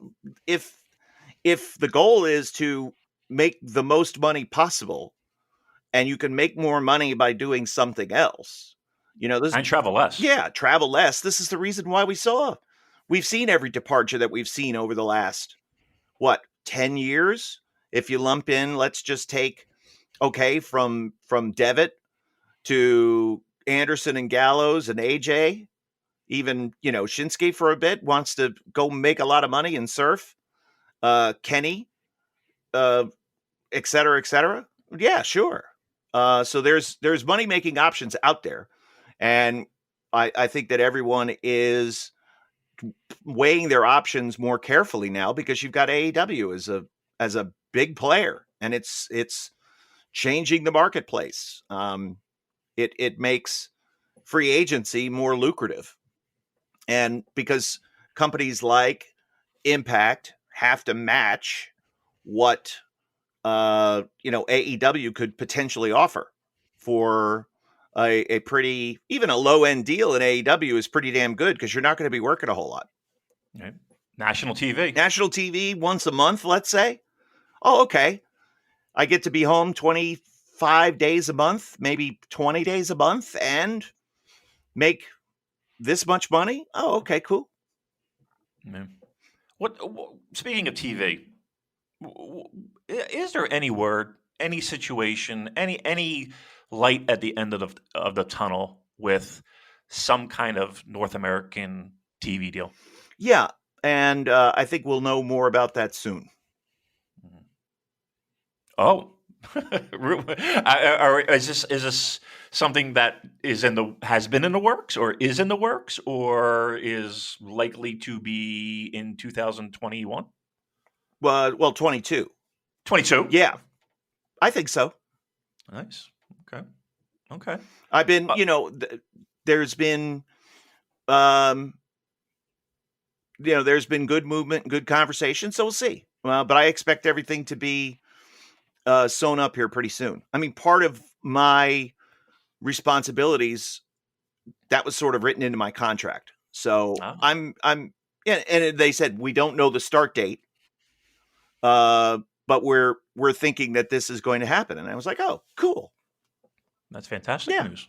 if the goal is to make the most money possible, and you can make more money by doing something else, and travel less. Yeah, travel less. This is the reason why we've seen every departure that we've seen over the last 10 years. If you lump in, let's just take from Devitt to Anderson and Gallows and AJ. Even, Shinsuke for a bit wants to go make a lot of money and surf. Kenny, et cetera, et cetera. Yeah, sure. So there's money-making options out there. And I think that everyone is weighing their options more carefully now, because you've got AEW as a big player, and it's changing the marketplace. It makes free agency more lucrative. And because companies like Impact have to match what AEW could potentially offer for a pretty, even a low end deal in AEW is pretty damn good, because you're not going to be working a whole lot. Right. National TV once a month, let's say. Oh, okay. I get to be home 25 days a month, maybe 20 days a month, and make this much money. Oh, okay, cool. Yeah. What speaking of TV, is there any word, any situation, any light at the end of the tunnel with some kind of North American TV deal? Yeah, and I think we'll know more about that soon. Oh, is this something that has been in the works, or is in the works, or is likely to be in 2021? Well, 22. 22? Yeah, I think so. Nice. Okay. I've been, there's been, there's been good movement, good conversation. So we'll see. But I expect everything to be sewn up here pretty soon. I mean, part of my responsibilities, that was sort of written into my contract. So I'm, and they said, we don't know the start date, but we're thinking that this is going to happen. And I was like, oh, cool. That's fantastic news.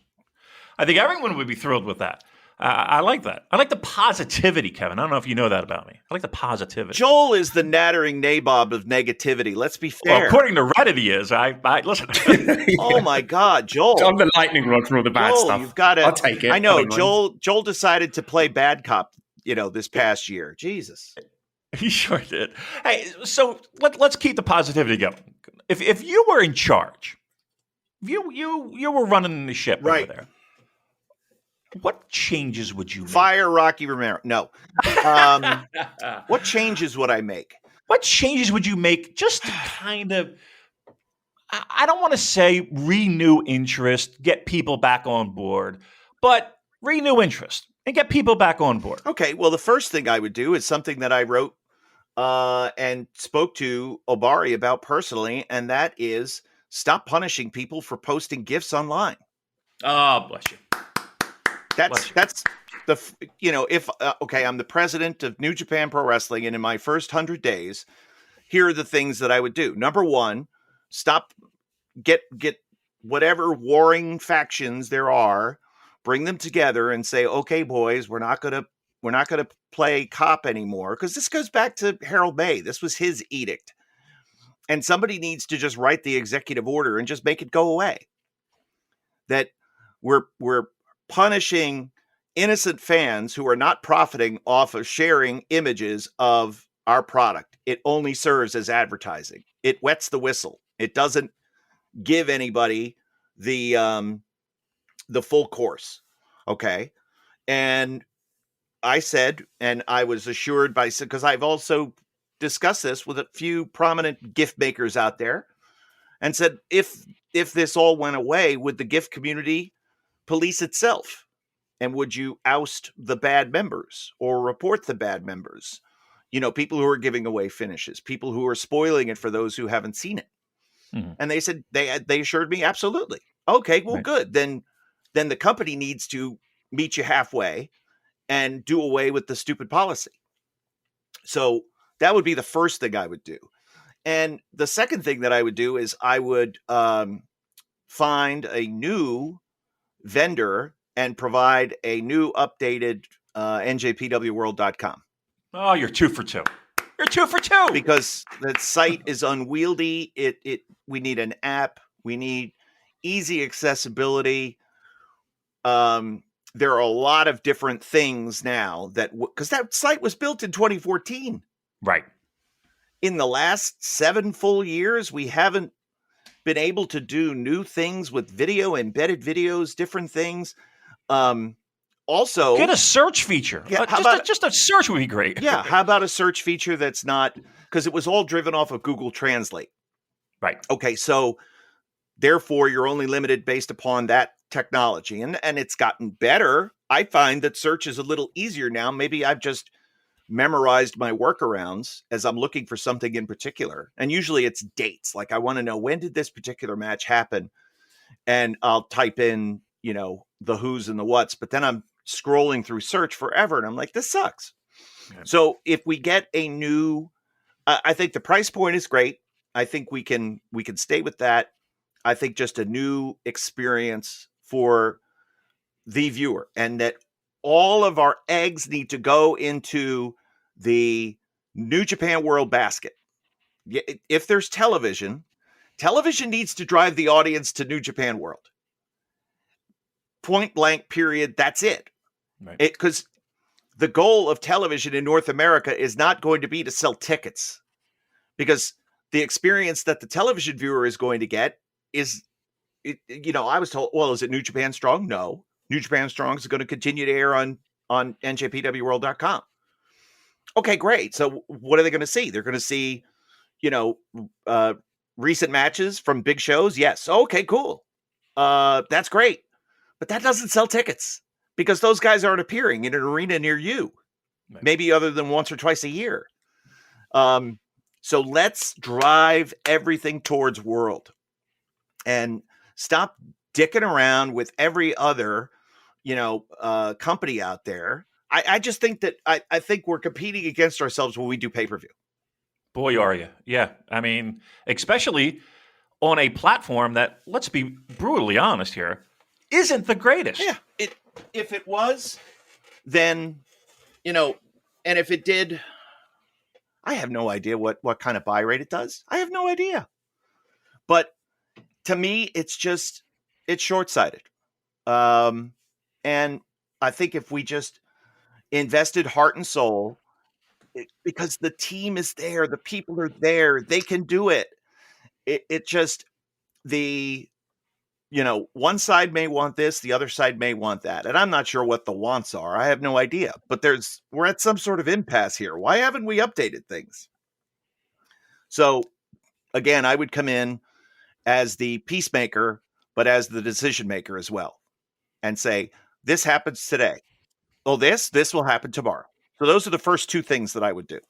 I think everyone would be thrilled with that. I like that. I like the positivity, Kevin. I don't know if you know that about me. I like the positivity. Joel is the nattering nabob of negativity. Let's be fair. Well, according to Reddit, he is. I listen. Oh my God, Joel! I'm the lightning rod for all the bad stuff. You've got to. I'll take it. I know. Joel decided to play bad cop. This past year. Jesus, he sure did. Hey, so let's keep the positivity going. If you were in charge, if you were running the ship right over there, what changes would you make? Fire Rocky Romero. No. What changes would I make? What changes would you make just to kind of, I don't want to say renew interest, get people back on board, but renew interest and get people back on board? Okay. Well, the first thing I would do is something that I wrote and spoke to Obari about personally, and that is stop punishing people for posting GIFs online. Oh, bless you. That's the, if, I'm the president of New Japan Pro Wrestling, and in my first 100 days, here are the things that I would do. Number one, get whatever warring factions there are, bring them together and say, okay, boys, we're not going to play cop anymore. Cause this goes back to Harold May. This was his edict. And somebody needs to just write the executive order and just make it go away. That we're punishing innocent fans who are not profiting off of sharing images of our product. It only serves as advertising. It wets the whistle. It doesn't give anybody the full course. Okay. And I said, and I was assured by, because I've also discussed this with a few prominent gift makers out there, and said, if this all went away, would the gift community police itself? And would you oust the bad members or report the bad members? You know, people who are giving away finishes, people who are spoiling it for those who haven't seen it. Mhm. And they said, they assured me, absolutely. Okay, well, Right. good. Then the company needs to meet you halfway and do away with the stupid policy. So that would be the first thing I would do. And the second thing that I would do is I would find a new vendor and provide a new updated NJPWworld.com. Oh, you're 2 for 2. You're 2 for 2. Because that site is unwieldy. We need an app. We need easy accessibility. There are a lot of different things now because that site was built in 2014. Right. In the last 7 full years, we haven't been able to do new things with video, embedded videos, different things. Also, Get a search feature. Yeah, Just a search would be great. yeah, how about a search feature that's not, because it was all driven off of Google Translate. Right. Okay, so therefore you're only limited based upon that technology, and it's gotten better. I find that search is a little easier now. Maybe I've just memorized my workarounds as I'm looking for something in particular. And usually it's dates. Like, I want to know, when did this particular match happen? And I'll type in, the who's and the what's, but then I'm scrolling through search forever. And I'm like, this sucks. Yeah. So if we get a new, I think the price point is great. I think we can stay with that. I think just a new experience for the viewer, and that all of our eggs need to go into the New Japan World basket. If there's television needs to drive the audience to New Japan World. Point blank, period. That's it. Right. Because the goal of television in North America is not going to be to sell tickets, because the experience that the television viewer is going to get is, I was told, well, is it New Japan Strong? No. New Japan Strong is going to continue to air on NJPWworld.com. Okay, great. So what are they going to see? They're going to see, recent matches from big shows. Yes. Okay, cool. That's great. But that doesn't sell tickets, because those guys aren't appearing in an arena near you, Right. maybe other than once or twice a year. So let's drive everything towards World and stop dicking around with every other, company out there. I just think that I think we're competing against ourselves when we do pay-per-view. Boy, are you. Yeah. I mean, especially on a platform that, let's be brutally honest here, isn't the greatest. Yeah. If it was, then, and if it did, I have no idea what kind of buy rate it does. I have no idea. But to me, it's short-sighted. And I think if we just invested heart and soul, because the team is there, the people are there, they can do it. It just, one side may want this, the other side may want that. And I'm not sure what the wants are. I have no idea. But we're at some sort of impasse here. Why haven't we updated things? So, again, I would come in as the peacemaker, but as the decision maker as well, and say, this happens today. Oh, this will happen tomorrow. So those are the first two things that I would do.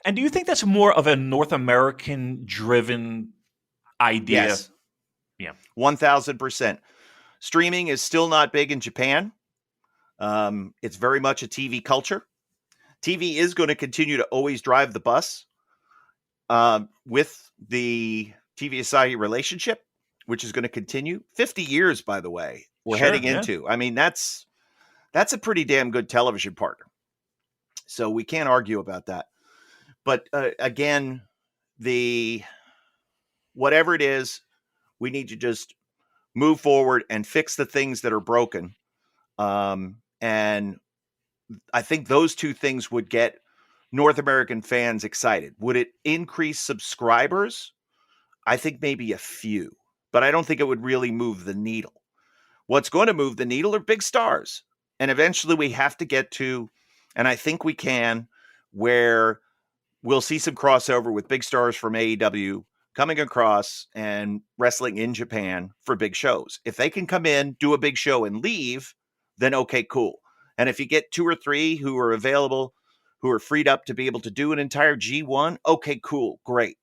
And do you think that's more of a North American driven idea? Yes. Yeah. 1,000%. Streaming is still not big in Japan. It's very much a TV culture. TV is going to continue to always drive the bus with the TV Asahi relationship, which is going to continue 50 years, by the way, we're heading into. I mean, that's a pretty damn good television partner. So we can't argue about that. But again, whatever it is, we need to just move forward and fix the things that are broken. And I think those two things would get North American fans excited. Would it increase subscribers? I think maybe a few, but I don't think it would really move the needle. What's going to move the needle are big stars. And eventually we have to get to, and I think we can, where we'll see some crossover with big stars from AEW coming across and wrestling in Japan for big shows. If they can come in, do a big show and leave, then okay, cool. And if you get 2 or 3 who are available, who are freed up to be able to do an entire G1, okay, cool, great.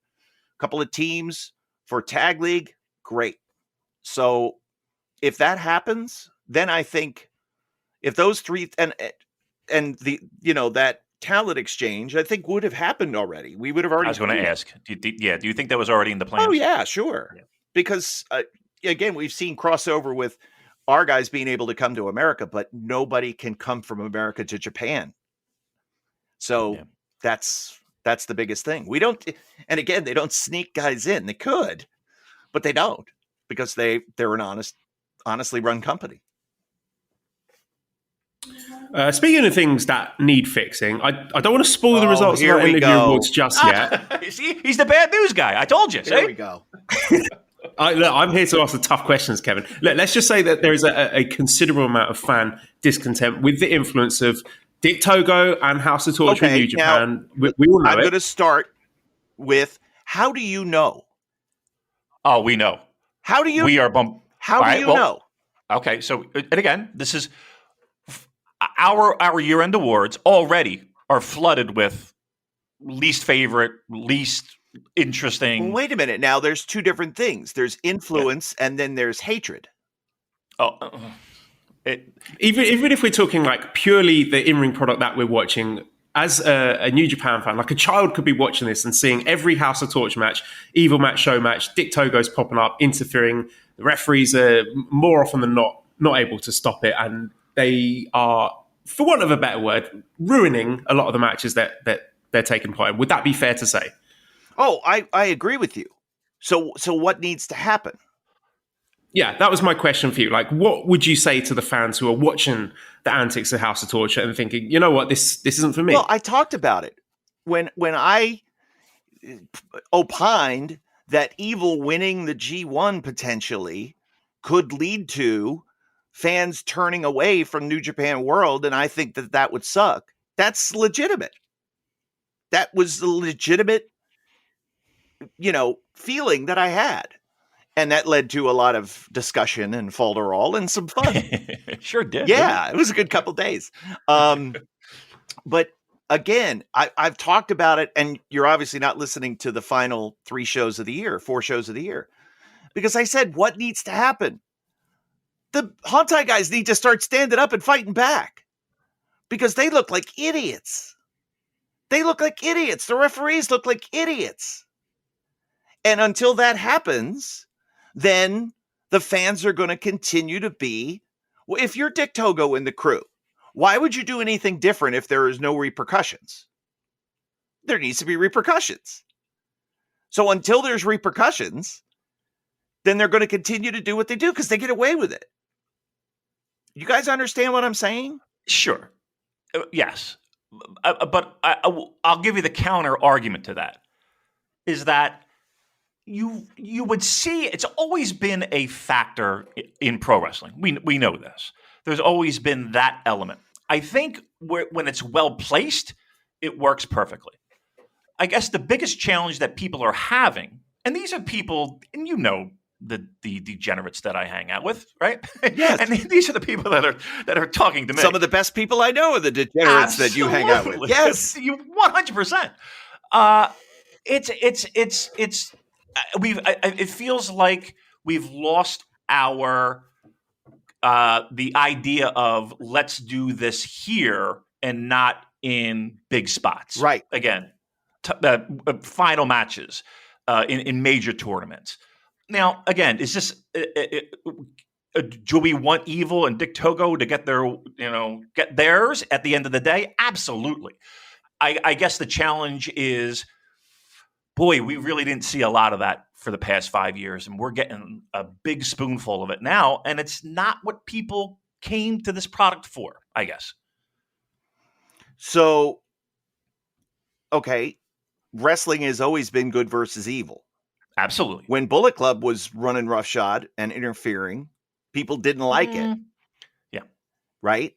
A couple of teams for Tag League, great. So if that happens, then I think if those 3 and the that talent exchange, I think would have happened already. We would have already. I was going to ask. Do you think that was already in the plan? Oh yeah, sure. Yeah. Because again, we've seen crossover with our guys being able to come to America, but nobody can come from America to Japan. So that's the biggest thing. We don't, and again, they don't sneak guys in. They could, but they don't because they're an honestly run company. Speaking of things that need fixing, I don't want to spoil the results of our NJPW awards just yet. See, he's the bad news guy. I told you. Here we go. I'm here to ask the tough questions, Kevin. Let's just say that there is a considerable amount of fan discontent with the influence of Dick Togo and House of Torture in New Japan. Now, we all know I'm going to start with, how do you know? Oh, we know. How do you? We are bummed. How do you know? Okay, so and again, this is our year-end awards already are flooded with least favorite, least interesting. Well, wait a minute. Now, there's 2 different things. There's influence, and then there's hatred. Even if we're talking like purely the in-ring product that we're watching, as a New Japan fan, like a child could be watching this and seeing every House of Torture match, Evil match, show match, Dick Togo's popping up, interfering. The referees are more often than not able to stop it, and they are, for want of a better word, ruining a lot of the matches that they're taking part in. Would that be fair to say? Oh, I agree with you. So what needs to happen? Yeah, that was my question for you. Like, what would you say to the fans who are watching the antics of House of Torture and thinking, you know what, this isn't for me? Well, I talked about it when I opined that Evil winning the G1 potentially could lead to fans turning away from New Japan World, and I think that would suck. That's legitimate. That was the legitimate, feeling that I had. And that led to a lot of discussion and falderall and some fun. Sure did. Yeah, it was a good couple days. But again, I've talked about it, and you're obviously not listening to the final 4 shows of the year. Because I said, what needs to happen? The Hontai guys need to start standing up and fighting back. Because they look like idiots. The referees look like idiots. And until that happens, then the fans are going to continue to be, well, if you're Dick Togo in the crew, why would you do anything different if there is no repercussions? There needs to be repercussions. So until there's repercussions, then they're going to continue to do what they do because they get away with it. You guys understand what I'm saying? Sure. Yes. But I'll give you the counter argument to that, is that you would see it's always been a factor in pro wrestling. We know this. There's always been that element. I think when it's well placed, it works perfectly. I guess the biggest challenge that people are having, and these are people, and the degenerates that I hang out with, right? Yes. And these are the people that are talking to me. Some of the best people I know are the degenerates that you hang out with. Yes, you 100%. It feels like we've lost the idea of let's do this here and not in big spots. Right. Again, final matches in major tournaments. Now, again, is this? Do we want Evil and Dick Togo to get get theirs at the end of the day? Absolutely. I guess the challenge is boy, we really didn't see a lot of that for the past 5 years, and we're getting a big spoonful of it now, and it's not what people came to this product for, I guess. So, okay, wrestling has always been good versus evil. Absolutely. When Bullet Club was running roughshod and interfering, people didn't like it. Yeah. Right?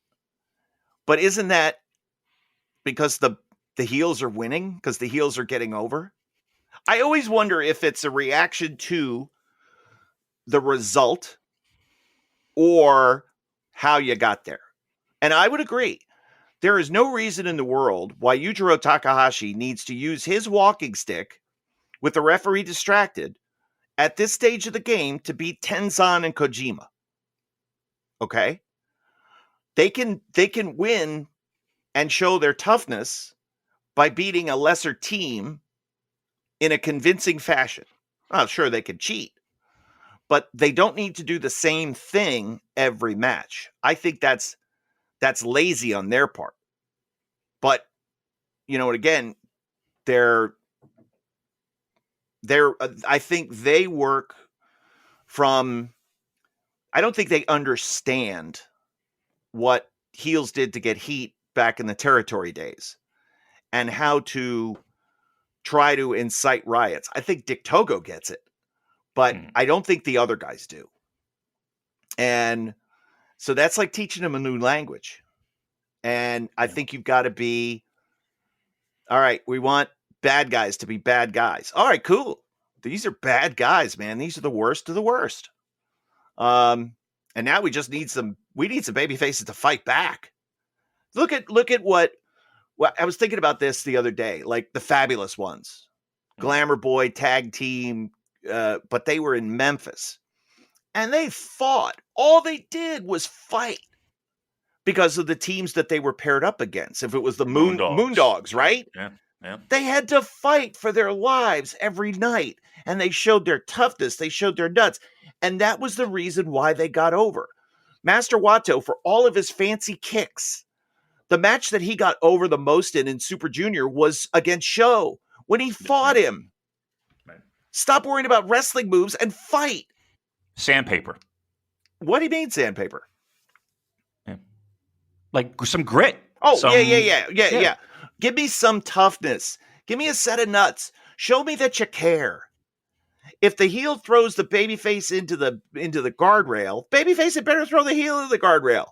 But isn't that because the heels are winning? Because the heels are getting over? I always wonder if it's a reaction to the result or how you got there. And I would agree. There is no reason in the world why Yujiro Takahashi needs to use his walking stick with the referee distracted at this stage of the game to beat Tenzan and Kojima. Okay? They can win and show their toughness by beating a lesser team in a convincing fashion. Well, sure, they can cheat, but they don't need to do the same thing every match. I think that's lazy on their part. But, again, they're I think they work from, I don't think they understand what heels did to get heat back in the territory days and how to try to incite riots. I think Dick Togo gets it, but I don't think the other guys do. And so that's like teaching them a new language. And I think you've got to be, all right, we want bad guys to be bad guys. All right, cool. These are bad guys, man. These are the worst of the worst. And now we just need some baby faces to fight back. Look at what I was thinking about this the other day, like the Fabulous Ones, Glamour Boy tag team, but they were in Memphis and they fought. All they did was fight because of the teams that they were paired up against. If it was the Moondogs, right? Yeah. Yeah. They had to fight for their lives every night, and they showed their toughness. They showed their nuts, and that was the reason why they got over. Master Wato, for all of his fancy kicks, the match that he got over the most in Super Junior was against Sho when he fought him. Right. Stop worrying about wrestling moves and fight. Sandpaper. What do you mean sandpaper? Yeah. Like some grit. Oh, yeah. Give me some toughness. Give me a set of nuts. Show me that you care. If the heel throws the babyface into the guardrail, babyface had better throw the heel into the guardrail.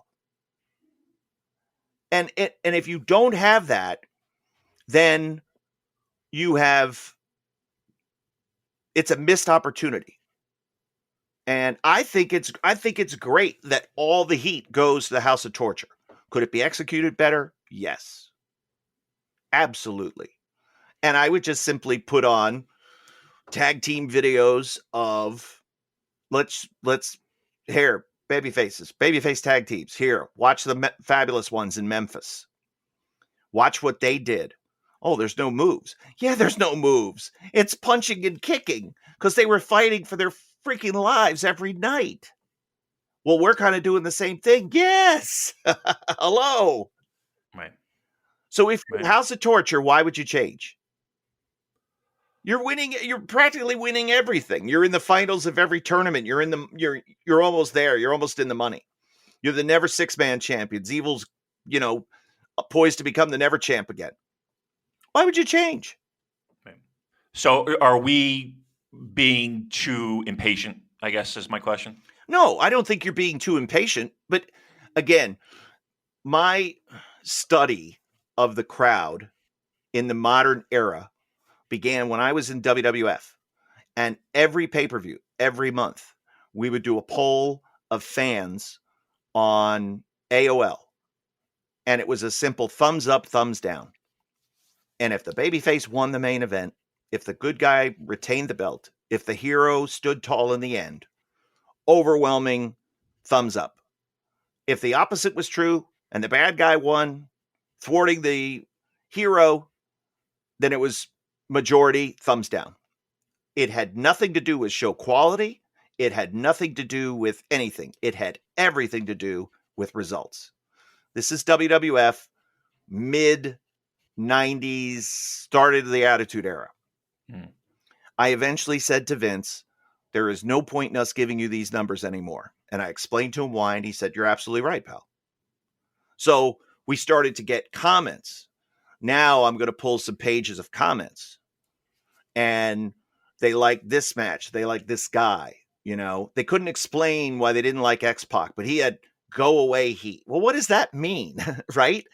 And if you don't have that, then it's a missed opportunity. And I think it's great that all the heat goes to the House of Torture. Could it be executed better? Yes. Absolutely. And I would just simply put on tag team videos of let's here, babyface tag teams. Here, watch the Fabulous Ones in Memphis. Watch what they did. Oh, there's no moves. Yeah, there's no moves. It's punching and kicking because they were fighting for their freaking lives every night. Well, we're kind of doing the same thing. Yes. Hello. Right. So if you're House of Torture, why would you change? You're winning. You're practically winning everything. You're in the finals of every tournament. You're almost there. You're almost in the money. You're the never 6-man champions. Evil's, poised to become the never champ again. Why would you change? So are we being too impatient, I guess is my question? No, I don't think you're being too impatient. But again, my study of the crowd in the modern era began when I was in WWF, and every pay-per-view, every month, we would do a poll of fans on AOL, and it was a simple thumbs up, thumbs down. And if the babyface won the main event, if the good guy retained the belt, if the hero stood tall in the end, overwhelming thumbs up. If the opposite was true and the bad guy won, thwarting the hero, then it was majority thumbs down. It had nothing to do with show quality. It had nothing to do with anything. It had everything to do with results. This is WWF mid 90s, started the Attitude Era. I eventually said to Vince, there is no point in us giving you these numbers anymore. And I explained to him why, and he said, you're absolutely right, pal. So we started to get comments. Now I'm going to pull some pages of comments. And they like this match. They like this guy. You know, they couldn't explain why they didn't like X-Pac, but he had go away heat. Well, what does that mean? Right?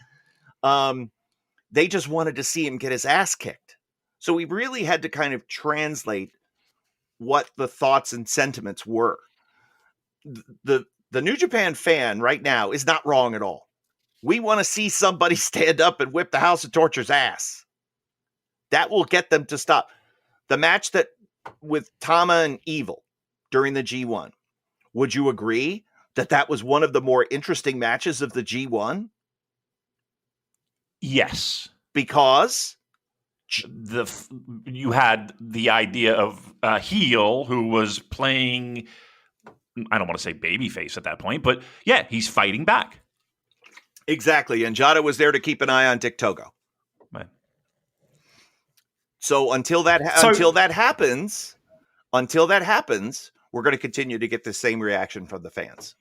They just wanted to see him get his ass kicked. So we really had to kind of translate what the thoughts and sentiments were. The New Japan fan right now is not wrong at all. We want to see somebody stand up and whip the House of Torture's ass. That will get them to stop. The match that with Tama and Evil during the G1, would you agree that that was one of the more interesting matches of the G1? Yes. Because you had the idea of a heel who was playing, I don't want to say babyface at that point, but yeah, he's fighting back. Exactly. And Jada was there to keep an eye on Dick Togo. Right. So until that happens, we're going to continue to get the same reaction from the fans.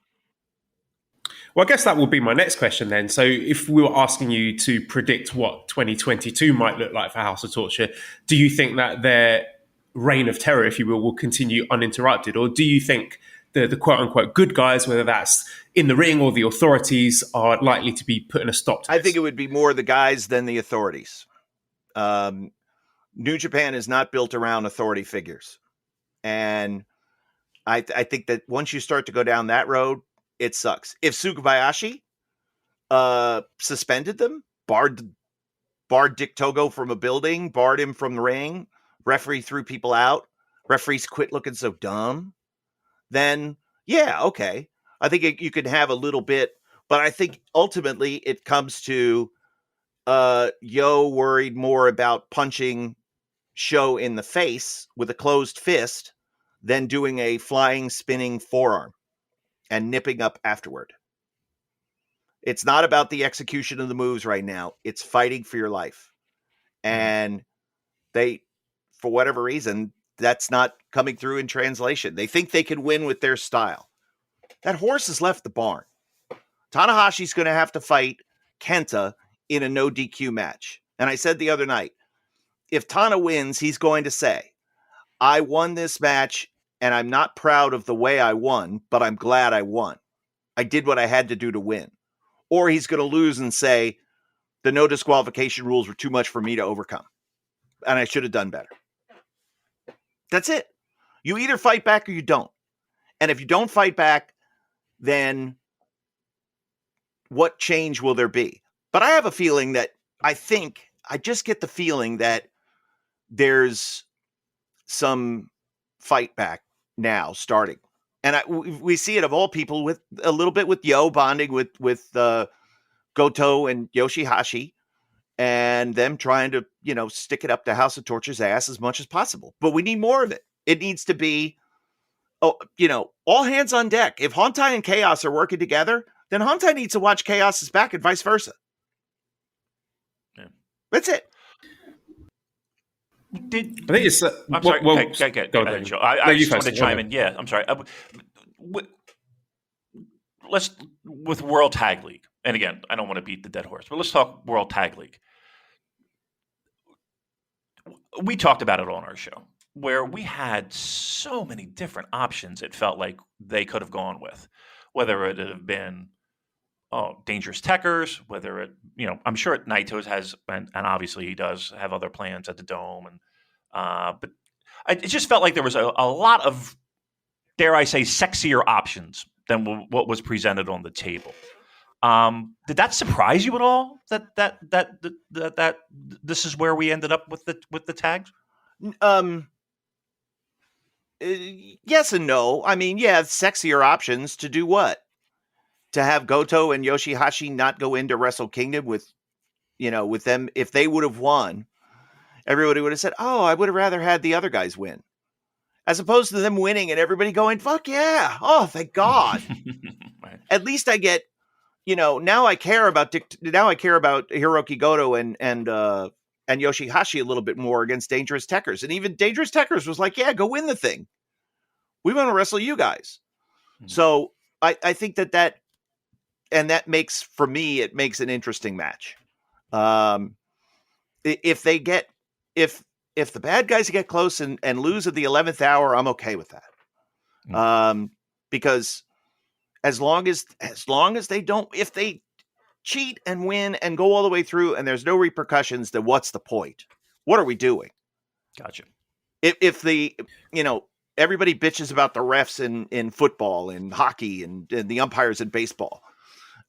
Well, I guess that will be my next question then. So if we were asking you to predict what 2022 might look like for House of Torture, do you think that their reign of terror, if you will continue uninterrupted? Or do you think the quote-unquote good guys, whether that's in the ring or the authorities, are likely to be putting a stop to this? I think it would be more the guys than the authorities. New Japan is not built around authority figures. And I think that once you start to go down that road, it sucks. If Tsukubayashi suspended them, barred Dick Togo from a building, barred him from the ring, referee threw people out, referees quit looking so dumb, then yeah, okay. I think you can have a little bit, but I think ultimately it comes to Yo worried more about punching Sho in the face with a closed fist than doing a flying, spinning forearm and nipping up afterward. It's not about the execution of the moves right now. It's fighting for your life. And they, for whatever reason, that's not coming through in translation. They think they can win with their style. That horse has left the barn. Tanahashi's going to have to fight Kenta in a no DQ match. And I said the other night, if Tana wins, he's going to say, I won this match and I'm not proud of the way I won, but I'm glad I won. I did what I had to do to win. Or he's going to lose and say, the no disqualification rules were too much for me to overcome. And I should have done better. That's it. You either fight back or you don't. And if you don't fight back, then what change will there be? But I have a feeling that I just get the feeling that there's some fight back now starting. And we see it of all people with a little bit with Yo bonding with Goto and Yoshihashi and them trying to, stick it up to House of Torture's ass as much as possible. But we need more of it. It needs to be, all hands on deck. If Hontai and Chaos are working together, then Hontai needs to watch Chaos's back and vice versa. Yeah. That's it. I think it's. I'm sorry. Go ahead, Joe. I just wanted to chime in. Yeah, I'm sorry. Let's with World Tag League, and again, I don't want to beat the dead horse, but let's talk World Tag League. We talked about it on our show, where we had so many different options. It felt like they could have gone with, whether it had been Dangerous Techers, whether it, I'm sure Naito's has, and obviously he does have other plans at the Dome, and but it just felt like there was a lot of, dare I say, sexier options than what was presented on the table. Did that surprise you at all? That this is where we ended up with the tags? Yes and no. I mean, yeah, sexier options to do what? To have Goto and Yoshihashi not go into Wrestle Kingdom with them. If they would have won, everybody would have said, oh, I would have rather had the other guys win. As opposed to them winning and everybody going, fuck yeah. Oh, thank God. Right. At least I get, now I care about Hiroki Goto and and Yoshihashi a little bit more against Dangerous Tekkers. And even Dangerous Tekkers was like, yeah, go win the thing. We want to wrestle you guys. So I think that makes, for me, it makes an interesting match. If the bad guys get close and lose at the 11th hour, I'm okay with that. Because as long as they don't, if they cheat and win and go all the way through and there's no repercussions, then what's the point? What are we doing? Gotcha. If the, everybody bitches about the refs in football and hockey and the umpires in baseball.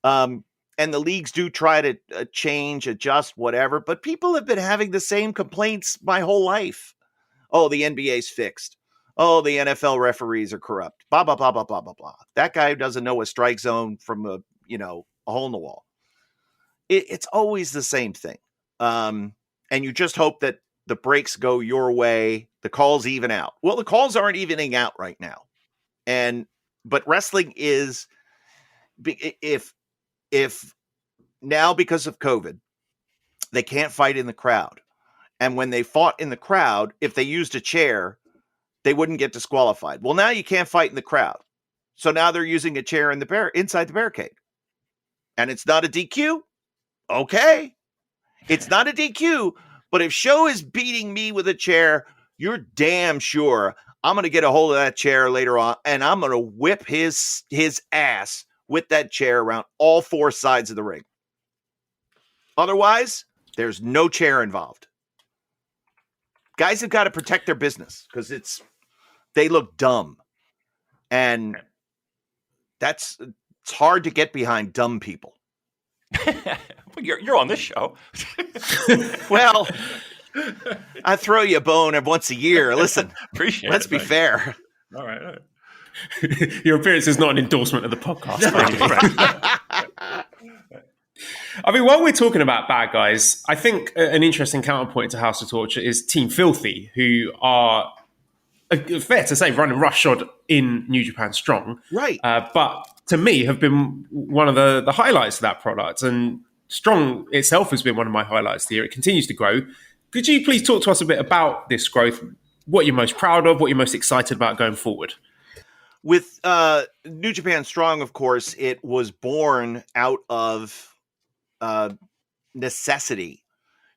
And the leagues do try to change, adjust, whatever, but people have been having the same complaints my whole life. Oh, the NBA's fixed. Oh, the NFL referees are corrupt. Blah, blah, blah, blah, blah, blah, blah. That guy doesn't know a strike zone from a hole in the wall. It's always the same thing. And you just hope that the breaks go your way, the calls even out. Well, the calls aren't evening out right now. But wrestling is, if now because of COVID, they can't fight in the crowd. And when they fought in the crowd, if they used a chair, they wouldn't get disqualified. Well, now you can't fight in the crowd. So now they're using a chair inside the barricade. And it's not a DQ? Okay. It's not a DQ, but if Show is beating me with a chair, you're damn sure I'm going to get a hold of that chair later on, and I'm going to whip his ass with that chair around all four sides of the ring. Otherwise, there's no chair involved. Guys have got to protect their business because they look dumb. And it's hard to get behind dumb people. You're on this show. Well, I throw you a bone once a year. Listen, let's be fair. All right. Your appearance is not an endorsement of the podcast. I mean, while we're talking about bad guys, I think an interesting counterpoint to House of Torture is Team Filthy, who are, fair to say, running roughshod in New Japan Strong. Right. But to me, have been one of the highlights of that product. And Strong itself has been one of my highlights of the year. It continues to grow. Could you please talk to us a bit about this growth, what you're most proud of, what you're most excited about going forward? With New Japan Strong, of course, it was born out of necessity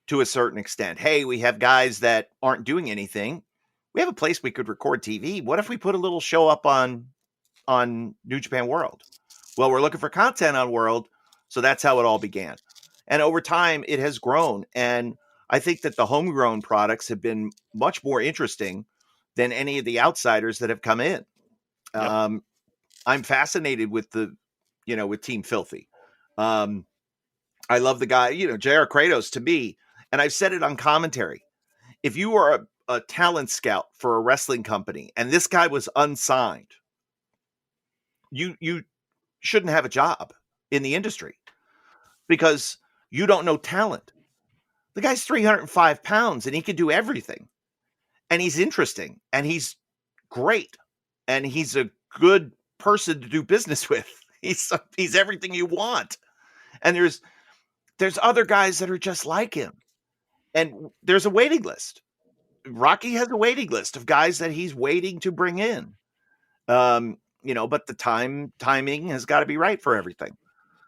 to a certain extent. Hey, we have guys that aren't doing anything. We have a place we could record TV. What if we put a little show up on New Japan World? Well, we're looking for content on World, so that's how it all began. And over time, it has grown. And I think that the homegrown products have been much more interesting than any of the outsiders that have come in. Yep. I'm fascinated with with Team Filthy. I love the guy, J.R. Kratos to me, and I've said it on commentary. If you are a talent scout for a wrestling company and this guy was unsigned, you shouldn't have a job in the industry because you don't know talent. The guy's 305 pounds and he can do everything. And he's interesting and he's great. And he's a good person to do business with. He's everything you want. And there's other guys that are just like him. And there's a waiting list. Rocky has a waiting list of guys that he's waiting to bring in. But the timing has got to be right for everything.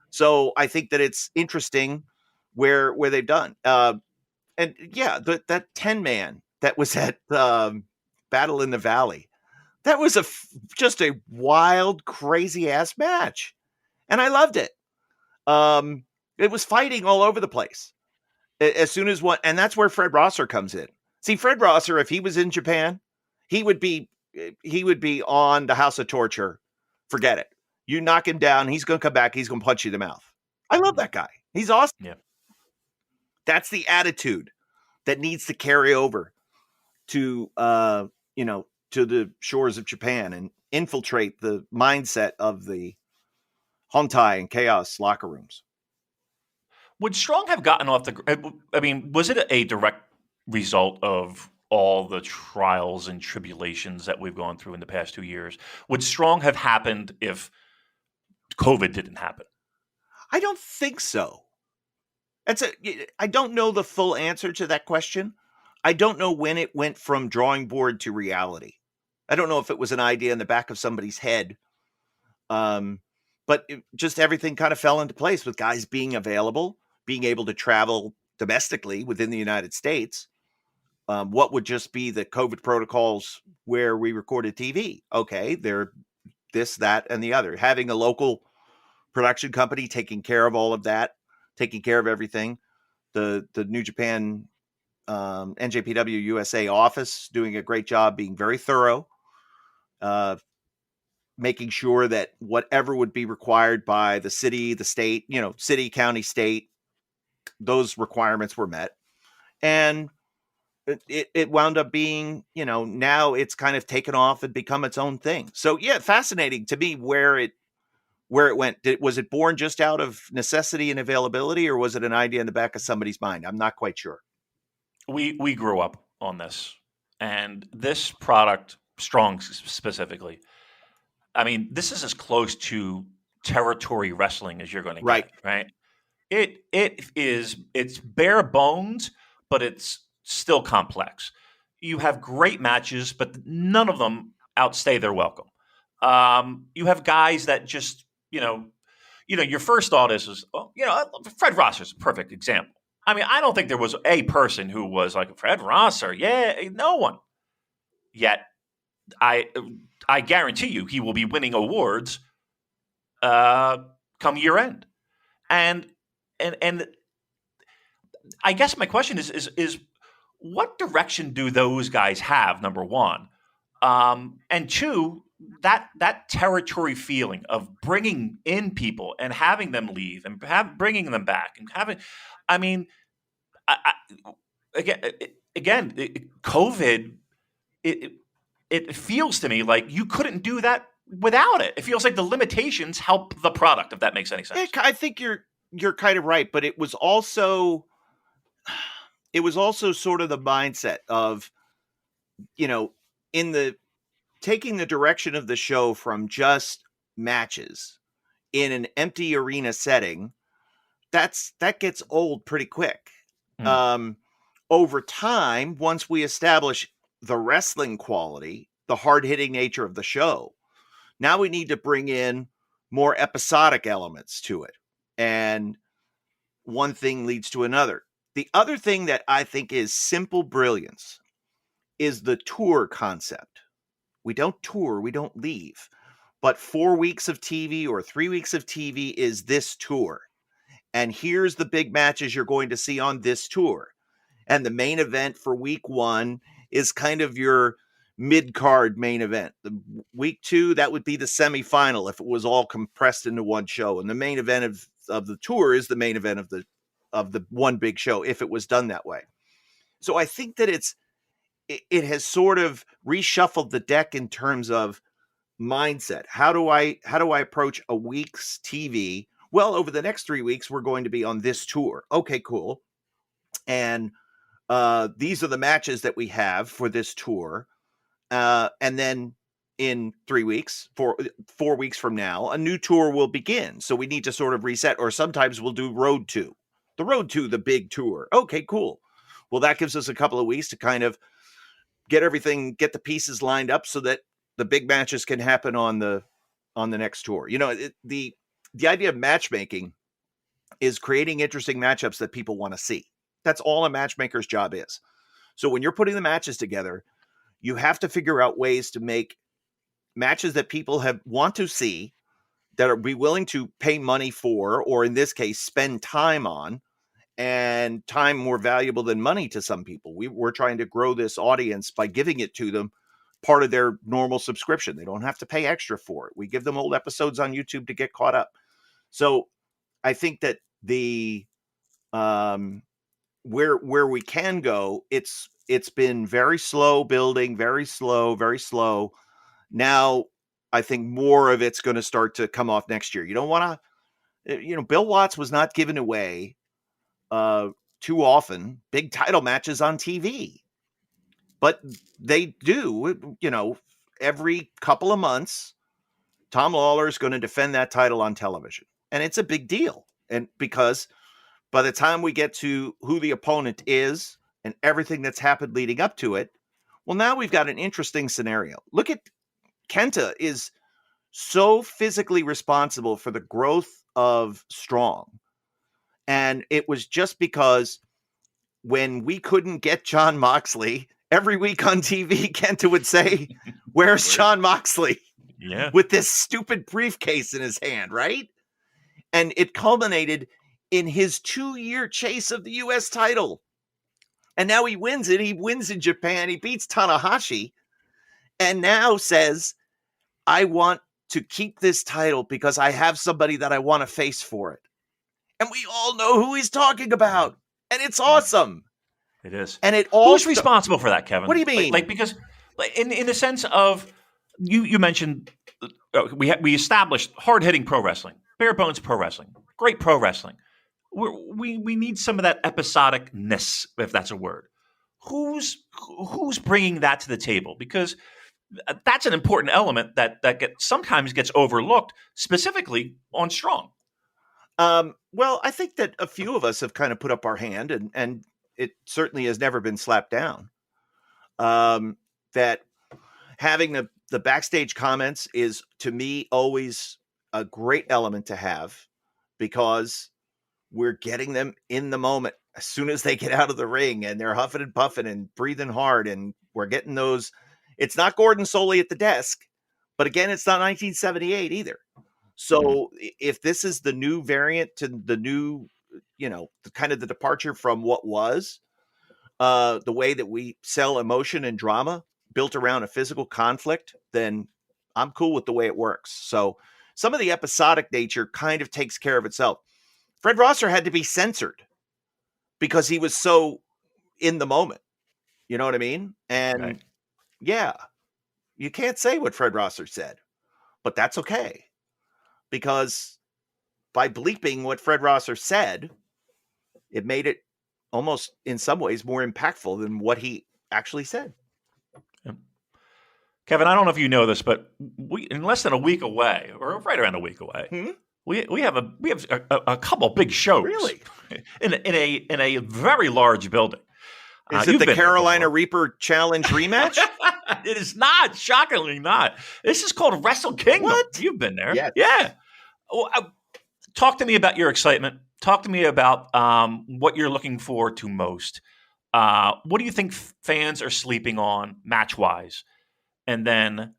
So I think that it's interesting where they've done. And yeah, that 10-man that was at Battle in the Valley, that was just a wild, crazy ass match. And I loved it. It was fighting all over the place. As soon as and that's where Fred Rosser comes in. See, Fred Rosser, if he was in Japan, he would be on the House of Torture. Forget it. You knock him down, he's going to come back, he's going to punch you in the mouth. I love that guy. He's awesome. Yeah. That's the attitude that needs to carry over to to the shores of Japan and infiltrate the mindset of the Hontai and Chaos locker rooms. Would Strong have gotten off was it a direct result of all the trials and tribulations that we've gone through in the past 2 years? Would Strong have happened if COVID didn't happen? I don't think so. I don't know the full answer to that question. I don't know when it went from drawing board to reality. I don't know if it was an idea in the back of somebody's head. But just everything kind of fell into place with guys being available, being able to travel domestically within the United States. What would just be the COVID protocols where we recorded TV? Okay, they're this, that, and the other. Having a local production company taking care of all of that, taking care of everything. The New Japan NJPW USA office doing a great job, being very thorough, making sure that whatever would be required by the city, the state, city, county, state, those requirements were met. And it wound up being, now it's kind of taken off and become its own thing. So yeah, fascinating to me where it went. Was it born just out of necessity and availability, or was it an idea in the back of somebody's mind? I'm not quite sure. We grew up on this, and this product, Strong specifically, I mean, this is as close to territory wrestling as you're going to get, right? It's bare bones, but it's still complex. You have great matches, but none of them outstay their welcome. You have guys that just, your first thought is, Fred Rosser's a perfect example. I mean, I don't think there was a person who was like Fred Rosser. Yeah, no one. Yet, I guarantee you, he will be winning awards come year end. And I guess my question is what direction do those guys have? Number one, and two, that territory feeling of bringing in people and having them leave and bringing them back and having. I mean, again, COVID. It feels to me like you couldn't do that without it. It feels like the limitations help the product, if that makes any sense. I think you're kind of right, but it was also sort of the mindset of, taking the direction of the show from just matches in an empty arena setting. That gets old pretty quick. Over time, once we establish the wrestling quality, the hard-hitting nature of the show, now we need to bring in more episodic elements to it. And one thing leads to another. The other thing that I think is simple brilliance is the tour concept. We don't tour, we don't leave. But 4 weeks of TV or 3 weeks of TV is this tour. And here's the big matches you're going to see on this tour. And the main event for week 1 is kind of your mid-card main event. The week 2, that would be the semifinal if it was all compressed into one show. And the main event of the tour is the main event of the one big show if it was done that way. So I think that it has sort of reshuffled the deck in terms of mindset. How do I approach a week's TV? Well, over the next 3 weeks, we're going to be on this tour. Okay, cool. And these are the matches that we have for this tour. And then in 3 weeks, 4 weeks from now, a new tour will begin. So we need to sort of reset, or sometimes we'll do Road 2. The Road 2, the big tour. Okay, cool. Well, that gives us a couple of weeks to kind of get the pieces lined up so that the big matches can happen on the next tour. The idea of matchmaking is creating interesting matchups that people want to see. That's all a matchmaker's job is. So when you're putting the matches together, you have to figure out ways to make matches that people want to see, that are be willing to pay money for, or in this case, spend time on, and time more valuable than money to some people. We're trying to grow this audience by giving it to them part of their normal subscription. They don't have to pay extra for it. We give them old episodes on YouTube to get caught up. So I think that the where we can go, it's been very slow building, very slow. Now I think more of it's going to start to come off next year. You don't want to, Bill Watts was not giving away too often big title matches on TV, but they do, every couple of months, Tom Lawler is going to defend that title on television, and it's a big deal. And because by the time we get to who the opponent is and everything that's happened leading up to it, well, now we've got an interesting scenario. Look at Kenta is so physically responsible for the growth of Strong. And it was just because when we couldn't get Jon Moxley, every week on TV, Kenta would say, "Where's Jon Moxley?" Yeah. With this stupid briefcase in his hand, right? And it culminated in his 2-year chase of the U.S. title. And now he wins it. He wins in Japan. He beats Tanahashi. And now says, I want to keep this title because I have somebody that I want to face for it. And we all know who he's talking about. And it's awesome. It is. And it all Who's responsible for that, Kevin? What do you mean? Because in the sense of you mentioned we established hard hitting pro wrestling, bare bones pro wrestling, great pro wrestling. We need some of that episodicness, if that's a word. Who's bringing that to the table? Because that's an important element that sometimes gets overlooked, specifically on Strong. Well, I think that a few of us have kind of put up our hand, and it certainly has never been slapped down. That having the backstage comments is, to me, always a great element to have, because we're getting them in the moment as soon as they get out of the ring and they're huffing and puffing and breathing hard, and we're getting those. It's not Gordon Soley at the desk, but again, it's not 1978 either. So if this is the new variant to the new, the kind of the departure from what was, the way that we sell emotion and drama built around a physical conflict, then I'm cool with the way it works. So some of the episodic nature kind of takes care of itself. Fred Rosser had to be censored because he was so in the moment. You know what I mean? And yeah, you can't say what Fred Rosser said, but that's okay. Because by bleeping what Fred Rosser said, it made it almost in some ways more impactful than what he actually said. Yeah. Kevin, I don't know if you know this, but we, in less than a week away, or right around a week away, we have a couple big shows. Really? in a very large building. Is it the Carolina Reaper Challenge rematch? It is not. Shockingly not. This is called Wrestle Kingdom. What? You've been there. Yes. Yeah. Well, talk to me about your excitement. Talk to me about what you're looking forward to most. What do you think fans are sleeping on match-wise? And then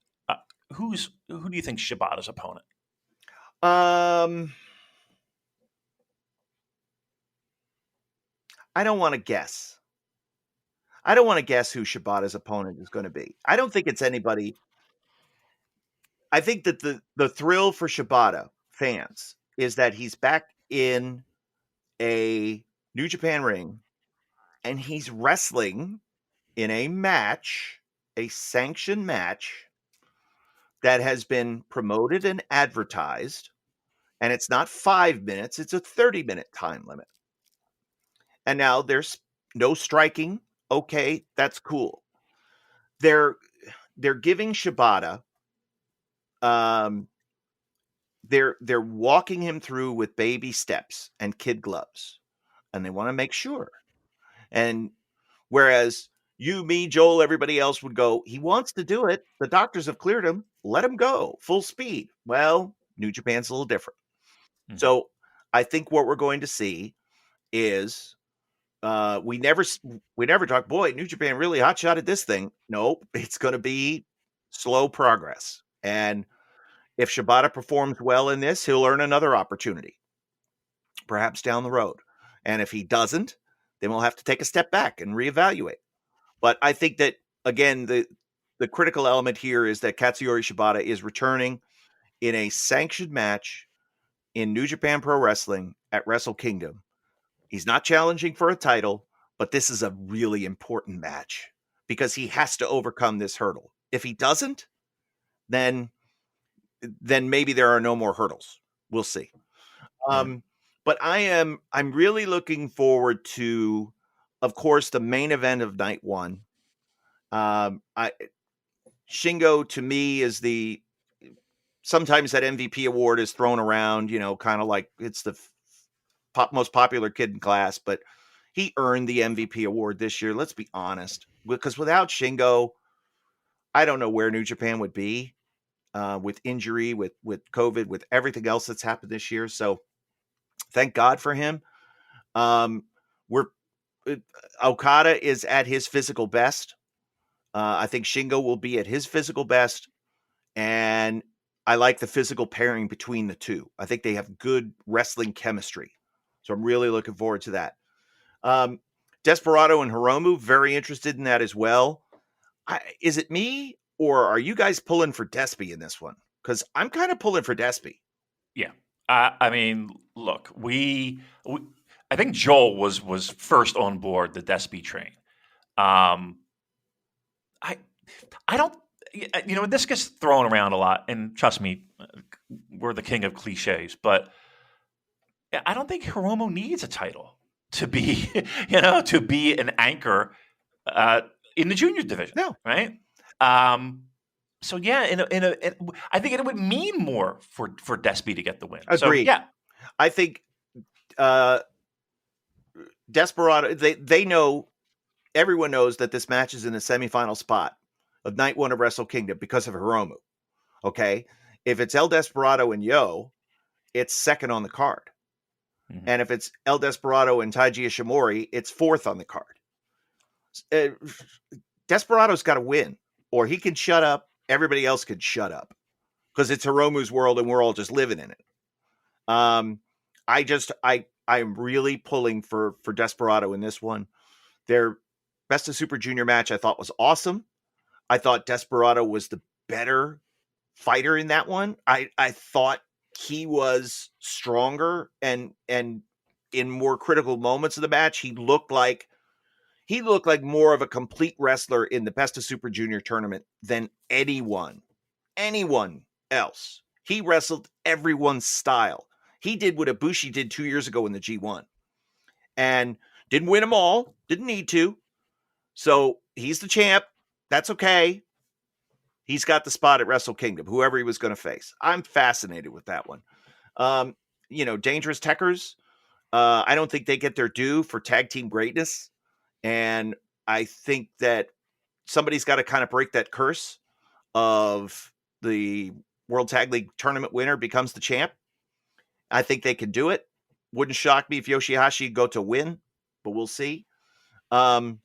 who do you think Shibata's opponent? I don't want to guess. I don't want to guess who Shibata's opponent is going to be. I don't think it's anybody. I think that the thrill for Shibata fans is that he's back in a New Japan ring and he's wrestling in a match, a sanctioned match that has been promoted and advertised, and it's not 5 minutes, it's a 30-minute time limit. And now there's no striking. Okay, that's cool. They're giving Shibata, they're walking him through with baby steps and kid gloves, and they want to make sure. And whereas you, me, Joel, everybody else would go, he wants to do it. The doctors have cleared him. Let him go full speed. Well, New Japan's a little different. Mm-hmm. So I think what we're going to see is we never talk, boy, New Japan really hot-shotted this thing. Nope, it's going to be slow progress. And if Shibata performs well in this, he'll earn another opportunity, perhaps down the road. And if he doesn't, then we'll have to take a step back and reevaluate. But I think that, again, the critical element here is that Katsuyori Shibata is returning in a sanctioned match in New Japan Pro Wrestling at Wrestle Kingdom. He's not challenging for a title, but this is a really important match because he has to overcome this hurdle. If he doesn't, then maybe there are no more hurdles. We'll see. But I'm really looking forward to, of course, the main event of night one. Shingo, to me, is sometimes that MVP award is thrown around, kind of like it's the most popular kid in class, but he earned the MVP award this year. Let's be honest, because without Shingo, I don't know where New Japan would be with injury, with COVID, with everything else that's happened this year. So thank God for him. Okada is at his physical best. I think Shingo will be at his physical best, and I like the physical pairing between the two. I think they have good wrestling chemistry. So I'm really looking forward to that. Desperado and Hiromu, very interested in that as well. Is it me, or are you guys pulling for Despy in this one? Because I'm kind of pulling for Despy. Yeah. I mean, look, I think Joel was first on board the Despy train. I don't, this gets thrown around a lot, and trust me, we're the king of cliches, but I don't think Hiromu needs a title to be, to be an anchor in the junior division. No. Right? So yeah, I think it would mean more for Despy to get the win. Agreed. So, yeah, I think Desperado. They know, everyone knows that this match is in the semifinal spot of night one of Wrestle Kingdom because of Hiromu. Okay, if it's El Desperado and Yo, it's second on the card, and if it's El Desperado and Taiji Ishimori, it's fourth on the card. Desperado's got to win, or he can shut up. Everybody else could shut up because it's Hiromu's world and we're all just living in it. I'm really pulling for Desperado in this one. Their Best of Super Junior match I thought was awesome. I thought Desperado was the better fighter in that one. I thought he was stronger and in more critical moments of the match, he looked like more of a complete wrestler in the Best of Super Junior tournament than anyone else. He wrestled everyone's style. He did what Ibushi did 2 years ago in the G1 and didn't win them all. Didn't need to. So he's the champ. That's okay. He's got the spot at Wrestle Kingdom, whoever he was going to face. I'm fascinated with that one. Dangerous Techers. I don't think they get their due for tag team greatness. And I think that somebody's got to kind of break that curse of the World Tag League tournament winner becomes the champ. I think they can do it. Wouldn't shock me if Yoshihashi go to win, but we'll see. And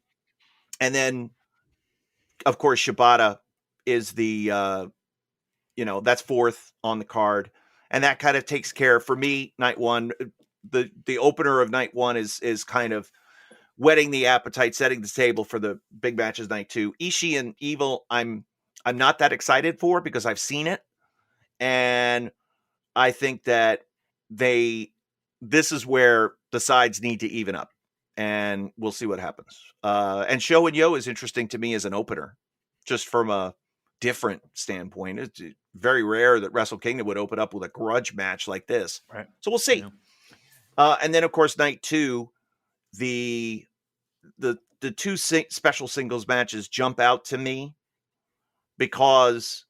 then, of course, Shibata is the, that's fourth on the card. And that kind of takes care, for me, night one. The opener of night one is kind of whetting the appetite, setting the table for the big matches night two. Ishii and Evil, I'm not that excited for because I've seen it. And I think that this is where the sides need to even up. And we'll see what happens. And Sho and Yo is interesting to me as an opener, just from a different standpoint. It's very rare that Wrestle Kingdom would open up with a grudge match like this. Right. So we'll see. Yeah. And then, of course, night two, the two special singles matches jump out to me because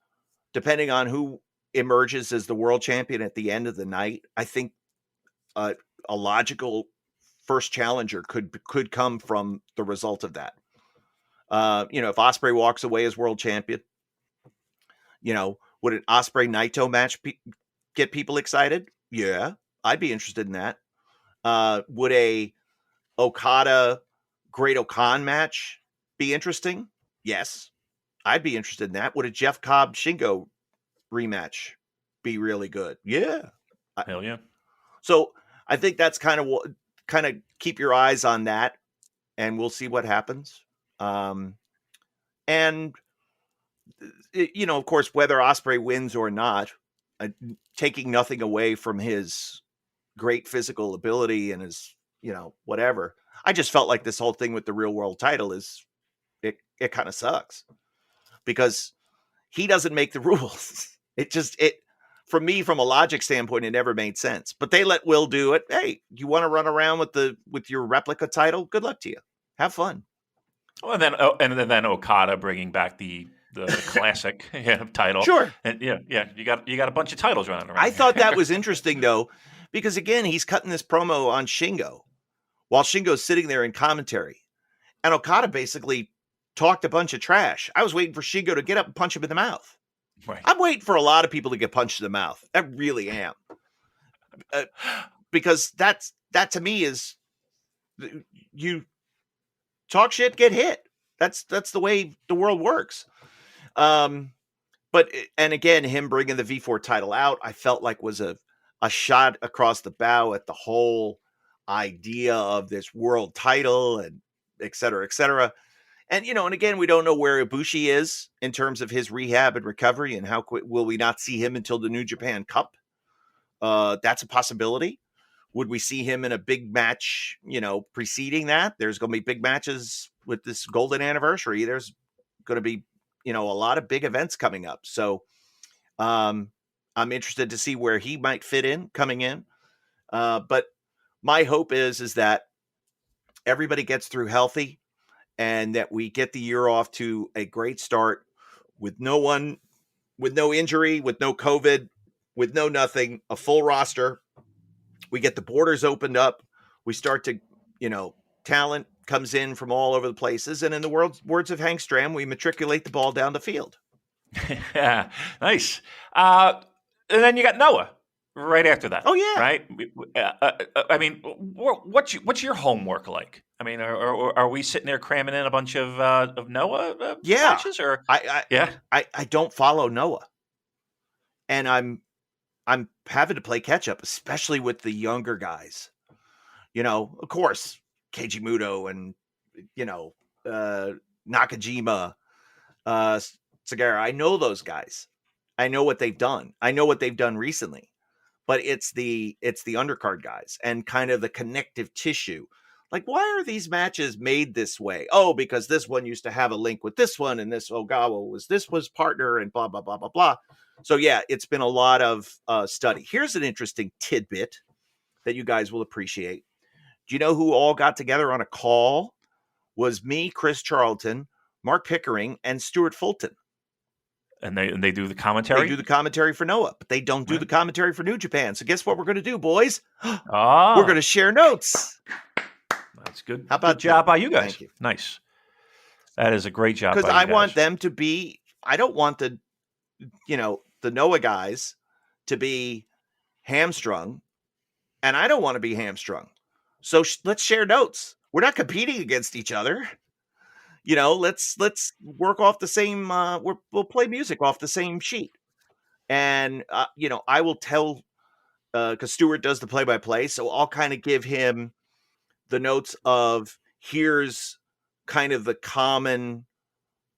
depending on who emerges as the world champion at the end of the night, I think a logical first challenger could come from the result of that. If Ospreay walks away as world champion, would an Ospreay Naito match get people excited? Yeah, I'd be interested in that. Would a Okada Great Okan match be interesting? Yes, I'd be interested in that. Would a Jeff Cobb Shingo rematch be really good? Yeah. Hell yeah. So I think that's kind of keep your eyes on that, and we'll see what happens. And of course, whether Ospreay wins or not, taking nothing away from his great physical ability and his, whatever. I just felt like this whole thing with the real world title it kind of sucks because he doesn't make the rules. For me, from a logic standpoint, it never made sense, but they let Will do it. Hey, you want to run around with your replica title? Good luck to you. Have fun. Well, and then Okada bringing back the classic title. Sure. And you got a bunch of titles running around. I thought that was interesting though, Because again, he's cutting this promo on Shingo while Shingo's sitting there in commentary. And Okada basically talked a bunch of trash. I was waiting for Shingo to get up and punch him in the mouth. Right. I'm waiting for a lot of people to get punched in the mouth. I really am. Because that to me is, you talk shit, get hit. That's the way the world works. But, and again, him bringing the V4 title out, I felt like was a shot across the bow at the whole idea of this world title and et cetera, et cetera. And, and again, we don't know where Ibushi is in terms of his rehab and recovery, and how quick will we not see him until the New Japan Cup? That's a possibility. Would we see him in a big match, preceding that? There's going to be big matches with this golden anniversary. There's going to be, a lot of big events coming up. So I'm interested to see where he might fit in coming in. But my hope is that everybody gets through healthy, and that we get the year off to a great start with no injury, with no COVID, with no nothing, a full roster. We get the borders opened up. We start to, talent comes in from all over the places. And in the words of Hank Stram, we matriculate the ball down the field. Yeah, nice. And then you got Noah right after that. Oh, yeah. Right? I mean, what's your homework like? I mean, are we sitting there cramming in a bunch of Noah matches? Or I don't follow Noah. And I'm having to play catch up, especially with the younger guys. Of course, Keiji Muto and, Nakajima, Sagara. I know those guys. I know what they've done. I know what they've done recently. But it's the undercard guys and kind of the connective tissue. Like, why are these matches made this way? Oh, because this one used to have a link with this one, and this Ogawa was partner, and blah, blah, blah, blah, blah. So yeah, it's been a lot of study. Here's an interesting tidbit that you guys will appreciate. Do you know who all got together on a call? Was me, Chris Charlton, Mark Pickering, and Stuart Fulton. And they do the commentary? They do the commentary for Noah, but they don't do the commentary for New Japan. So guess what we're going to do, boys? We're going to share notes. That's good. How about good job by you guys? Thank you. Nice. That is a great job by you guys. Because I want them to be, I don't want the Noah guys to be hamstrung, and I don't want to be hamstrung. So let's share notes. We're not competing against each other. Let's work off the same, we'll play music off the same sheet. And, I will tell, because Stuart does the play-by-play, so I'll kind of give him the notes of, here's kind of the common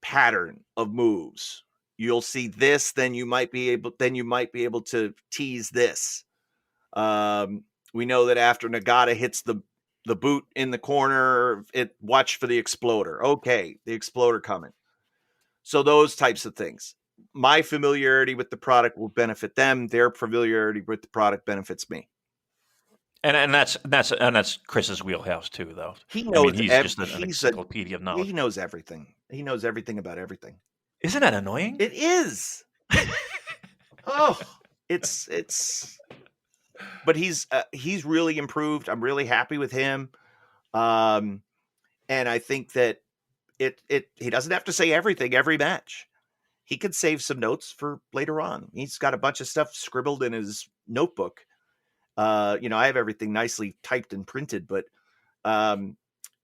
pattern of moves. You'll see this, then you might be able to tease this. We know that after Nagata hits the boot in the corner, watch for the exploder. Okay, the exploder coming. So those types of things. My familiarity with the product will benefit them. Their familiarity with the product benefits me. And that's Chris's wheelhouse too, though. He knows. He's just an encyclopedia of knowledge. He knows everything. He knows everything about everything. Isn't that annoying? It is. It's. But he's really improved. I'm really happy with him, and I think that he doesn't have to say everything every match. He could save some notes for later on. He's got a bunch of stuff scribbled in his notebook. I have everything nicely typed and printed, but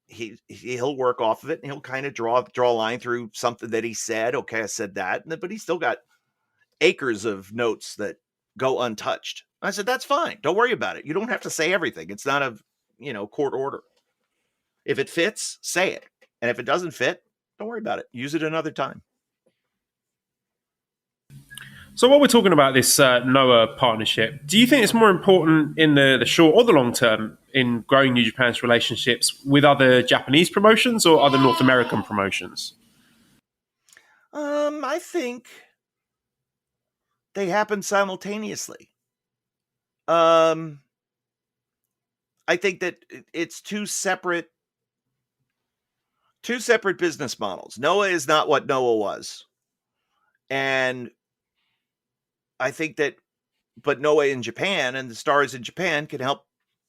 he'll work off of it, and he'll kind of draw a line through something that he said. Okay, I said that, but he's still got acres of notes that go untouched. I said, that's fine. Don't worry about it. You don't have to say everything. It's not a, court order. If it fits, say it. And if it doesn't fit, don't worry about it. Use it another time. So while we're talking about this Noah partnership, do you think it's more important in the short or the long term in growing New Japan's relationships with other Japanese promotions or other North American promotions? I think they happen simultaneously. I think that it's two separate business models. Noah is not what Noah was. And I think that Noah in Japan and the stars in Japan can help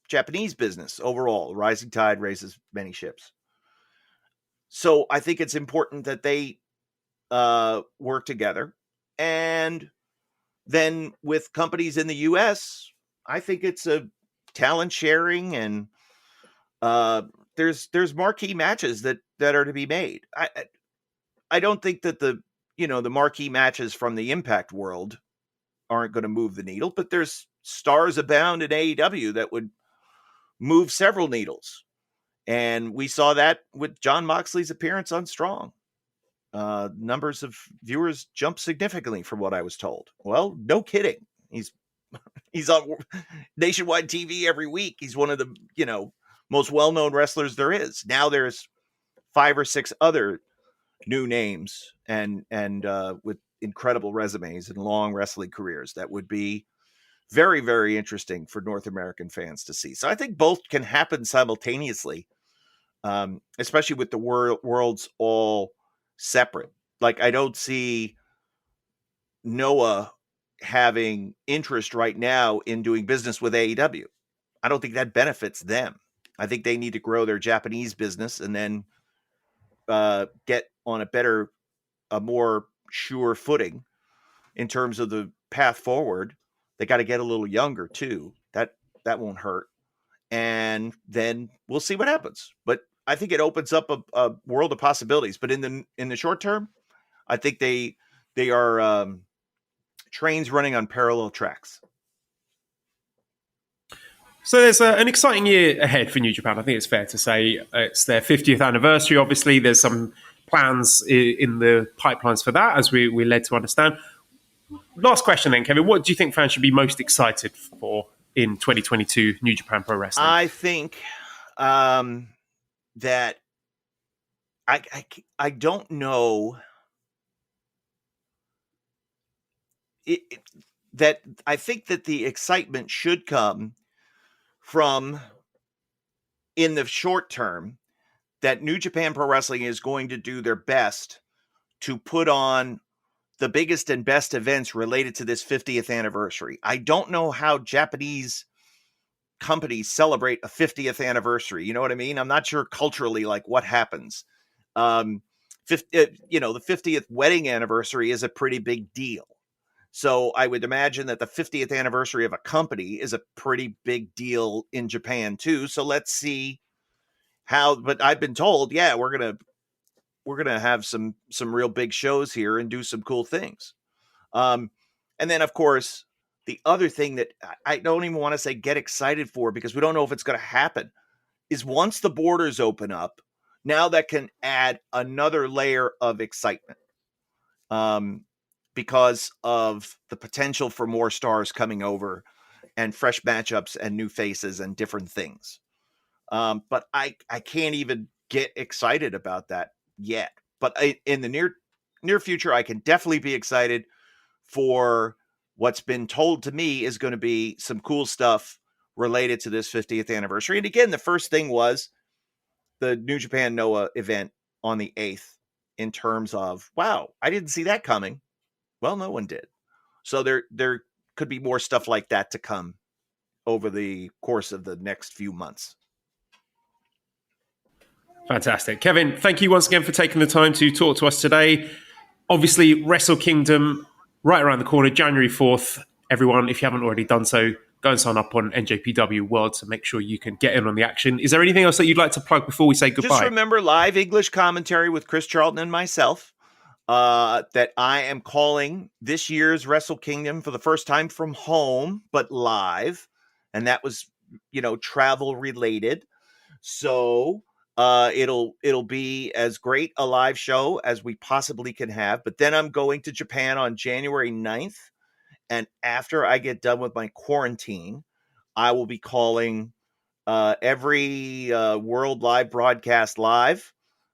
Japanese business overall. Rising tide raises many ships. So I think it's important that they work together. And then with companies in the US, I think it's a talent sharing, and there's marquee matches that are to be made. I don't think that the marquee matches from the Impact world aren't going to move the needle, but there's stars abound in AEW that would move several needles. And we saw that with Jon Moxley's appearance on Strong. Numbers of viewers jumped significantly from what I was told. Well, no kidding. He's on nationwide TV every week. He's one of the, most well-known wrestlers there is. Now there's 5 or 6 other new names and with incredible resumes and long wrestling careers that would be very, very interesting for North American fans to see. So I think both can happen simultaneously, especially with the worlds all separate. Like, I don't see Noah having interest right now in doing business with AEW. I don't think that benefits them. I think they need to grow their Japanese business and then get on a more sure footing in terms of the path forward. They got to get a little younger too. That won't hurt. And then we'll see what happens. But I think it opens up a world of possibilities. But in the short term, I think they are trains running on parallel tracks. So there's an exciting year ahead for New Japan. I think it's fair to say it's their 50th anniversary. Obviously, there's some plans in the pipelines for that, as we're led to understand. Last question then, Kevin. What do you think fans should be most excited for in 2022 New Japan Pro Wrestling? I think that I don't know that I think that the excitement should come from, in the short term, that New Japan Pro Wrestling is going to do their best to put on the biggest and best events related to this 50th anniversary. I don't know how Japanese companies celebrate a 50th anniversary. You know what I mean? I'm not sure culturally, like, what happens. The 50th wedding anniversary is a pretty big deal. So I would imagine that the 50th anniversary of a company is a pretty big deal in Japan too. So let's see how, but I've been told, yeah, we're going to have some real big shows here and do some cool things. And then of course, the other thing that I don't even want to say get excited for, because we don't know if it's going to happen, is once the borders open up, now that can add another layer of excitement. Because of the potential for more stars coming over and fresh matchups and new faces and different things. But I can't even get excited about that yet. But in the near future, I can definitely be excited for what's been told to me is going to be some cool stuff related to this 50th anniversary. And again, the first thing was the New Japan Noah event on the 8th, in terms of, wow, I didn't see that coming. Well, no one did. So there could be more stuff like that to come over the course of the next few months. Fantastic. Kevin, thank you once again for taking the time to talk to us today. Obviously, Wrestle Kingdom right around the corner, January 4th. Everyone, if you haven't already done so, go and sign up on NJPW World to make sure you can get in on the action. Is there anything else that you'd like to plug before we say goodbye? Just remember, live English commentary with Chris Charlton and myself. That I am calling this year's Wrestle Kingdom for the first time from home, but live. And that was, travel related. So it'll be as great a live show as we possibly can have. But then I'm going to Japan on January 9th. And after I get done with my quarantine, I will be calling every World Live broadcast live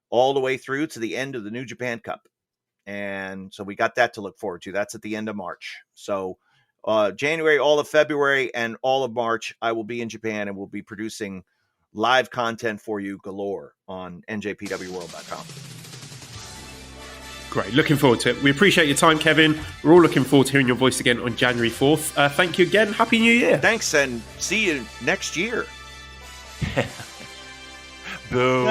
all the way through to the end of the New Japan Cup. And so we got that to look forward to. That's at the end of March. So January, all of February, and all of March, I will be in Japan and we'll be producing live content for you galore on NJPWworld.com. Great. Looking forward to it. We appreciate your time, Kevin. We're all looking forward to hearing your voice again on January 4th. Thank you again. Happy New Year. Thanks, and see you next year. Boo.